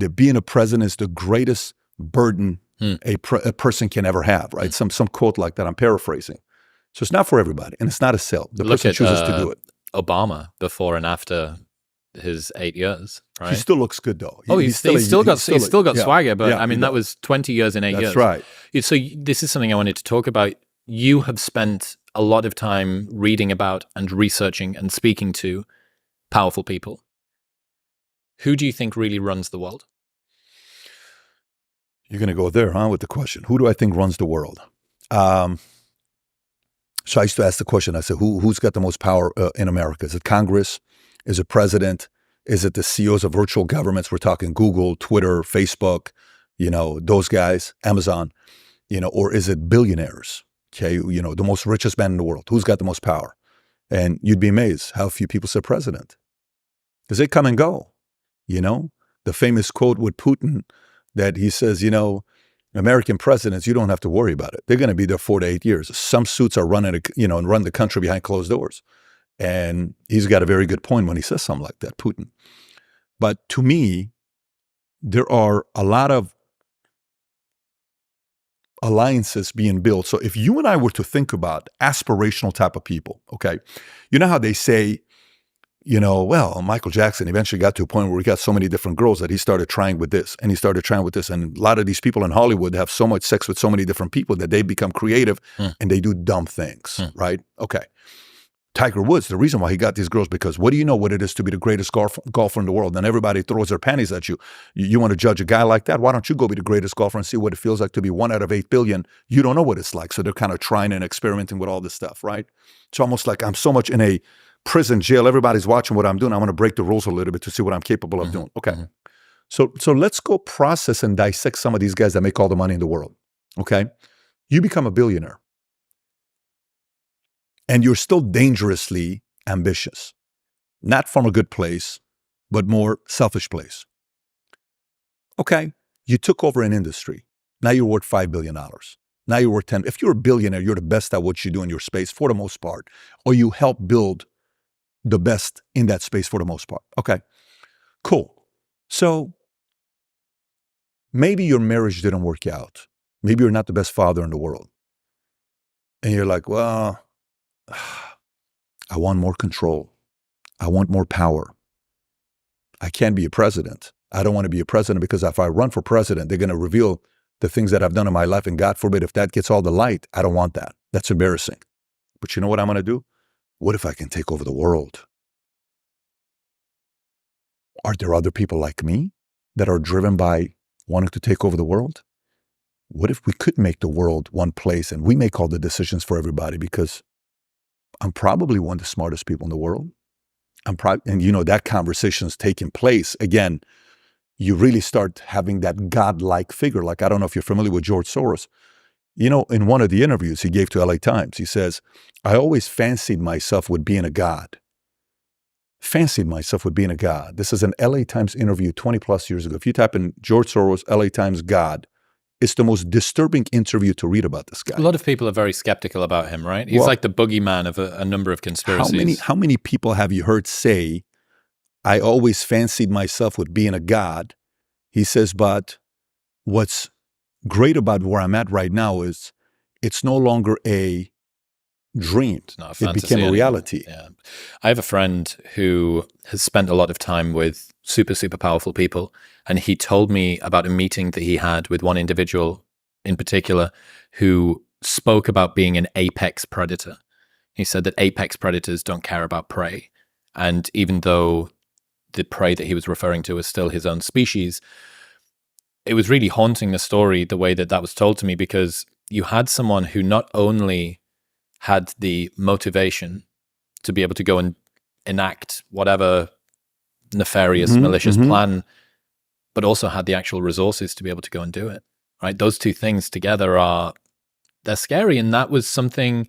being a president is the greatest burden a person can ever have, right? Some quote like that, I'm paraphrasing. So it's not for everybody, and it's not a sell. The person chooses to do it. Obama before and after his 8 years, right? He still looks good though. He's still got swagger, but I mean that was 20 years in 8 years. That's right. So this is something I wanted to talk about. You have spent a lot of time reading about and researching and speaking to powerful people. Who do you think really runs the world? You're going to go there, huh, with the question. Who do I think runs the world? So I used to ask the question, I said, who's got the most power in America? Is it Congress? Is it president? Is it the CEOs of virtual governments? We're talking Google, Twitter, Facebook, those guys, Amazon, or is it billionaires? Okay, the most richest man in the world. Who's got the most power? And you'd be amazed how few people say president. Because they come and go, The famous quote with Putin that he says, American presidents, you don't have to worry about it. They're going to be there 4 to 8 years. Some suits are running, and run the country behind closed doors. And he's got a very good point when he says something like that, Putin. But to me, there are a lot of alliances being built. So if you and I were to think about aspirational type of people, okay, you know how they say, well, Michael Jackson eventually got to a point where he got so many different girls that he started trying with this and he started trying with this. And a lot of these people in Hollywood have so much sex with so many different people that they become creative and they do dumb things, right? Okay. Tiger Woods, the reason why he got these girls, because what do you know what it is to be the greatest golfer in the world? And everybody throws their panties at you. You want to judge a guy like that? Why don't you go be the greatest golfer and see what it feels like to be 1 out of 8 billion? You don't know what it's like. So they're kind of trying and experimenting with all this stuff, right? It's almost like I'm so much in a prison jail. Everybody's watching what I'm doing. I want to break the rules a little bit to see what I'm capable of doing. Okay. So let's go process and dissect some of these guys that make all the money in the world. Okay. You become a billionaire. And you're still dangerously ambitious. Not from a good place, but more selfish place. Okay, you took over an industry. Now you're worth $5 billion. Now you're worth 10. If you're a billionaire, you're the best at what you do in your space for the most part, or you help build the best in that space for the most part. Okay, cool. So maybe your marriage didn't work out. Maybe you're not the best father in the world. And you're like, well, I want more control. I want more power. I can't be a president. I don't want to be a president because if I run for president, they're going to reveal the things that I've done in my life. And God forbid, if that gets all the light, I don't want that. That's embarrassing. But you know what I'm going to do? What if I can take over the world? Are there other people like me that are driven by wanting to take over the world? What if we could make the world one place and we make all the decisions for everybody? Because I'm probably one of the smartest people in the world. And that conversation's taking place. Again, you really start having that godlike figure. Like, I don't know if you're familiar with George Soros. In one of the interviews he gave to LA Times, he says, I always fancied myself with being a god. Fancied myself with being a god. This is an LA Times interview 20 plus years ago. If you type in George Soros, LA Times God, it's the most disturbing interview to read about this guy. A lot of people are very skeptical about him, right? He's like the boogeyman of a number of conspiracies. How many people have you heard say, I always fancied myself with being a god? He says, but what's great about where I'm at right now is it's no longer a dream. It's not a fantasy it became a reality. Yeah. I have a friend who has spent a lot of time with super, super powerful people. And he told me about a meeting that he had with one individual in particular who spoke about being an apex predator. He said that apex predators don't care about prey. And even though the prey that he was referring to was still his own species, it was really haunting the story, the way that was told to me, because you had someone who not only had the motivation to be able to go and enact whatever nefarious, malicious plan, but also had the actual resources to be able to go and do it, right? Those two things together they're scary. And that was something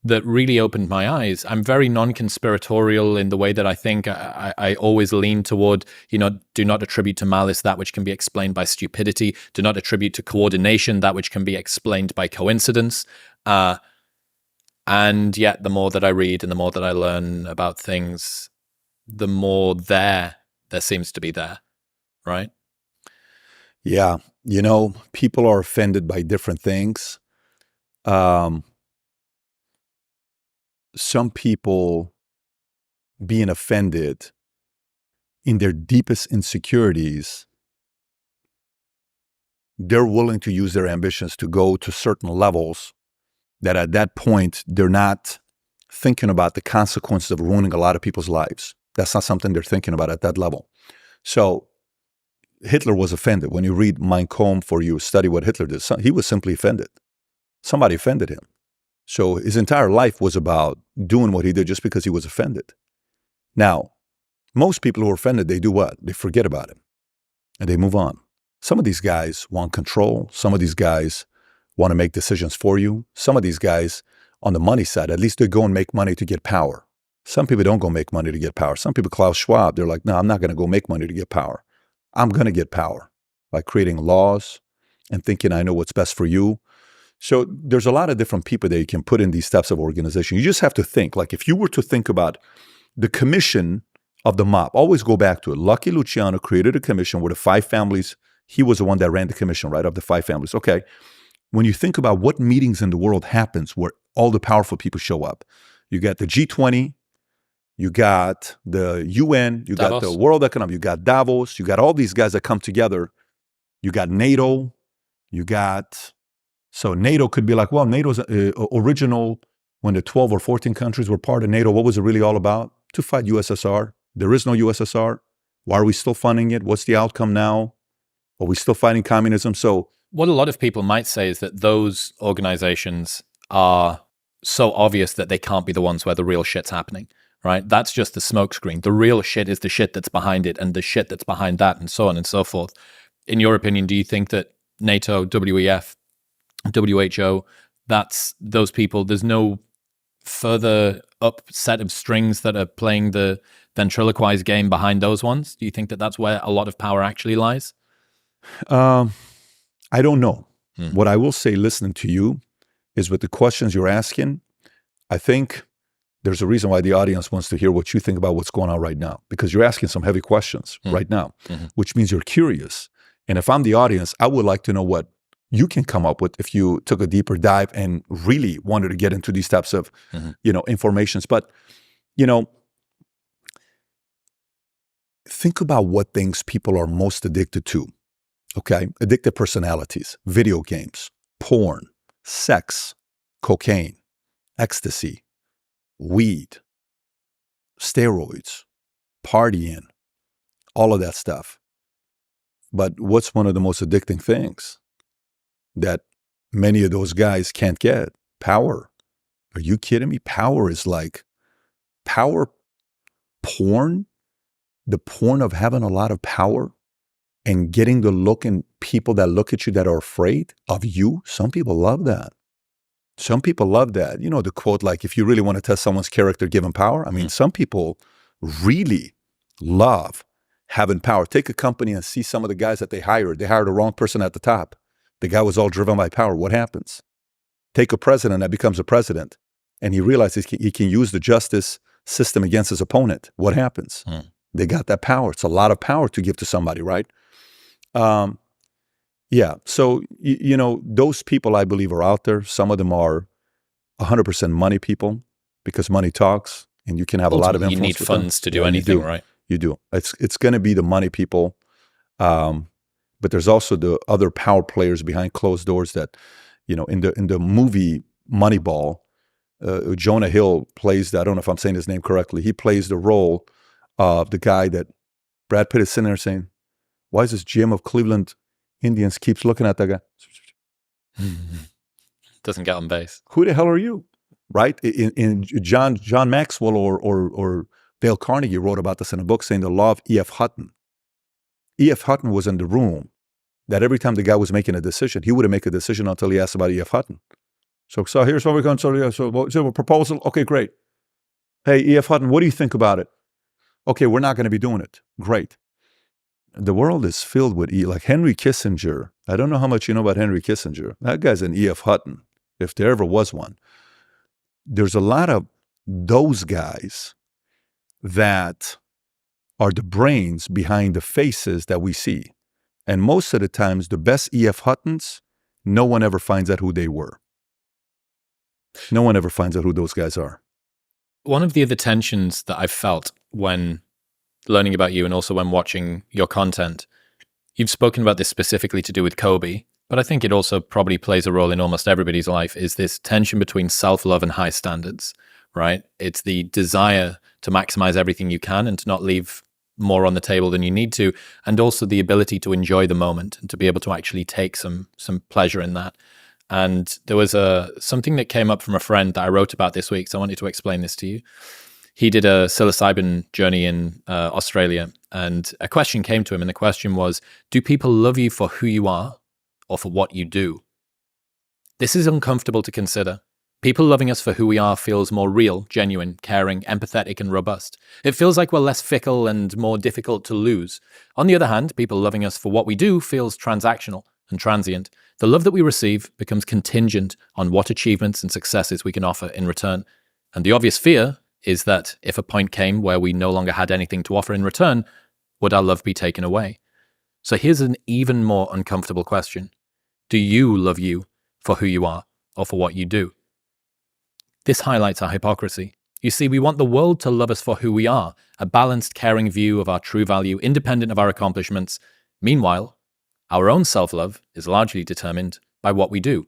that really opened my eyes. I'm very non-conspiratorial in the way that I think. I always lean toward, do not attribute to malice that which can be explained by stupidity. Do not attribute to coordination that which can be explained by coincidence. And yet, the more that I read and the more that I learn about things, the more there seems to be there, right? Yeah. People are offended by different things. Some people being offended in their deepest insecurities, they're willing to use their ambitions to go to certain levels that at that point, they're not thinking about the consequences of ruining a lot of people's lives. That's not something they're thinking about at that level. So Hitler was offended. When you read Mein Kampf or you study what Hitler did, he was simply offended. Somebody offended him. So his entire life was about doing what he did just because he was offended. Now, most people who are offended, they do what? They forget about it and they move on. Some of these guys want control. Some of these guys want to make decisions for you. Some of these guys, on the money side, at least they go and make money to get power. Some people don't go make money to get power. Some people, Klaus Schwab, they're like, no, I'm not going to go make money to get power. I'm going to get power by creating laws and thinking I know what's best for you. So there's a lot of different people that you can put in these types of organizations. You just have to think, like if you were to think about the commission of the mob, always go back to it. Lucky Luciano created a commission where the 5 families, he was the one that ran the commission, right, of the 5 families. Okay, when you think about what meetings in the world happens where all the powerful people show up, you got the G20, you got the UN, you got the World Economic, you got Davos, you got all these guys that come together. You got NATO, so NATO could be like, well, NATO's original, when the 12 or 14 countries were part of NATO, what was it really all about? To fight USSR. There is no USSR. Why are we still funding it? What's the outcome now? Are we still fighting communism? So what a lot of people might say is that those organizations are so obvious that they can't be the ones where the real shit's happening, right? That's just the smokescreen. The real shit is the shit that's behind it and the shit that's behind that and so on and so forth. In your opinion, do you think that NATO, WEF, WHO, that's those people, there's no further up set of strings that are playing the ventriloquized game behind those ones? Do you think that that's where a lot of power actually lies? I don't know. What I will say, listening to you, is with the questions you're asking, I think there's a reason why the audience wants to hear what you think about what's going on right now, because you're asking some heavy questions right now, which means you're curious. And if I'm the audience, I would like to know what you can come up with if you took a deeper dive and really wanted to get into these types of, informations. But, think about what things people are most addicted to. Okay, addictive personalities, video games, porn, sex, cocaine, ecstasy, weed, steroids, partying, all of that stuff. But what's one of the most addicting things that many of those guys can't get? Power. Are you kidding me? Power is like power, porn, the porn of having a lot of power and getting the look in people that look at you that are afraid of you. Some people love that. Some people love that. You know, the quote, like, if you really want to test someone's character, give them power. I mean, some people really love having power. Take a company and see some of the guys that they hired. They hired the wrong person at the top. The guy was all driven by power. What happens? Take a president that becomes a president and he realizes he can use the justice system against his opponent. What happens? They got that power. It's a lot of power to give to somebody, right? Yeah. So, those people I believe are out there. Some of them are 100% money people because money talks and you can have a lot of influence. You need funds to do anything, right? You do. It's going to be the money people. But there's also the other power players behind closed doors that, in the movie Moneyball, Jonah Hill plays, I don't know if I'm saying his name correctly. He plays the role of the guy that Brad Pitt is sitting there saying, why is this GM of Cleveland Indians keeps looking at that guy? Doesn't get on base. Who the hell are you? Right? In John Maxwell or Dale Carnegie wrote about this in a book saying the law of E.F. Hutton. E.F. Hutton was in the room that every time the guy was making a decision, he wouldn't make a decision until he asked about E.F. Hutton. So here's what we're going to do. So is there a proposal? Okay, great. Hey, E.F. Hutton, what do you think about it? Okay, we're not going to be doing it. Great. The world is filled with like Henry Kissinger. I don't know how much you know about Henry Kissinger. That guy's an E.F. Hutton, if there ever was one. There's a lot of those guys that are the brains behind the faces that we see. And most of the times, the best E.F. Huttons, no one ever finds out who they were. No one ever finds out who those guys are. One of the other tensions that I've felt when learning about you and also when watching your content, you've spoken about this specifically to do with Kobe, but I think it also probably plays a role in almost everybody's life, is this tension between self-love and high standards, right? It's the desire to maximize everything you can and to not leave more on the table than you need to, and also the ability to enjoy the moment and to be able to actually take some pleasure in that. And there was something that came up from a friend that I wrote about this week. So I wanted to explain this to you. He did a psilocybin journey in Australia, and a question came to him. And the question was, do people love you for who you are or for what you do? This is uncomfortable to consider. People loving us for who we are feels more real, genuine, caring, empathetic, and robust. It feels like we're less fickle and more difficult to lose. On the other hand, people loving us for what we do feels transactional and transient. The love that we receive becomes contingent on what achievements and successes we can offer in return. And the obvious fear is that if a point came where we no longer had anything to offer in return, would our love be taken away? So here's an even more uncomfortable question. Do you love you for who you are or for what you do? This highlights our hypocrisy. You see, we want the world to love us for who we are, a balanced, caring view of our true value, independent of our accomplishments. Meanwhile, our own self-love is largely determined by what we do.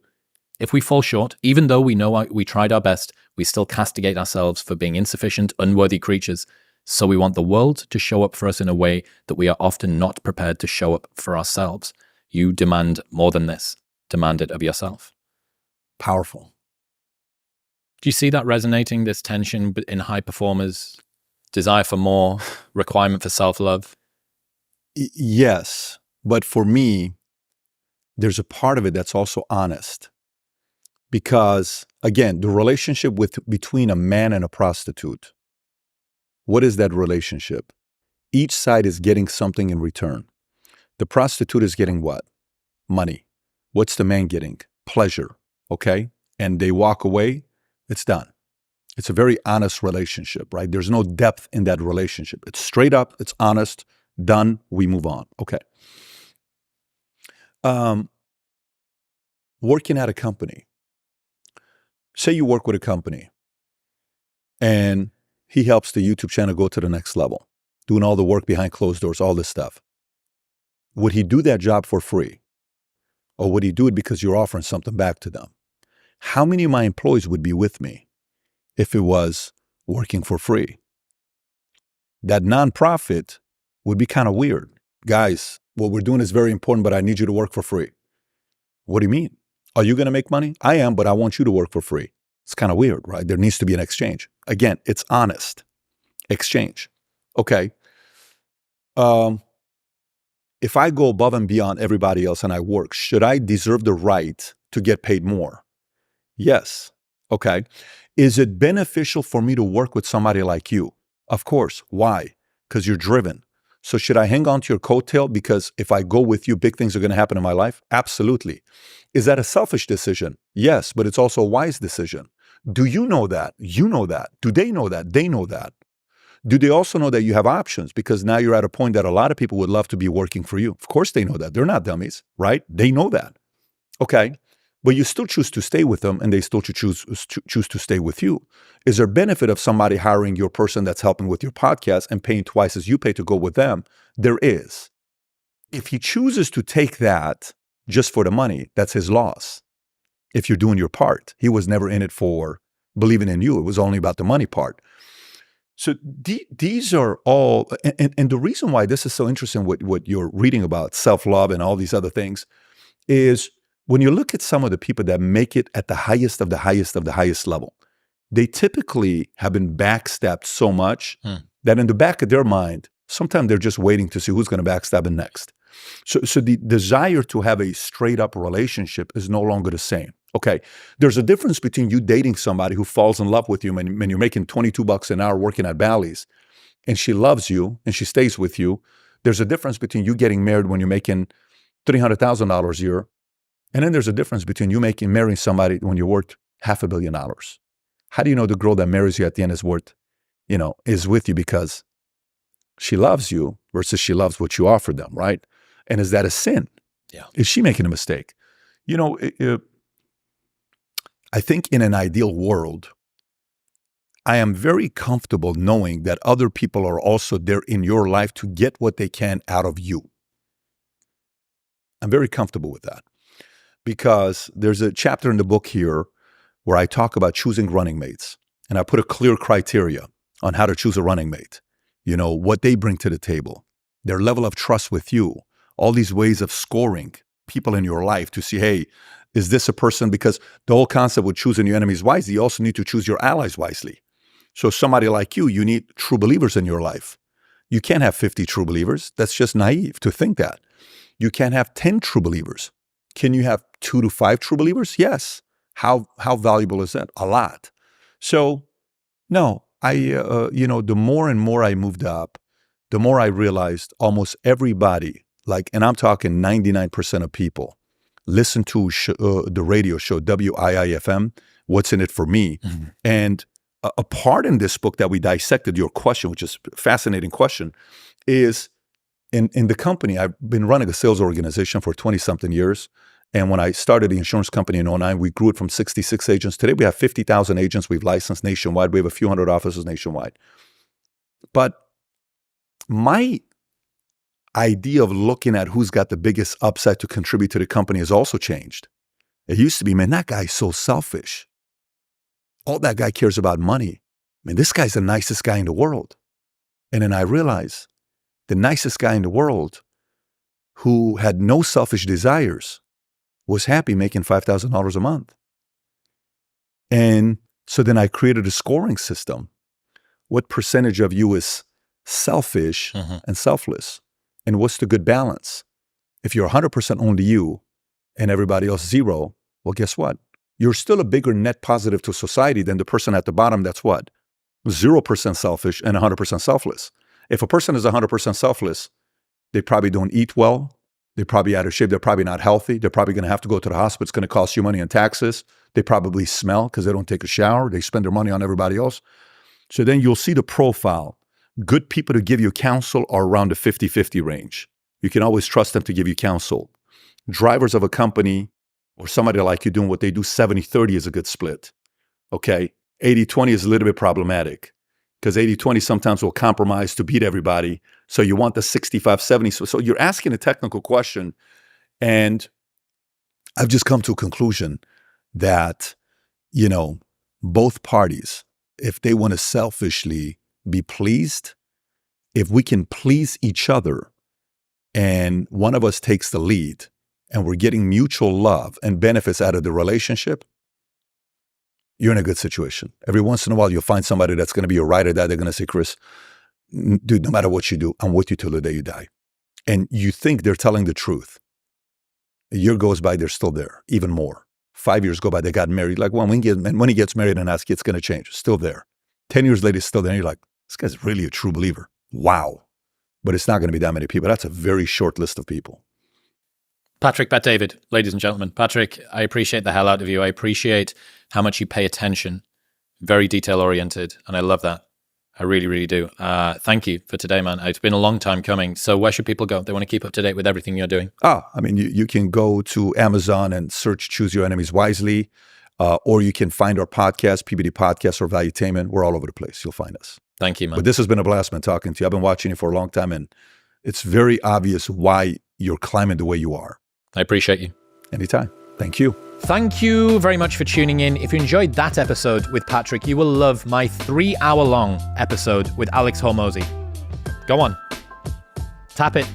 If we fall short, even though we know we tried our best, we still castigate ourselves for being insufficient, unworthy creatures. So we want the world to show up for us in a way that we are often not prepared to show up for ourselves. You demand more than this. Demand it of yourself. Powerful. Do you see that resonating, this tension in high performers, desire for more, requirement for self-love? Yes, but for me, there's a part of it that's also honest. Because, again, the relationship between a man and a prostitute, what is that relationship? Each side is getting something in return. The prostitute is getting what? Money. What's the man getting? Pleasure, okay? And they walk away, it's done. It's a very honest relationship, right? There's no depth in that relationship. It's straight up, it's honest, done, we move on. Okay. Working at a company. Say you work with a company and he helps the YouTube channel go to the next level, doing all the work behind closed doors, all this stuff. Would he do that job for free? Or would he do it because you're offering something back to them? How many of my employees would be with me if it was working for free? That nonprofit would be kind of weird. Guys, what we're doing is very important, but I need you to work for free. What do you mean? Are you going to make money? I am, but I want you to work for free. It's kind of weird, right? There needs to be an exchange. Again, it's honest. Exchange. Okay. If I go above and beyond everybody else and I work, should I deserve the right to get paid more? Yes. Okay. Is it beneficial for me to work with somebody like you? Of course. Why? Because you're driven. So should I hang on to your coattail because if I go with you, big things are going to happen in my life? Absolutely. Is that a selfish decision? Yes, but it's also a wise decision. Do you know that? You know that. Do they know that? They know that. Do they also know that you have options? Because now you're at a point that a lot of people would love to be working for you. Of course they know that. They're not dummies, right? They know that. Okay. But you still choose to stay with them and they still choose to stay with you. Is there benefit of somebody hiring your person that's helping with your podcast and paying twice as you pay to go with them? There is. If he chooses to take that just for the money, that's his loss. If you're doing your part, he was never in it for believing in you. It was only about the money part. So these are all, and the reason why this is so interesting, what you're reading about self-love and all these other things, is when you look at some of the people that make it at the highest of the highest of the highest level, they typically have been backstabbed so much that in the back of their mind, sometimes they're just waiting to see who's going to backstab them next. So the desire to have a straight up relationship is no longer the same. Okay, there's a difference between you dating somebody who falls in love with you when you're making $22 an hour working at Bally's and she loves you and she stays with you. There's a difference between you getting married when you're making $300,000 a year. And then there's a difference between you marrying somebody when you're worth $500 million. How do you know the girl that marries you at the end is is with you because she loves you versus she loves what you offer them, right? And is that a sin? Yeah. Is she making a mistake? I think in an ideal world, I am very comfortable knowing that other people are also there in your life to get what they can out of you. I'm very comfortable with that because there's a chapter in the book here where I talk about choosing running mates. And I put a clear criteria on how to choose a running mate. What they bring to the table, their level of trust with you, all these ways of scoring people in your life to see, hey, Is this a person? Because the whole concept with choosing your enemies wisely, you also need to choose your allies wisely. So somebody like you need true believers in your life. You can't have 50 true believers. That's just naive to think that. You can't have 10 true believers. Can you have 2 to 5 true believers? Yes. How valuable is that? A lot. So, no, the more and more I moved up, the more I realized almost everybody, and I'm talking 99% of people, listen to the radio show WIIFM, What's in It for Me. Mm-hmm. And a part in this book that we dissected your question, which is a fascinating question, is in the company, I've been running a sales organization for 20-something years. And when I started the insurance company in 2009, we grew it from 66 agents. Today, we have 50,000 agents. We've licensed nationwide. We have a few hundred offices nationwide. But my idea of looking at who's got the biggest upside to contribute to the company has also changed. It used to be, man, that guy's so selfish. All that guy cares about money. Man, this guy's the nicest guy in the world. And then I realized the nicest guy in the world who had no selfish desires was happy making $5,000 a month. And so then I created a scoring system. What percentage of you is selfish and selfless? And what's the good balance? If you're 100% only you and everybody else zero, well, guess what? You're still a bigger net positive to society than the person at the bottom that's what? 0% selfish and 100% selfless. If a person is 100% selfless, they probably don't eat well. They're probably out of shape. They're probably not healthy. They're probably going to have to go to the hospital. It's going to cost you money in taxes. They probably smell because they don't take a shower. They spend their money on everybody else. So then you'll see the profile. Good people to give you counsel are around the 50-50 range. You can always trust them to give you counsel. Drivers of a company or somebody like you doing what they do, 70-30 is a good split. Okay? 80-20 is a little bit problematic because 80-20 sometimes will compromise to beat everybody. So you want the 65-70. So you're asking a technical question. And I've just come to a conclusion that, both parties, if they want to selfishly be pleased, if we can please each other and one of us takes the lead and we're getting mutual love and benefits out of the relationship, you're in a good situation. Every once in a while, you'll find somebody that's going to be a ride or die. They're going to say, Chris, dude, no matter what you do, I'm with you till the day you die. And you think they're telling the truth. A year goes by, they're still there, even more. 5 years go by, they got married. Like, when he gets married and asks, it's going to change. Still there. 10 years later, still there. And you're like, this guy's really a true believer. Wow. But it's not going to be that many people. That's a very short list of people. Patrick Bet-David, ladies and gentlemen. Patrick, I appreciate the hell out of you. I appreciate how much you pay attention. Very detail-oriented, and I love that. I really, really do. Thank you for today, man. It's been a long time coming. So where should people go? They want to keep up to date with everything you're doing. You can go to Amazon and search Choose Your Enemies Wisely, or you can find our podcast, PBD Podcast or Valuetainment. We're all over the place. You'll find us. Thank you, man. But this has been a blast, man, talking to you. I've been watching you for a long time, and it's very obvious why you're climbing the way you are. I appreciate you. Anytime. Thank you. Thank you very much for tuning in. If you enjoyed that episode with Patrick, you will love my 3-hour-long episode with Alex Hormozi. Go on. Tap it.